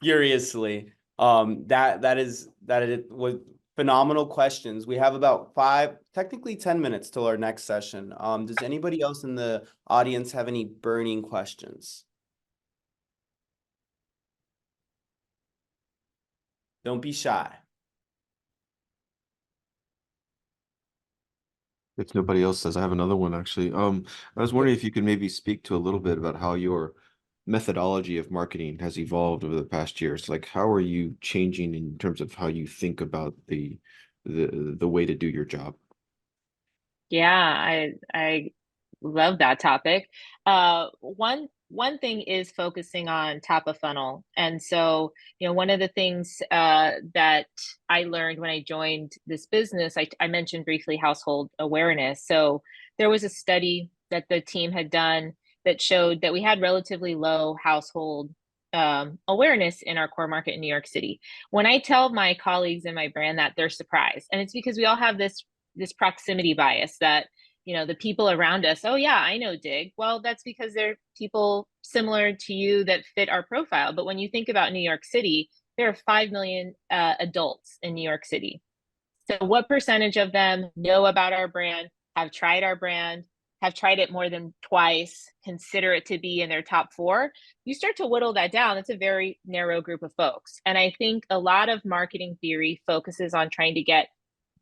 furiously. That was phenomenal questions. We have about 10 minutes till our next session. Does anybody else in the audience have any burning questions? Don't be shy. If nobody else says, I have another one actually. I was wondering if you could maybe speak to a little bit about how your methodology of marketing has evolved over the past years. Like, how are you changing in terms of how you think about the way to do your job? Yeah, I love that topic. One thing is focusing on top of funnel. And so, one of the things that I learned when I joined this business, I mentioned briefly household awareness. So there was a study that the team had done that showed that we had relatively low household awareness in our core market in New York City. When I tell my colleagues in my brand that, they're surprised. And it's because we all have this proximity bias that, the people around us, oh yeah, I know Dig. Well, that's because they're people similar to you that fit our profile. But when you think about New York City, there are 5 million adults in New York City. So what percentage of them know about our brand, have tried our brand, have tried it more than twice, consider it to be in their top 4? You start to whittle that down. It's a very narrow group of folks. And I think a lot of marketing theory focuses on trying to get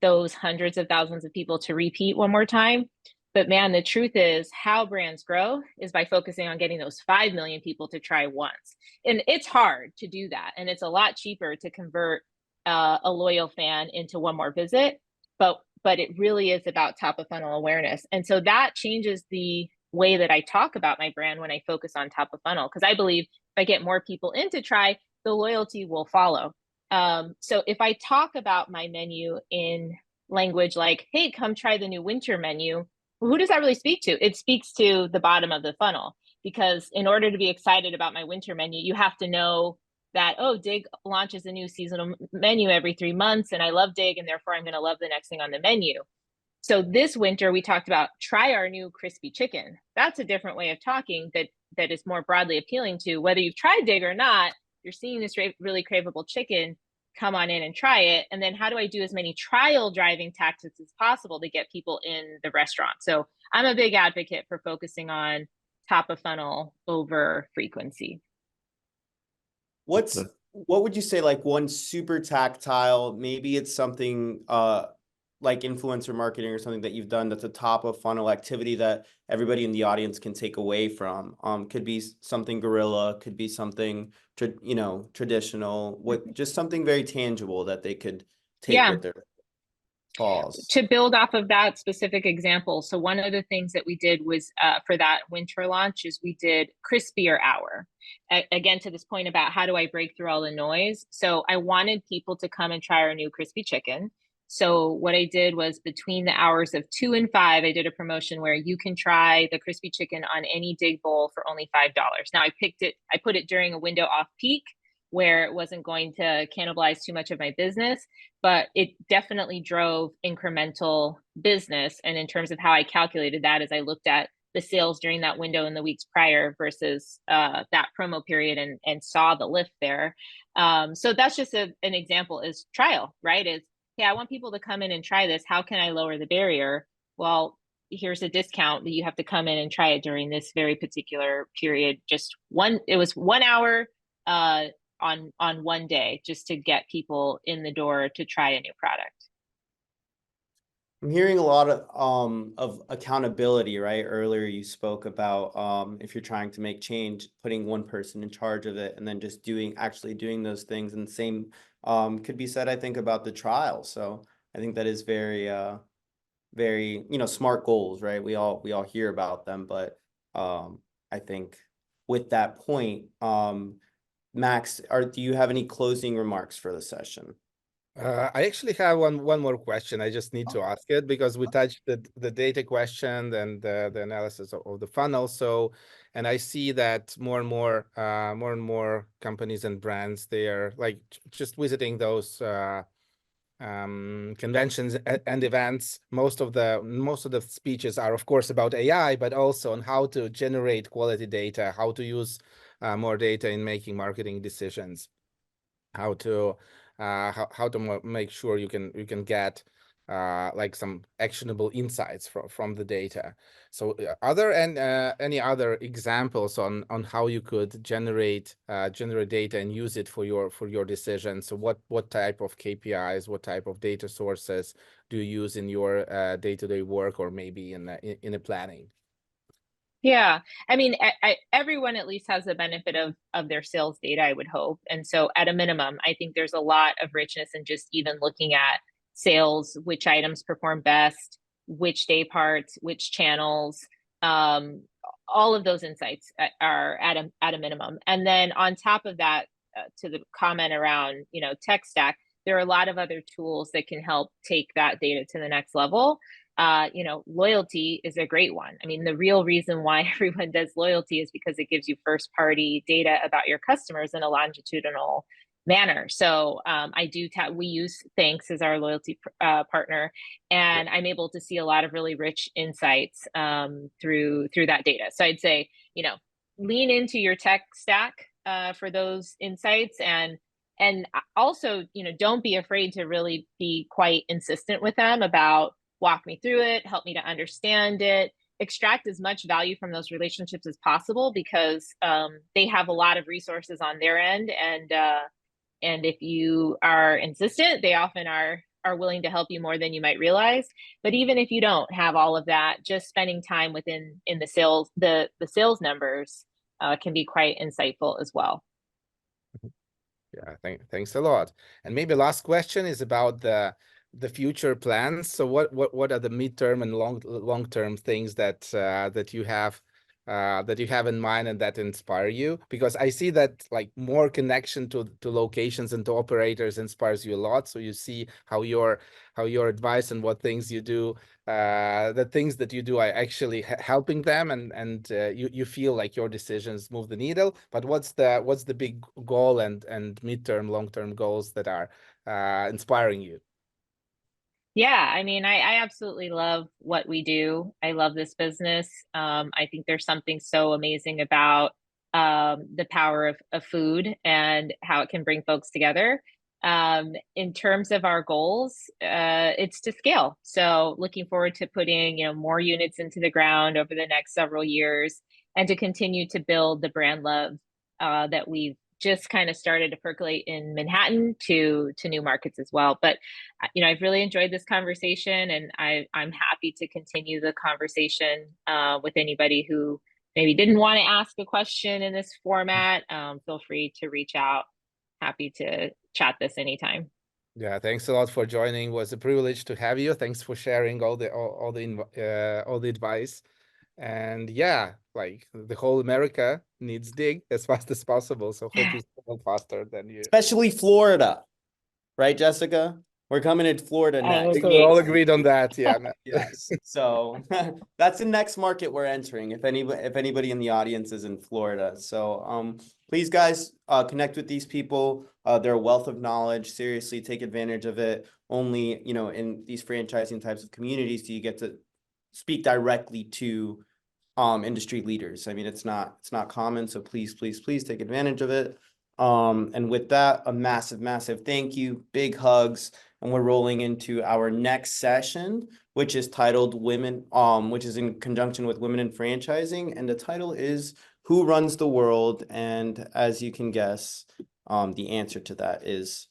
those hundreds of thousands of people to repeat one more time. But man, the truth is, how brands grow is by focusing on getting those 5 million people to try once. And it's hard to do that. And it's a lot cheaper to convert a loyal fan into one more visit. But it really is about top of funnel awareness. And so that changes the way that I talk about my brand when I focus on top of funnel, because I believe if I get more people in to try, the loyalty will follow. So if I talk about my menu in language like, hey, come try the new winter menu, who does that really speak to? It speaks to the bottom of the funnel, because in order to be excited about my winter menu, you have to know that, oh, Dig launches a new seasonal menu every 3 months, and I love Dig, and therefore I'm going to love the next thing on the menu. So this winter, we talked about try our new crispy chicken. That's a different way of talking that is more broadly appealing to whether you've tried Dig or not. You're seeing this really craveable chicken, come on in and try it. And then how do I do as many trial driving tactics as possible to get people in the restaurant? So I'm a big advocate for focusing on top of funnel over frequency. What would you say, like, one super tactile, maybe it's something like influencer marketing or something that you've done that's a top of funnel activity that everybody in the audience can take away from? Could be something guerrilla, could be something traditional, just something very tangible that they could take with their calls. To build off of that specific example, so one of the things that we did was for that winter launch is we did crispier hour. Again, to this point about how do I break through all the noise. So I wanted people to come and try our new crispy chicken. So what I did was between the hours of 2 and 5, I did a promotion where you can try the crispy chicken on any Dig bowl for only $5. Now I put it during a window off peak where it wasn't going to cannibalize too much of my business, but it definitely drove incremental business. And in terms of how I calculated that, as I looked at the sales during that window in the weeks prior versus that promo period and saw the lift there. So that's just an example is trial, right? Is, hey, I want people to come in and try this. How can I lower the barrier? Well, here's a discount that you have to come in and try it during this very particular period. It was 1 hour on one day just to get people in the door to try a new product. I'm hearing a lot of accountability, right? Earlier you spoke about if you're trying to make change, putting one person in charge of it and then just actually doing those things. And the same could be said, I think, about the trial. So I think that is very very smart goals, right? We all hear about them, but I think with that point, Max, do you have any closing remarks for the session? I actually have one more question. I just need to ask it because we touched the data question and the analysis of the funnel. So, and I see that more and more companies and brands, they are like just visiting those conventions and events. Most of the speeches are, of course, about AI, but also on how to generate quality data, how to use more data in making marketing decisions, how to make sure you can get like some actionable insights from the data. So are there any other examples on how you could generate data and use it for your decisions? So what type of KPIs, what type of data sources do you use in your day-to-day work, or maybe in a planning? Yeah, I mean, everyone at least has the benefit of their sales data, I would hope. And so at a minimum, I think there's a lot of richness in just even looking at sales, which items perform best, which day parts, which channels, all of those insights are at a minimum. And then on top of that, to the comment around, tech stack, there are a lot of other tools that can help take that data to the next level. Loyalty is a great one. I mean, the real reason why everyone does loyalty is because it gives you first party data about your customers in a longitudinal manner. So we use Thanks as our loyalty partner, and I'm able to see a lot of really rich insights through that data. So I'd say, lean into your tech stack for those insights, and also, don't be afraid to really be quite insistent with them about walk me through it, help me to understand it, extract as much value from those relationships as possible, because they have a lot of resources on their end. And if you are insistent, they often are willing to help you more than you might realize. But even if you don't have all of that, just spending time in the sales numbers can be quite insightful as well. Yeah, thanks a lot. And maybe last question is about the future plans. So what are the midterm and long-term things that you have in mind and that inspire you? Because I see that like more connection to locations and to operators inspires you a lot. So you see how your advice and what things you do, the things that you do are actually helping them, and you feel like your decisions move the needle. But what's the big goal and midterm, long-term goals that are inspiring you? Yeah, I mean, I absolutely love what we do. I love this business. I think there's something so amazing about the power of food and how it can bring folks together. In terms of our goals, it's to scale. So looking forward to putting, more units into the ground over the next several years, and to continue to build the brand love that we've just kind of started to percolate in Manhattan to new markets as well. But I've really enjoyed this conversation, and I'm happy to continue the conversation with anybody who maybe didn't want to ask a question in this format. Feel free to reach out. Happy to chat this anytime. Yeah, thanks a lot for joining. It was a privilege to have you. Thanks for sharing all the advice. And yeah, like the whole America needs dig as fast as possible. So hope you scale faster than you. Especially Florida, right, Jessica? We're coming to Florida next. We all agreed on that. Yeah. Yes. So that's the next market we're entering. If anybody in the audience is in Florida, so please, guys, connect with these people. They're a wealth of knowledge. Seriously, take advantage of it. Only in these franchising types of communities do you get to speak directly to industry leaders. I mean, it's not common. So please take advantage of it. And with that, a massive thank you, big hugs. And we're rolling into our next session, which is titled Women, which is in conjunction with Women in Franchising. And the title is Who Runs the World? And as you can guess, the answer to that is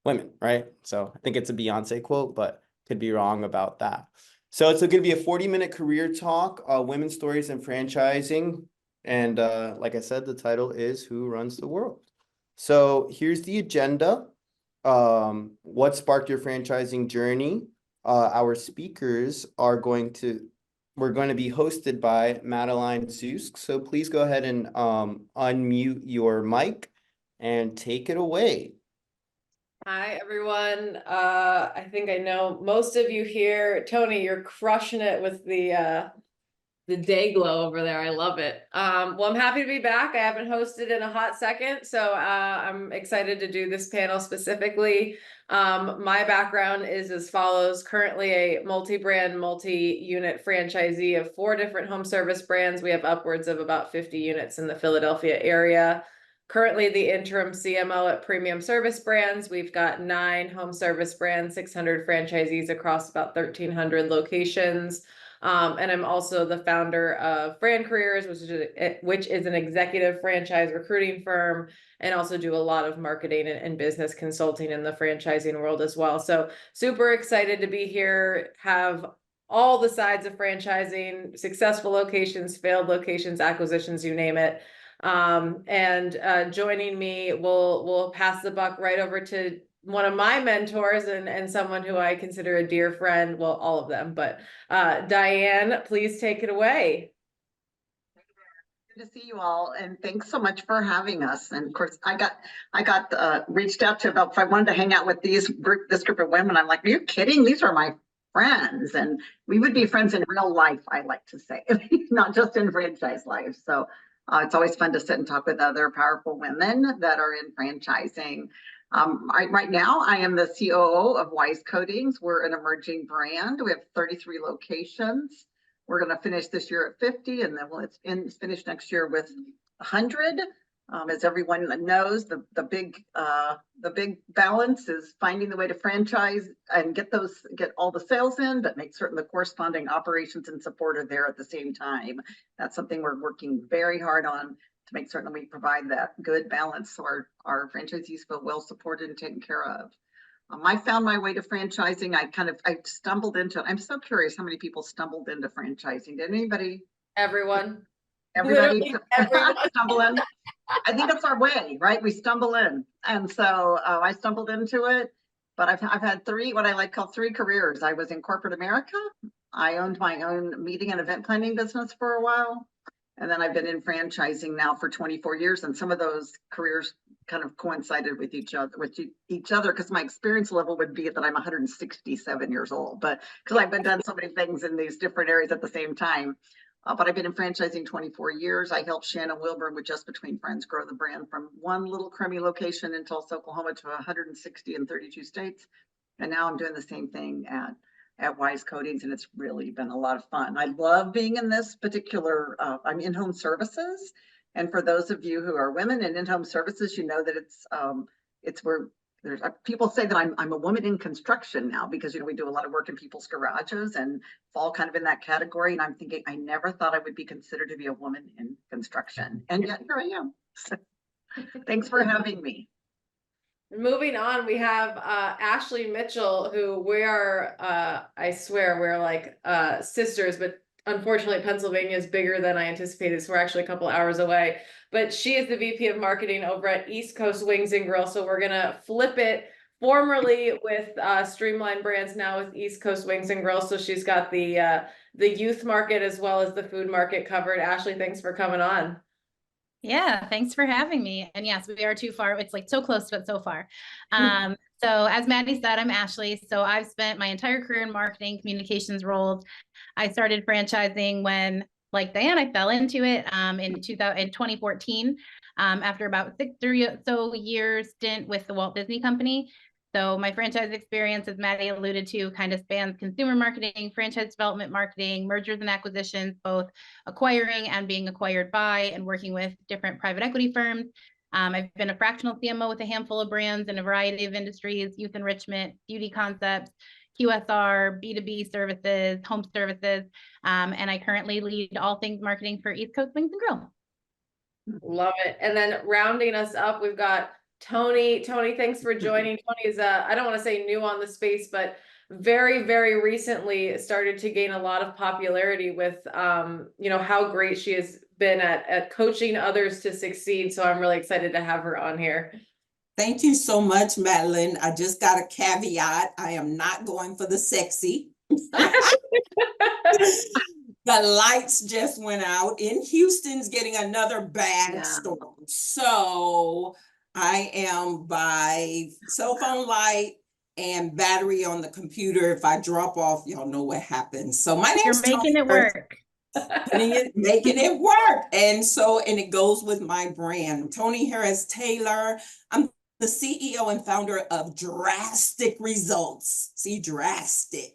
women, right? So I think it's a Beyonce quote, but could be wrong about that. So it's going to be a 40-minute career talk, women's stories in franchising. And like I said, the title is Who Runs the World? So here's the agenda. What sparked your franchising journey? Our speakers are going to we're going to be hosted by Madeline Zusk. So please go ahead and unmute your mic and take it away. Hi, everyone. I think I know most of you here. Tony, you're crushing it with the day glow over there. I love it. Well, I'm happy to be back. I haven't hosted in a hot second, so I'm excited to do this panel specifically. My background is as follows: currently a multi-brand, multi-unit franchisee of 4 different home service brands. We have upwards of about 50 units in the Philadelphia area. Currently the interim CMO at Premium Service Brands. We've got 9 home service brands, 600 franchisees across about 1,300 locations. And I'm also the founder of Brand Careers, which is an executive franchise recruiting firm, and also do a lot of marketing and business consulting in the franchising world as well. So super excited to be here, have all the sides of franchising, successful locations, failed locations, acquisitions, you name it. Joining me, we'll pass the buck right over to one of my mentors and someone who I consider a dear friend. Well, all of them, but Diane, please take it away. Good to see you all, and thanks so much for having us. And of course, I got reached out to about if I wanted to hang out with this group of women. I'm like, are you kidding? These are my friends, and we would be friends in real life, I like to say, not just in franchise life. So it's always fun to sit and talk with other powerful women that are in franchising. Right now, I am the COO of Wise Coatings. We're an emerging brand. We have 33 locations. We're going to finish this year at 50, and then it's finished next year with 100. As everyone knows, the big balance is finding the way to franchise and get all the sales in, but make certain the corresponding operations and support are there at the same time. That's something we're working very hard on to make certain that we provide that good balance so our franchisees feel well supported and taken care of. I found my way to franchising. I stumbled into it. I'm so curious how many people stumbled into franchising. Did anybody? Everyone. Everybody stumble in. I think it's our way, right? We stumble in. And so I stumbled into it, but I've had what I like call 3 careers. I was in corporate America. I owned my own meeting and event planning business for a while. And then I've been in franchising now for 24 years. And some of those careers kind of coincided with each other because my experience level would be that I'm 167 years old, but because I've been done so many things in these different areas at the same time. But I've been in franchising 24 years. I helped Shannon Wilburn with Just Between Friends grow the brand from one little crummy location in Tulsa, Oklahoma to 160 in 32 states. And now I'm doing the same thing at Wise Coatings, and it's really been a lot of fun. I love being in this particular, I'm in home services. And for those of you who are women and in home services, you know that it's where there's people say that I'm a woman in construction now because, we do a lot of work in people's garages and fall kind of in that category. And I'm thinking, I never thought I would be considered to be a woman in construction. And yet here I am. So, thanks for having me. Moving on, we have Ashley Mitchell, who we are, I swear, we're like sisters, but unfortunately Pennsylvania is bigger than I anticipated, so we're actually a couple hours away. But she is the VP of Marketing over at East Coast Wings and Grill, so we're gonna flip it. Formerly with Streamline Brands, now with East Coast Wings and Grill, so she's got the youth market as well as the food market covered. Ashley, thanks for coming on. Yeah, thanks for having me. And yes, we are too far. It's like so close, but so far. So as Maddie said, I'm Ashley. So I've spent my entire career in marketing communications roles. I started franchising when, like Diane, I fell into it in 2014 after about 6 or so years stint with the Walt Disney Company. So my franchise experience, as Maddie alluded to, kind of spans consumer marketing, franchise development marketing, mergers and acquisitions, both acquiring and being acquired by, and working with different private equity firms. I've been a fractional CMO with a handful of brands in a variety of industries: youth enrichment, beauty concepts, QSR, B2B services, home services, and I currently lead all things marketing for East Coast Wings and Grill. Love it. And then rounding us up, we've got Tony. Tony, thanks for joining. Tony is I don't want to say new on the space, but very, very recently started to gain a lot of popularity with how great she has been at coaching others to succeed. So I'm really excited to have her on here. Thank you so much, Madeline. I just got a caveat. I am not going for the sexy. The lights just went out in Houston's getting another bad storm. So I am by cell phone light and battery on the computer. If I drop off, y'all know what happens. So my name's You're making Tony it work. making it work. And it goes with my brand. Tony Harris Taylor. I'm the CEO and founder of Drastic Results. See, drastic.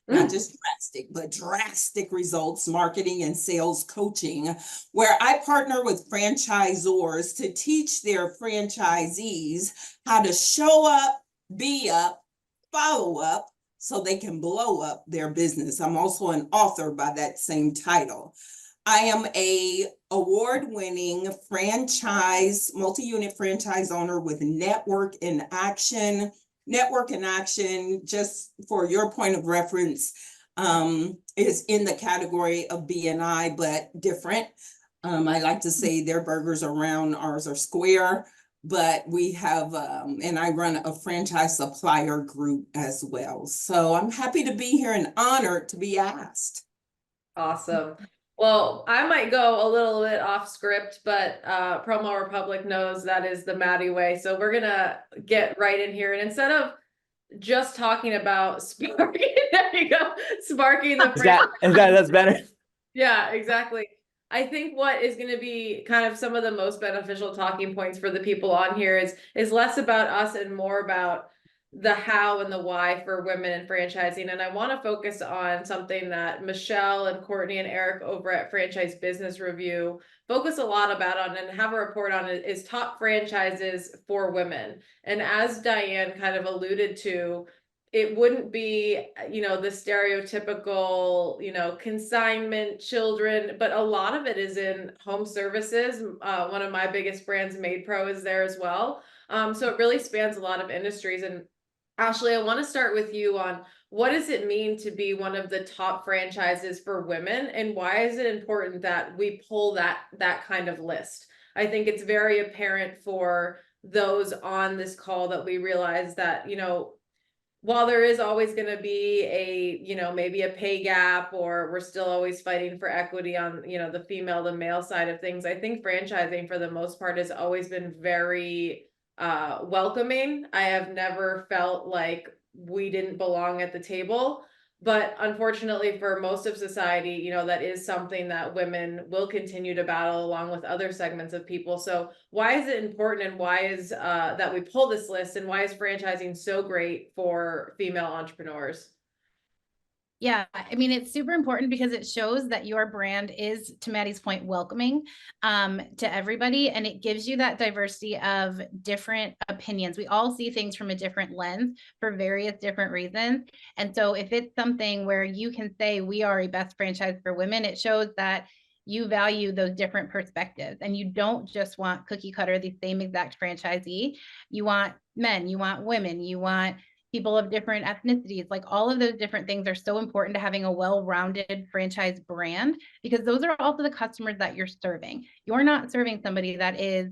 Not just drastic, but drastic results, marketing and sales coaching, where I partner with franchisors to teach their franchisees how to show up, be up, follow up, so they can blow up their business. I'm also an author by that same title. I am a award-winning franchise, multi-unit franchise owner with Network in Action. Network in Action, just for your point of reference, is in the category of BNI, but different. I like to say their burgers are round, ours are square, but we have, and I run a franchise supplier group as well. So I'm happy to be here and honored to be asked. Awesome. Well, I might go a little bit off script, but Promo Republic knows that is the Maddie way. So we're gonna get right in here. And instead of just talking about sparking, there you go, sparking the that's better. Yeah, exactly. I think what is going to be kind of some of the most beneficial talking points for the people on here is less about us and more about the how and the why for women in franchising. And I want to focus on something that Michelle and Courtney and Eric over at Franchise Business Review focus a lot about on and have a report on it is top franchises for women. And as Diane kind of alluded to, it wouldn't be, you know, the stereotypical, you know, consignment children, but a lot of it is in home services. One of my biggest brands, MaidPro, is there as well. So it really spans a lot of industries. And Ashley, I want to start with you on what does it mean to be one of the top franchises for women, and why is it important that we pull that kind of list? I think it's very apparent for those on this call that we realize that, you know, while there is always going to be a, you know, maybe a pay gap, or we're still always fighting for equity on, you know, the female to male side of things, I think franchising for the most part has always been very welcoming. I have never felt like we didn't belong at the table. But unfortunately for most of society, you know, that is something that women will continue to battle along with other segments of people. So why is it important, and why is that we pull this list, and why is franchising so great for female entrepreneurs? Yeah, I mean, it's super important because it shows that your brand is, to Maddie's point, welcoming to everybody. And it gives you that diversity of different opinions. We all see things from a different lens for various different reasons. And so if it's something where you can say we are a best franchise for women, it shows that you value those different perspectives, and you don't just want cookie cutter, the same exact franchisee. You want men, you want women, you want people of different ethnicities. Like, all of those different things are so important to having a well-rounded franchise brand, because those are also the customers that you're serving. You're not serving somebody that is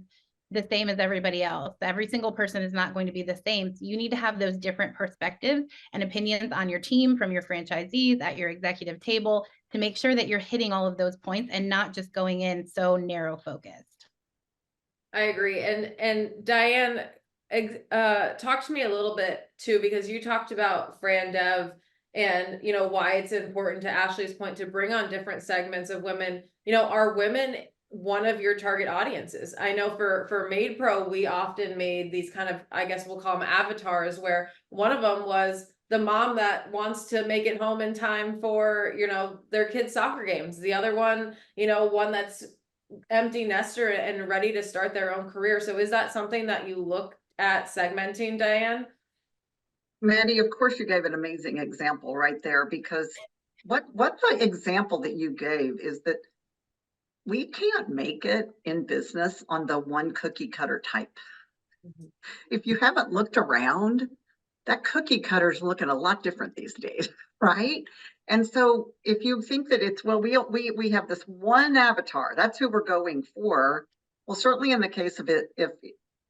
the same as everybody else. Every single person is not going to be the same. So you need to have those different perspectives and opinions on your team, from your franchisees at your executive table, to make sure that you're hitting all of those points and not just going in so narrow focused. I agree. And Diane, talk to me a little bit too, because you talked about Fran Dev and, you know, why it's important, to Ashley's point, to bring on different segments of women. You know, are women one of your target audiences? I know for MaidPro, we often made these kind of, I guess we'll call them avatars, where one of them was the mom that wants to make it home in time for, you know, their kids' soccer games. The other one, you know, one that's empty nester and ready to start their own career. So is that something that you look at segmenting, Diane? Maddie, of course you gave an amazing example right there, because what the example that you gave is that we can't make it in business on the one cookie cutter type. If you haven't looked around, that cookie cutter is looking a lot different these days, right? And so if you think that it's, well, we have this one avatar, that's who we're going for. Well, certainly in the case of it,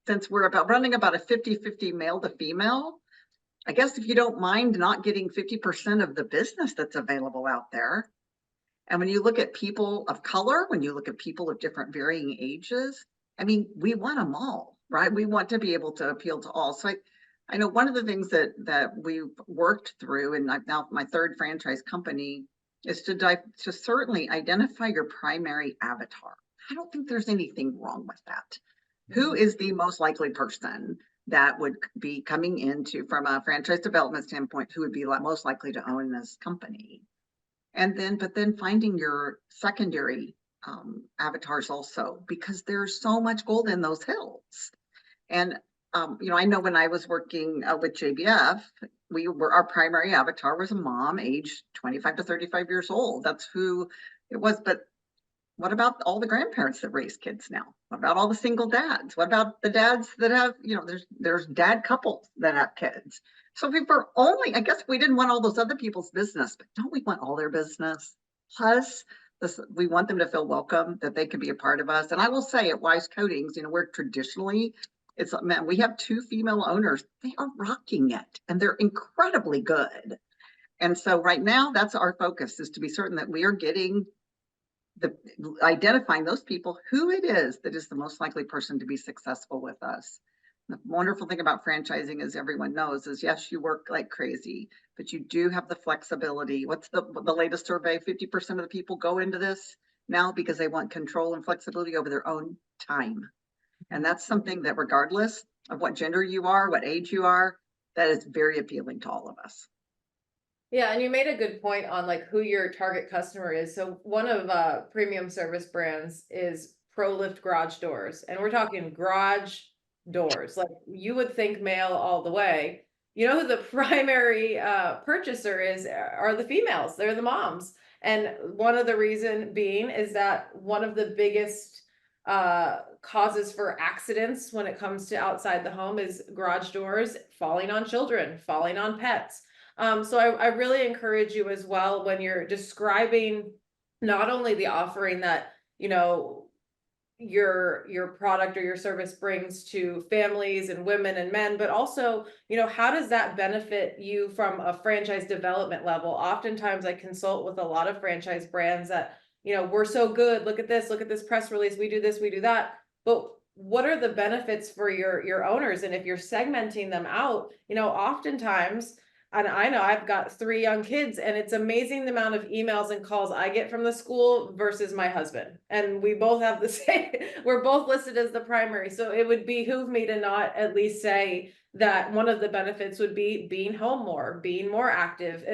since we're running about a 50-50 male to female, I guess if you don't mind not getting 50% of the business that's available out there, And when you look at people of color, when you look at people of different varying ages, I mean, we want them all, right? We want to be able to appeal to all. So I know one of the things that we've worked through, and I've now my third franchise company, is to certainly identify your primary avatar. I don't think there's anything wrong with that. Who is the most likely person that would be coming into, from a franchise development standpoint, who would be most likely to own this company? But then finding your secondary avatars also, because there's so much gold in those hills. And I know when I was working with JBF, our primary avatar was a mom aged 25 to 35 years old. That's who it was. But what about all the grandparents that raise kids now? What about all the single dads? What about the dads that have, there's dad couples that have kids. So we were only, I guess we didn't want all those other people's business, but don't we want all their business? Plus, we want them to feel welcome, that they can be a part of us. And I will say at Wise Coatings, we're traditionally, we have 2 female owners. They are rocking it and they're incredibly good. And so right now, that's our focus, is to be certain that we are identifying those people, who it is that is the most likely person to be successful with us. The wonderful thing about franchising, as everyone knows, is yes, you work like crazy, but you do have the flexibility. What's the latest survey? 50% of the people go into this now because they want control and flexibility over their own time. And that's something that, regardless of what gender you are, what age you are, that is very appealing to all of us. Yeah, and you made a good point on like who your target customer is. So one of premium service brands is ProLift garage doors, and we're talking garage doors. Like, you would think male all the way. You know who the primary purchaser is? Are the females. They're the moms. And one of the reason being is that one of the biggest causes for accidents when it comes to outside the home is garage doors falling on children, falling on pets. So I really encourage you as well, when you're describing not only the offering that, your product or your service brings to families and women and men, but also, how does that benefit you from a franchise development level? Oftentimes I consult with a lot of franchise brands that, we're so good. Look at this press release. We do this, we do that. But what are the benefits for your owners? And if you're segmenting them out, oftentimes, and I know I've got 3 young kids, and it's amazing the amount of emails and calls I get from the school versus my husband. And we both have the same, we're both listed as the primary. So it would behoove me to not at least say that one of the benefits would be being home more, being more active.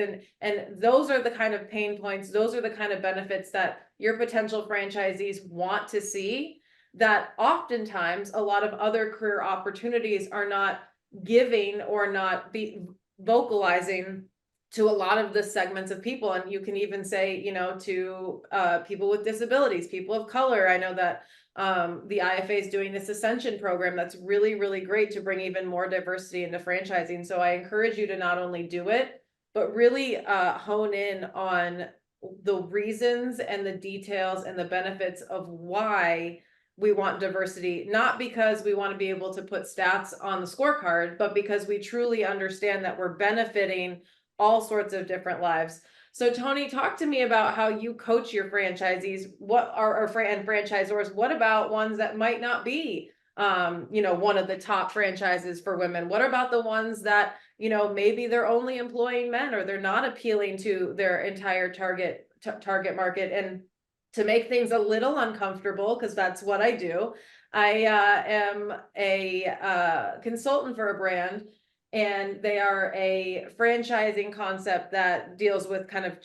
And those are the kind of pain points. Those are the kind of benefits that your potential franchisees want to see, that oftentimes a lot of other career opportunities are not giving or not vocalizing to a lot of the segments of people. And you can even say, to people with disabilities, people of color. I know that the IFA is doing this Ascension program that's really, really great to bring even more diversity into franchising. So I encourage you to not only do it, but really hone in on the reasons and the details and the benefits of why we want diversity, not because we want to be able to put stats on the scorecard, but because we truly understand that we're benefiting all sorts of different lives. So Tony, talk to me about how you coach your franchisees. What are and franchisors? What about ones that might not be, one of the top franchises for women? What about the ones that, maybe they're only employing men, or they're not appealing to their entire target market? And to make things a little uncomfortable, because that's what I do, I am a consultant for a brand, and they are a franchising concept that deals with kind of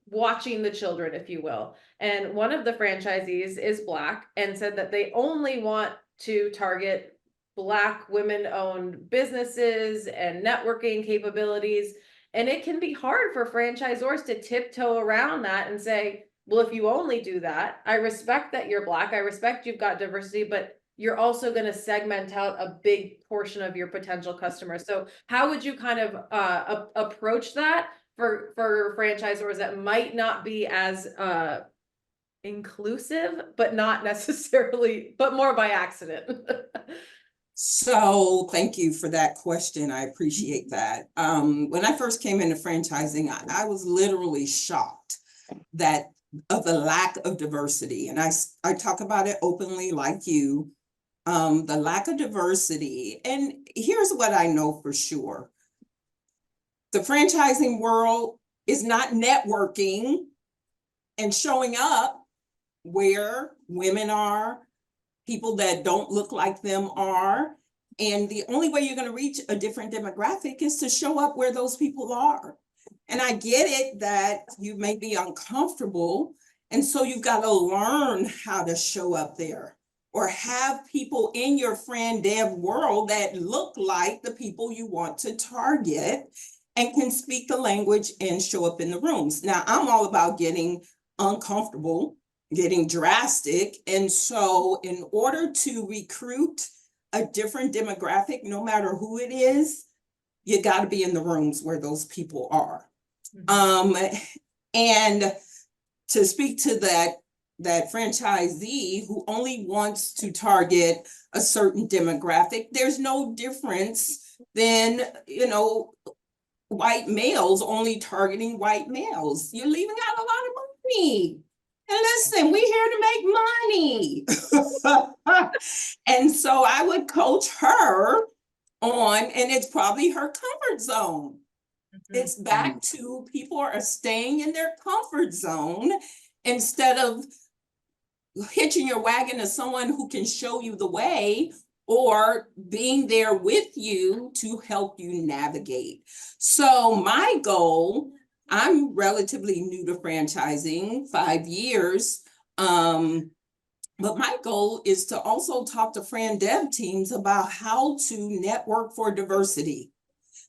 watching the children, if you will. And one of the franchisees is Black, and said that they only want to target Black women-owned businesses and networking capabilities. And it can be hard for franchisors to tiptoe around that and say, well, if you only do that, I respect that you're Black, I respect you've got diversity, but you're also going to segment out a big portion of your potential customers. So how would you kind of approach that for franchisors that might not be as inclusive, but not necessarily, but more by accident? So thank you for that question. I appreciate that. When I first came into franchising, I was literally shocked that of the lack of diversity. And I talk about it openly like you, the lack of diversity. And here's what I know for sure. The franchising world is not networking and showing up where women are, people that don't look like them are. And the only way you're going to reach a different demographic is to show up where those people are. And I get it that you may be uncomfortable. And so you've got to learn how to show up there, or have people in your friend dev world that look like the people you want to target and can speak the language and show up in the rooms. Now, I'm all about getting uncomfortable, getting drastic. And so in order to recruit a different demographic, no matter who it is, you got to be in the rooms where those people are. And to speak to that franchisee who only wants to target a certain demographic, there's no difference than, white males only targeting white males. You're leaving out a lot of money. And listen, we're here to make money. And so I would coach her on, and it's probably her comfort zone. It's back to people are staying in their comfort zone instead of hitching your wagon to someone who can show you the way, or being there with you to help you navigate. So my goal, I'm relatively new to franchising, 5 years. But my goal is to also talk to Fran Dev teams about how to network for diversity.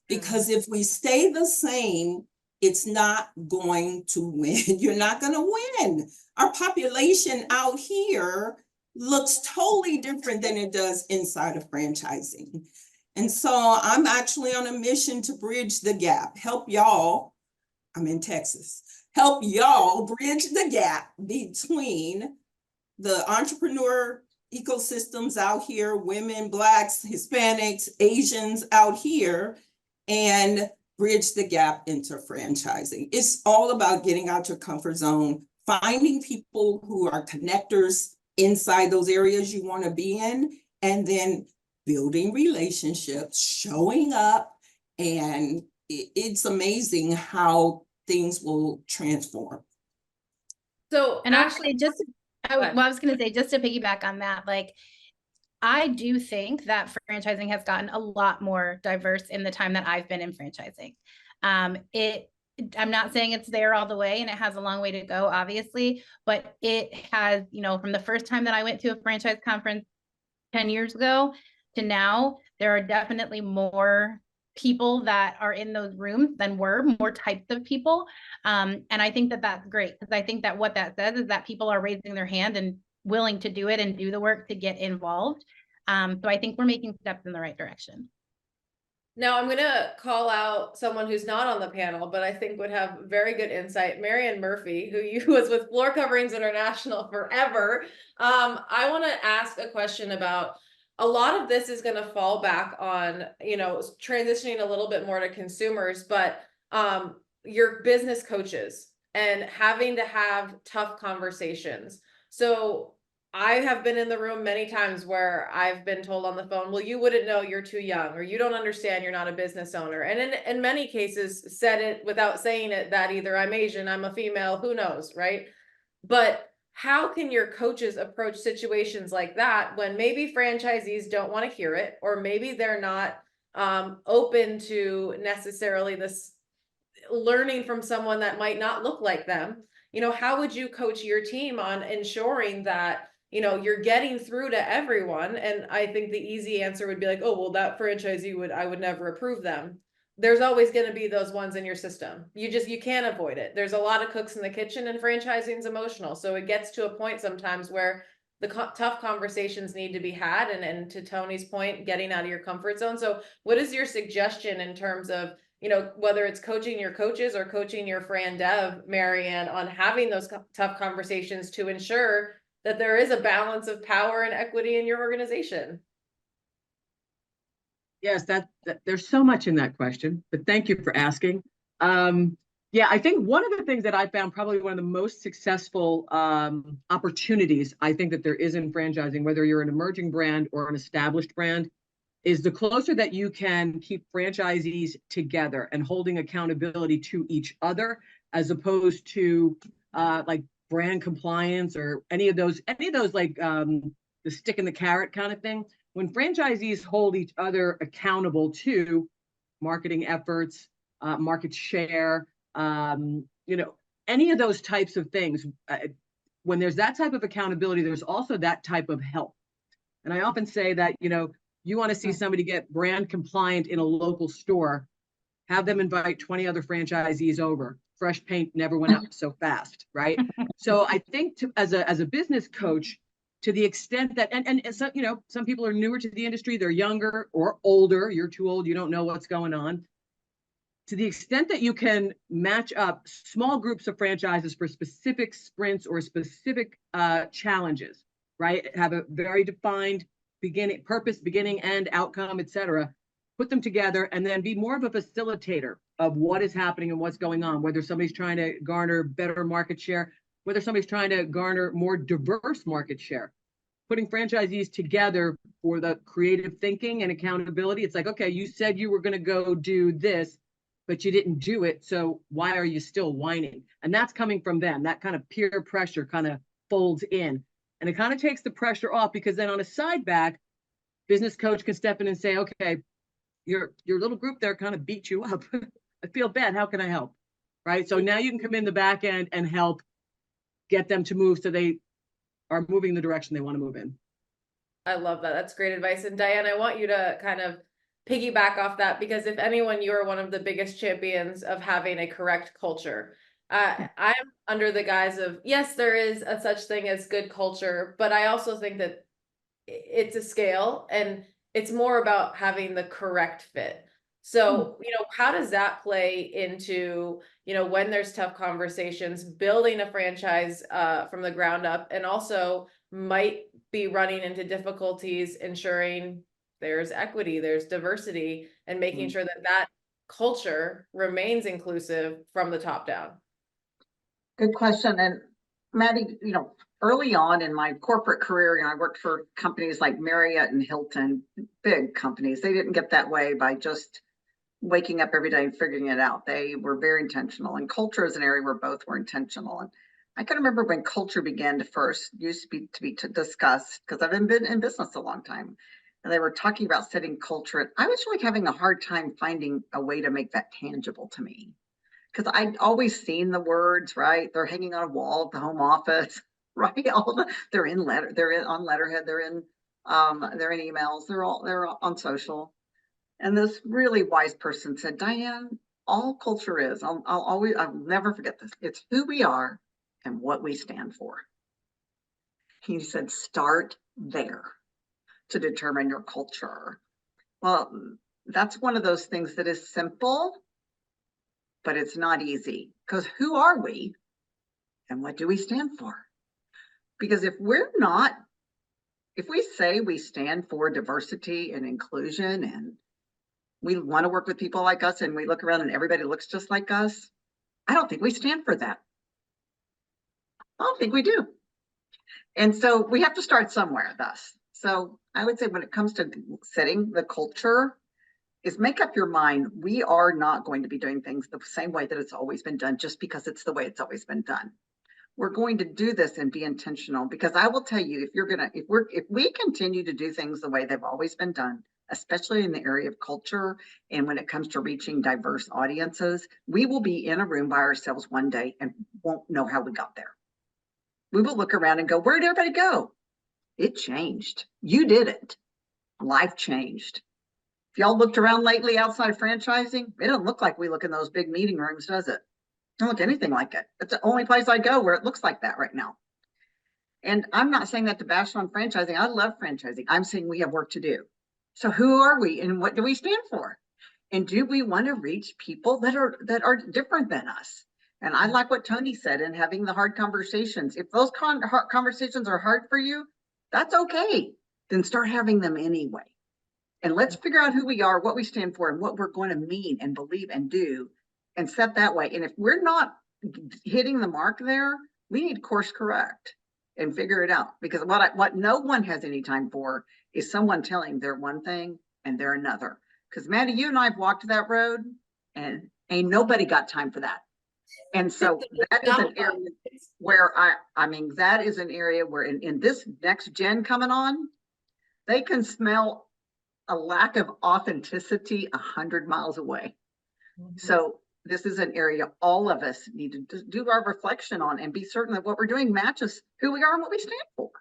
Because if we stay the same, it's not going to win. You're not going to win. Our population out here looks totally different than it does inside of franchising. And so I'm actually on a mission to bridge the gap, help y'all, I'm in Texas, help y'all bridge the gap between the entrepreneur ecosystems out here, women, Blacks, Hispanics, Asians out here, and bridge the gap into franchising. It's all about getting out your comfort zone, finding people who are connectors inside those areas you want to be in, and then building relationships, showing up, and it's amazing how things will transform. So, and actually, I was going to say, just to piggyback on that, like, I do think that franchising has gotten a lot more diverse in the time that I've been in franchising. I'm not saying it's there all the way, and it has a long way to go, obviously, but it has, from the first time that I went to a franchise conference 10 years ago to now, there are definitely more people that are in those rooms than were, more types of people. And I think that that's great, because I think that what that says is that people are raising their hand and willing to do it and do the work to get involved. So I think we're making steps in the right direction. Now I'm going to call out someone who's not on the panel, but I think would have very good insight. Marianne Murphy, who was with Floor Coverings International forever. I want to ask a question about, a lot of this is going to fall back on, transitioning a little bit more to consumers, but your business coaches and having to have tough conversations. So I have been in the room many times where I've been told on the phone, well, you wouldn't know, you're too young, or you don't understand, you're not a business owner. And in many cases said it without saying it, that either I'm Asian, I'm a female, who knows, right? But how can your coaches approach situations like that when maybe franchisees don't want to hear it, or maybe they're not open to necessarily this learning from someone that might not look like them? How would you coach your team on ensuring that you're getting through to everyone? And I think the easy answer would be like, oh, well, that franchisee I would never approve them. There's always going to be those ones in your system. You can't avoid it. There's a lot of cooks in the kitchen, and franchising is emotional. So it gets to a point sometimes where the tough conversations need to be had. And to Tony's point, getting out of your comfort zone. So what is your suggestion in terms of, whether it's coaching your coaches or coaching your Fran Dev, Marianne, on having those tough conversations to ensure that there is a balance of power and equity in your organization? Yes, that there's so much in that question, but thank you for asking. Yeah, I think one of the things that I found probably one of the most successful opportunities I think that there is in franchising, whether you're an emerging brand or an established brand, is the closer that you can keep franchisees together and holding accountability to each other, as opposed to like brand compliance or any of those like the stick and the carrot kind of thing. When franchisees hold each other accountable to marketing efforts, market share, any of those types of things, when there's that type of accountability, there's also that type of help. And I often say that, you want to see somebody get brand compliant in a local store, have them invite 20 other franchisees over. Fresh paint never went up so fast, right? So I think as a business coach, to the extent that, and so, some people are newer to the industry, they're younger or older, you're too old, you don't know what's going on. To the extent that you can match up small groups of franchises for specific sprints or specific challenges, right? Have a very defined purpose, beginning, end, outcome, etc. Put them together and then be more of a facilitator of what is happening and what's going on, whether somebody's trying to garner better market share, whether somebody's trying to garner more diverse market share. Putting franchisees together for the creative thinking and accountability. It's like, okay, you said you were going to go do this, but you didn't do it. So why are you still whining? And that's coming from them. That kind of peer pressure kind of folds in. And it kind of takes the pressure off, because then on a side back, business coach can step in and say, okay, your little group there kind of beat you up. I feel bad. How can I help? Right. So now you can come in the back end and help get them to move so they are moving in the direction they want to move in. I love that. That's great advice. And Diane, I want you to kind of piggyback off that, because if anyone, you are one of the biggest champions of having a correct culture. I'm under the guise of, yes, there is a such thing as good culture, but I also think that it's a scale and it's more about having the correct fit. So, how does that play into, when there's tough conversations, building a franchise from the ground up, and also might be running into difficulties ensuring there's equity, there's diversity, and making sure that that culture remains inclusive from the top down? Good question. And Maddie, early on in my corporate career, I worked for companies like Marriott and Hilton, big companies. They didn't get that way by just waking up every day and figuring it out. They were very intentional, and culture is an area where both were intentional. And I can remember when culture began to first used to be discussed, because I've been in business a long time, and they were talking about setting culture. And I was really having a hard time finding a way to make that tangible to me, because I'd always seen the words, right? They're hanging on a wall at the home office, right? They're on letterhead, they're in emails, they're on social. And this really wise person said, Diane, all culture is, I'll never forget this. It's who we are and what we stand for. He said, start there to determine your culture. Well, that's one of those things that is simple, but it's not easy, because who are we and what do we stand for? Because if we say we stand for diversity and inclusion, and we want to work with people like us, and we look around and everybody looks just like us, I don't think we stand for that. I don't think we do. And so we have to start somewhere thus. So I would say when it comes to setting the culture, is make up your mind. We are not going to be doing things the same way that it's always been done just because it's the way it's always been done. We're going to do this and be intentional, because I will tell you, if we continue to do things the way they've always been done, especially in the area of culture and when it comes to reaching diverse audiences, we will be in a room by ourselves one day and won't know how we got there. We will look around and go, where'd everybody go? It changed. You did it. Life changed. If y'all looked around lately outside of franchising, it doesn't look like we look in those big meeting rooms, does it? It don't look anything like it. It's the only place I go where it looks like that right now. And I'm not saying that to bash on franchising. I love franchising. I'm saying we have work to do. So who are we and what do we stand for? And do we want to reach people that are different than us? And I like what Tony said in having the hard conversations. If those conversations are hard for you, that's okay. Then start having them anyway. And let's figure out who we are, what we stand for, and what we're going to mean and believe and do and set that way. And if we're not hitting the mark there, we need to course correct and figure it out. Because what no one has any time for is someone telling they're one thing and they're another. Because Maddie, you and I have walked that road, and ain't nobody got time for that. And so that is an area where I mean, that is an area where in this next gen coming on, they can smell a lack of authenticity 100 miles away. So this is an area all of us need to do our reflection on and be certain that what we're doing matches who we are and what we stand for.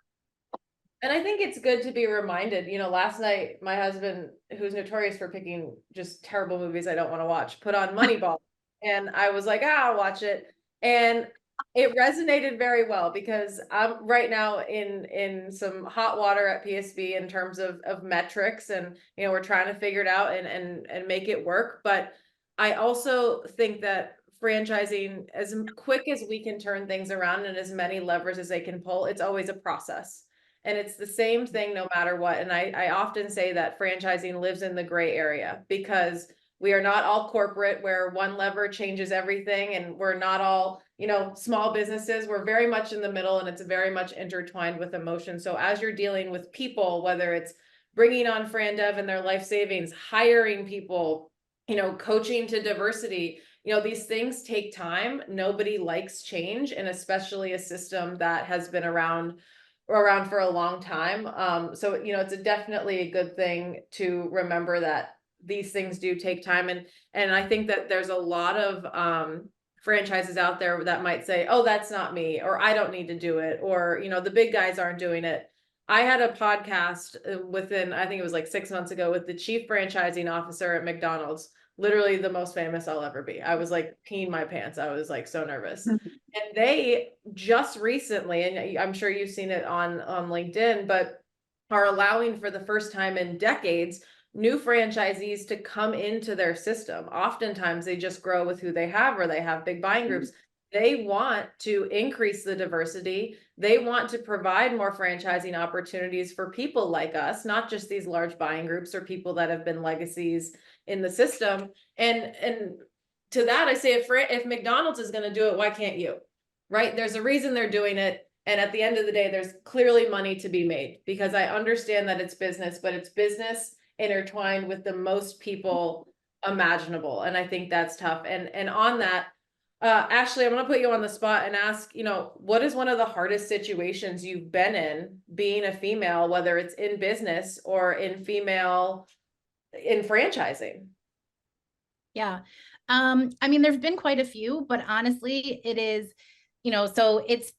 And I think it's good to be reminded, you know, last night, my husband, who's notorious for picking just terrible movies I don't want to watch, put on Moneyball. And I was like, I'll watch it. And it resonated very well because I'm right now in some hot water at PSB in terms of metrics, and you know, we're trying to figure it out and make it work. But I also think that franchising, as quick as we can turn things around and as many levers as they can pull, it's always a process. And it's the same thing no matter what. And I often say that franchising lives in the gray area because we are not all corporate where one lever changes everything, and we're not all, you know, small businesses. We're very much in the middle, and it's very much intertwined with emotion. So as you're dealing with people, whether it's bringing on Fran Dev and their life savings, hiring people, you know, coaching to diversity, you know, these things take time. Nobody likes change, and especially a system that has been around for a long time. So, you know, it's definitely a good thing to remember that these things do take time. And I think that there's a lot of franchises out there that might say, oh, that's not me, or I don't need to do it, or, you know, the big guys aren't doing it. I had a podcast within, I think it was like 6 months ago, with the chief franchising officer at McDonald's, literally the most famous I'll ever be. I was like peeing my pants. I was like so nervous. And they just recently, and I'm sure you've seen it on LinkedIn, but are allowing for the first time in decades new franchisees to come into their system. Oftentimes they just grow with who they have, or they have big buying groups. They want to increase the diversity. They want to provide more franchising opportunities for people like us, not just these large buying groups or people that have been legacies in the system. And to that, I say, if McDonald's is going to do it, why can't you? Right? There's a reason they're doing it. And at the end of the day, there's clearly money to be made, because I understand that it's business, but it's business intertwined with the most people imaginable. And I think that's tough. And on that, Ashley, I'm going to put you on the spot and ask, you know, what is one of the hardest situations you've been in being a female, whether it's in business or in franchising? Yeah. I mean, there's been quite a few, but honestly, it is, you know, so it's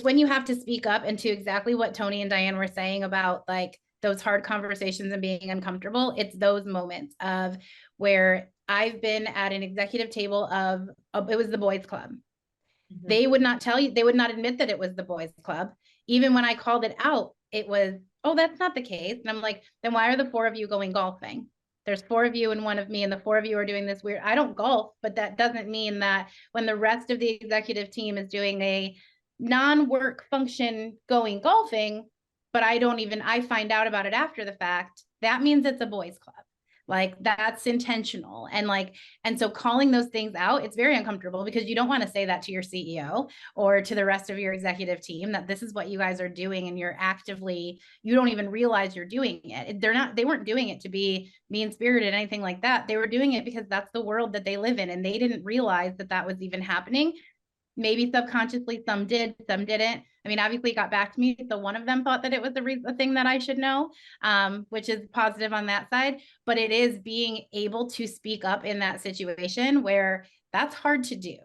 when you have to speak up, and to exactly what Tony and Diane were saying about like those hard conversations and being uncomfortable. It's those moments of where I've been at an executive table of it was the boys club. They would not tell you, they would not admit that it was the boys club. Even when I called it out, it was, oh, that's not the case. And I'm like, then why are the 4 of you going golfing? There's 4 of you and 1 of me, and the 4 of you are doing this weird. I don't golf, but that doesn't mean that when the rest of the executive team is doing a non-work function going golfing, but I find out about it after the fact, that means it's a boys club. Like that's intentional. And so calling those things out, it's very uncomfortable because you don't want to say that to your CEO or to the rest of your executive team, that this is what you guys are doing, and you don't even realize you're doing it. They weren't doing it to be mean-spirited, anything like that. They were doing it because that's the world that they live in, and they didn't realize that that was even happening. Maybe subconsciously, some did, some didn't. I mean, obviously it got back to me. So one of them thought that it was a thing that I should know, which is positive on that side. But it is being able to speak up in that situation where that's hard to do.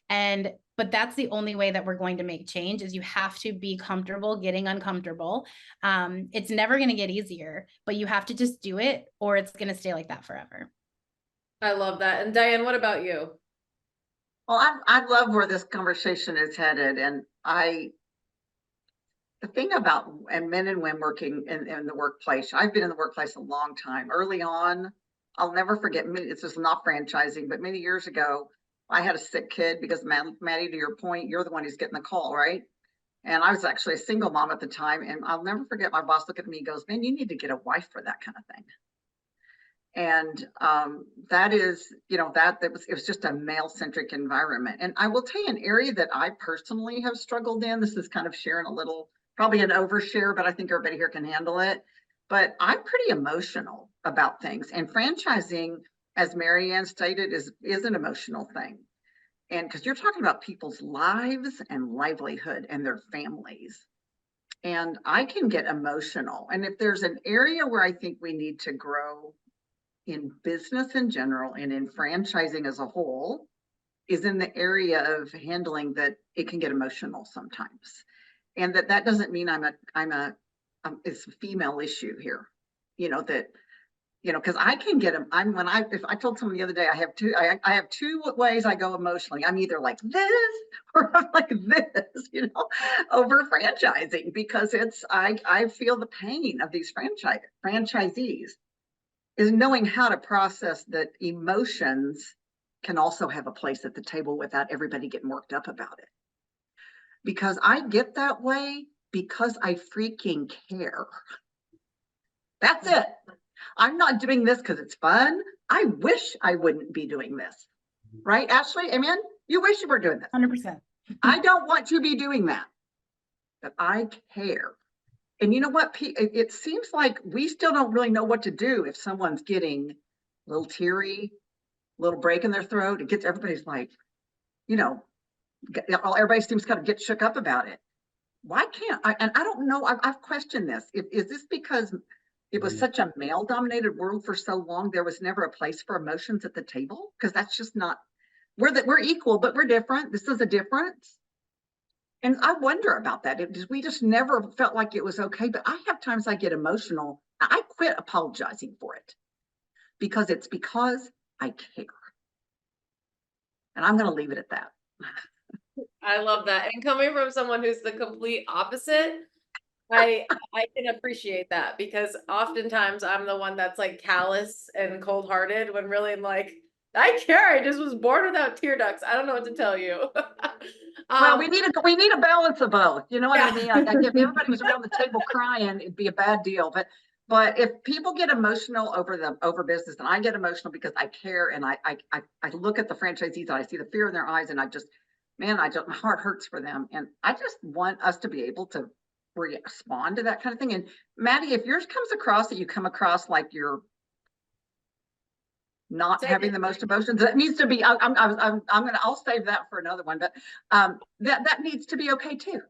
But that's the only way that we're going to make change, is you have to be comfortable getting uncomfortable. It's never going to get easier, but you have to just do it, or it's going to stay like that forever. I love that. And Diane, what about you? Well, I love where this conversation is headed. And the thing about men and women working in the workplace, I've been in the workplace a long time. Early on, I'll never forget, it's just not franchising, but many years ago, I had a sick kid because, Maddie, to your point, you're the one who's getting the call, right? And I was actually a single mom at the time. And I'll never forget my boss looked at me and goes, man, you need to get a wife for that kind of thing. And that is, you know, it was just a male-centric environment. And I will tell you an area that I personally have struggled in. This is kind of sharing a little, probably an overshare, but I think everybody here can handle it. But I'm pretty emotional about things. And franchising, as Marianne stated, is an emotional thing. And because you're talking about people's lives and livelihood and their families. And I can get emotional. And if there's an area where I think we need to grow in business in general and in franchising as a whole, is in the area of handling that it can get emotional sometimes. And that doesn't mean it's a female issue here, you know, that, you know, because I can get them. If I told someone the other day, I have two ways I go emotionally. I'm either like this or I'm like this, you know, over franchising, because I feel the pain of these franchisees, is knowing how to process that emotions can also have a place at the table without everybody getting worked up about it. Because I get that way because I freaking care. That's it. I'm not doing this because it's fun. I wish I wouldn't be doing this. Right, Ashley? Amen? You wish you were doing this. 100%. I don't want to be doing that. But I care. And you know what? It seems like we still don't really know what to do if someone's getting a little teary, a little break in their throat. It gets everybody's like, you know, everybody seems to kind of get shook up about it. Why can't I? And I don't know. I've questioned this. Is this because it was such a male-dominated world for so long? There was never a place for emotions at the table, because that's just not. We're equal, but we're different. This is a difference. And I wonder about that. We just never felt like it was okay. But I have times I get emotional. I quit apologizing for it because I care. And I'm going to leave it at that. I love that. And coming from someone who's the complete opposite, I can appreciate that, because oftentimes I'm the one that's like callous and cold-hearted, when really I'm like, I care. I just was born without tear ducts. I don't know what to tell you. Well, we need a balance of both. You know what I mean? If everybody was around the table crying, it'd be a bad deal. But if people get emotional over business, and I get emotional because I care, and I look at the franchisees and I see the fear in their eyes, and my heart hurts for them, and I just want us to be able to respond to that kind of thing. And Maddie, if yours comes across that you come across like you're not having the most emotions, that needs to be. I'll save that for another one. But that needs to be okay too.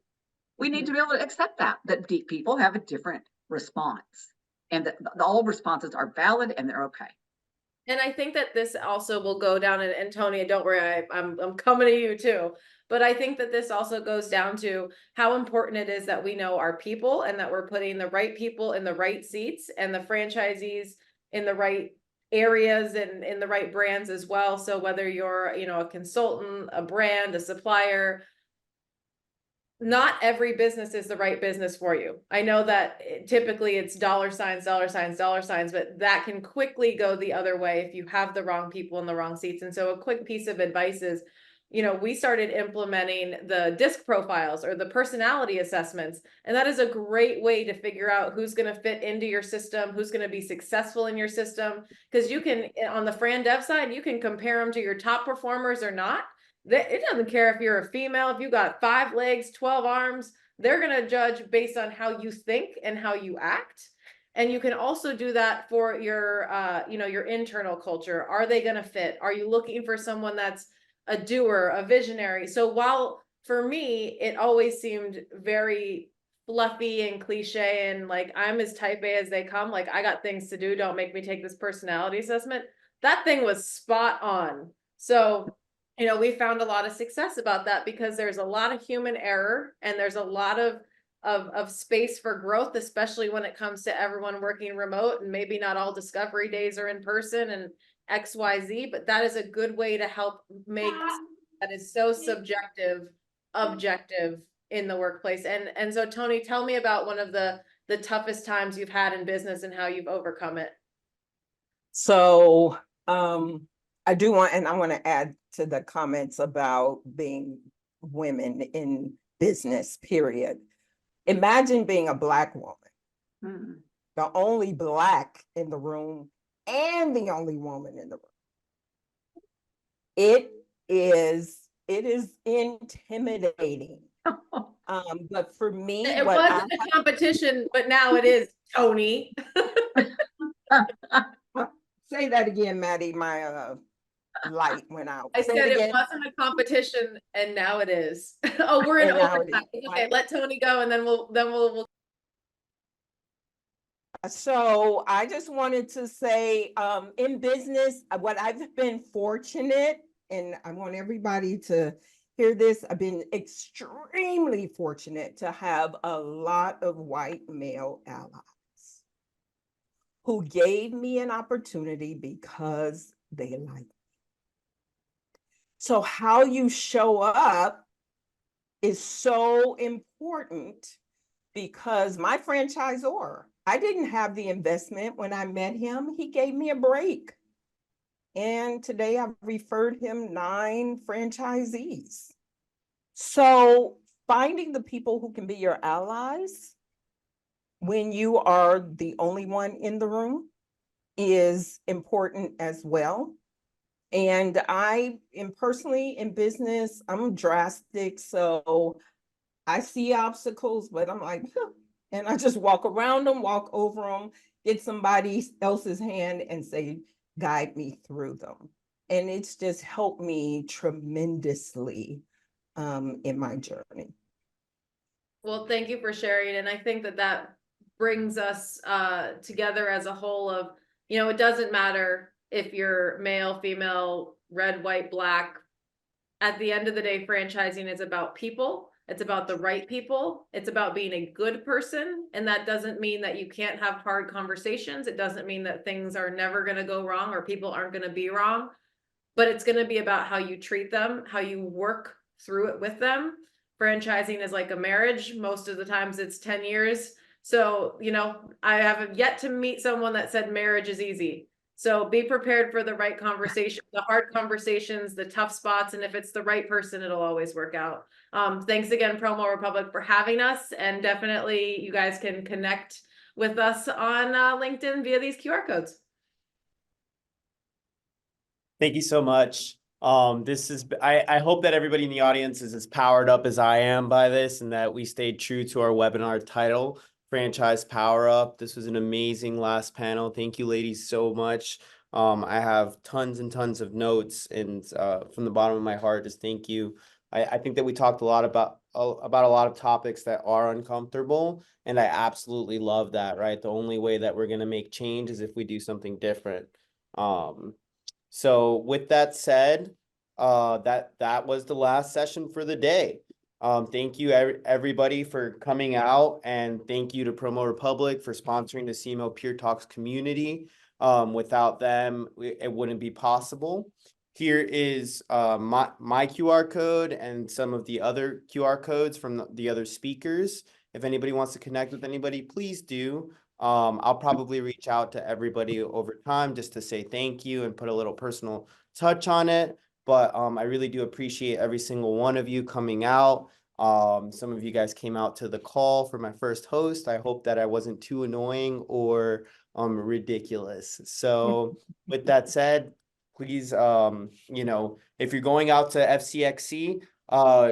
We need to be able to accept that deep people have a different response, and that all responses are valid and they're okay. And I think that this also will go down, and Tony, don't worry, I'm coming to you too. But I think that this also goes down to how important it is that we know our people, and that we're putting the right people in the right seats, and the franchisees in the right areas and in the right brands as well. So whether you're, you know, a consultant, a brand, a supplier, not every business is the right business for you. I know that typically it's dollar signs, but that can quickly go the other way if you have the wrong people in the wrong seats. And so a quick piece of advice is, you know, we started implementing the DISC profiles, or the personality assessments. And that is a great way to figure out who's going to fit into your system, who's going to be successful in your system. Because you can, on the Fran Dev side, you can compare them to your top performers or not. It doesn't care if you're a female, if you got 5 legs, 12 arms, they're going to judge based on how you think and how you act. And you can also do that for your, you know, your internal culture. Are they going to fit? Are you looking for someone that's a doer, a visionary? So while for me, it always seemed very fluffy and cliche, and like, I'm as type A as they come, like, I got things to do, don't make me take this personality assessment. That thing was spot on. So, you know, we found a lot of success about that, because there's a lot of human error, and there's a lot of space for growth, especially when it comes to everyone working remote, and maybe not all discovery days are in person and XYZ, but that is a good way to help make that is so subjective, objective in the workplace. And so Tony, tell me about one of the toughest times you've had in business and how you've overcome it. So I do want, and I want to add to the comments about being women in business, period. Imagine being a Black woman, the only Black in the room, and the only woman in the room. It is intimidating. But for me, it wasn't a competition, but now it is, Tony. Say that again, Maddie. My light went out. I Say said it again. wasn't a competition, and now it is. Oh, we're in And now overtime. it is. Okay, let Tony go, and then we'll. So I just wanted to say, in business, what I've been fortunate, and I want everybody to hear this, I've been extremely fortunate to have a lot of white male allies who gave me an opportunity because they like me. So how you show up is so important, because my franchisor, I didn't have the investment when I met him. He gave me a break. And today I've referred him 9 franchisees. So finding the people who can be your allies when you are the only one in the room is important as well. And I am personally in business, I'm drastic. So I see obstacles, but I'm like, huh. And I just walk around them, walk over them, get somebody else's hand and say, guide me through them. And it's just helped me tremendously in my journey. Well, thank you for sharing. And I think that brings us together as a whole of, it doesn't matter if you're male, female, red, white, black. At the end of the day, franchising is about people. It's about the right people. It's about being a good person. And that doesn't mean that you can't have hard conversations. It doesn't mean that things are never going to go wrong or people aren't going to be wrong. But it's going to be about how you treat them, how you work through it with them. Franchising is like a marriage. Most of the times it's 10 years. So, I have yet to meet someone that said marriage is easy. So be prepared for the right conversation, the hard conversations, the tough spots. And if it's the right person, it'll always work out. Thanks again, Promo Republic, for having us. And definitely you guys can connect with us on LinkedIn via these QR codes. Thank you so much. I hope that everybody in the audience is as powered up as I am by this, and that we stayed true to our webinar title, Franchise Power Up. This was an amazing last panel. Thank you, ladies, so much. I have tons and tons of notes, and from the bottom of my heart, just thank you. I think that we talked a lot about a lot of topics that are uncomfortable, and I absolutely love that, right? The only way that we're going to make change is if we do something different. So with that said, that was the last session for the day. Thank you everybody for coming out, and thank you to Promo Republic for sponsoring the CMO Peer Talks community. Without them, it wouldn't be possible. Here is my QR code and some of the other QR codes from the other speakers. If anybody wants to connect with anybody, please do. I'll probably reach out to everybody over time just to say thank you and put a little personal touch on it. But I really do appreciate every single one of you coming out. Some of you guys came out to the call for my first host. I hope that I wasn't too annoying or ridiculous. So with that said, please, if you're going out to FCXC,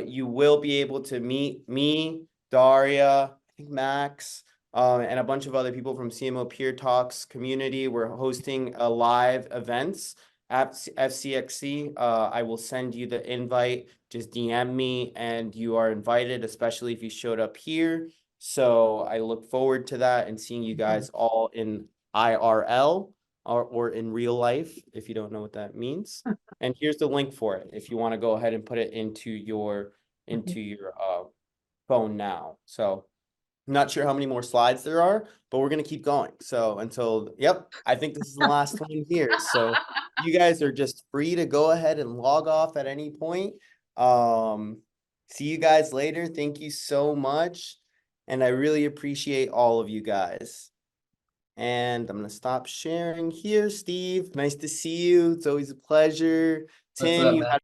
you will be able to meet me, Daria, I think Max, and a bunch of other people from CMO Peer Talks community. We're hosting a live events at FCXC. I will send you the invite. Just DM me and you are invited, especially if you showed up here. So I look forward to that and seeing you guys all in IRL or in real life, if you don't know what that means. And here's the link for it if you want to go ahead and put it into your phone now. So I'm not sure how many more slides there are, but we're going to keep going. So I think this is the last one here. So you guys are just free to go ahead and log off at any point. See you guys later. Thank you so much. And I really appreciate all of you guys. And I'm going to stop sharing here. Steve, nice to see you. It's always a pleasure. Tim, you had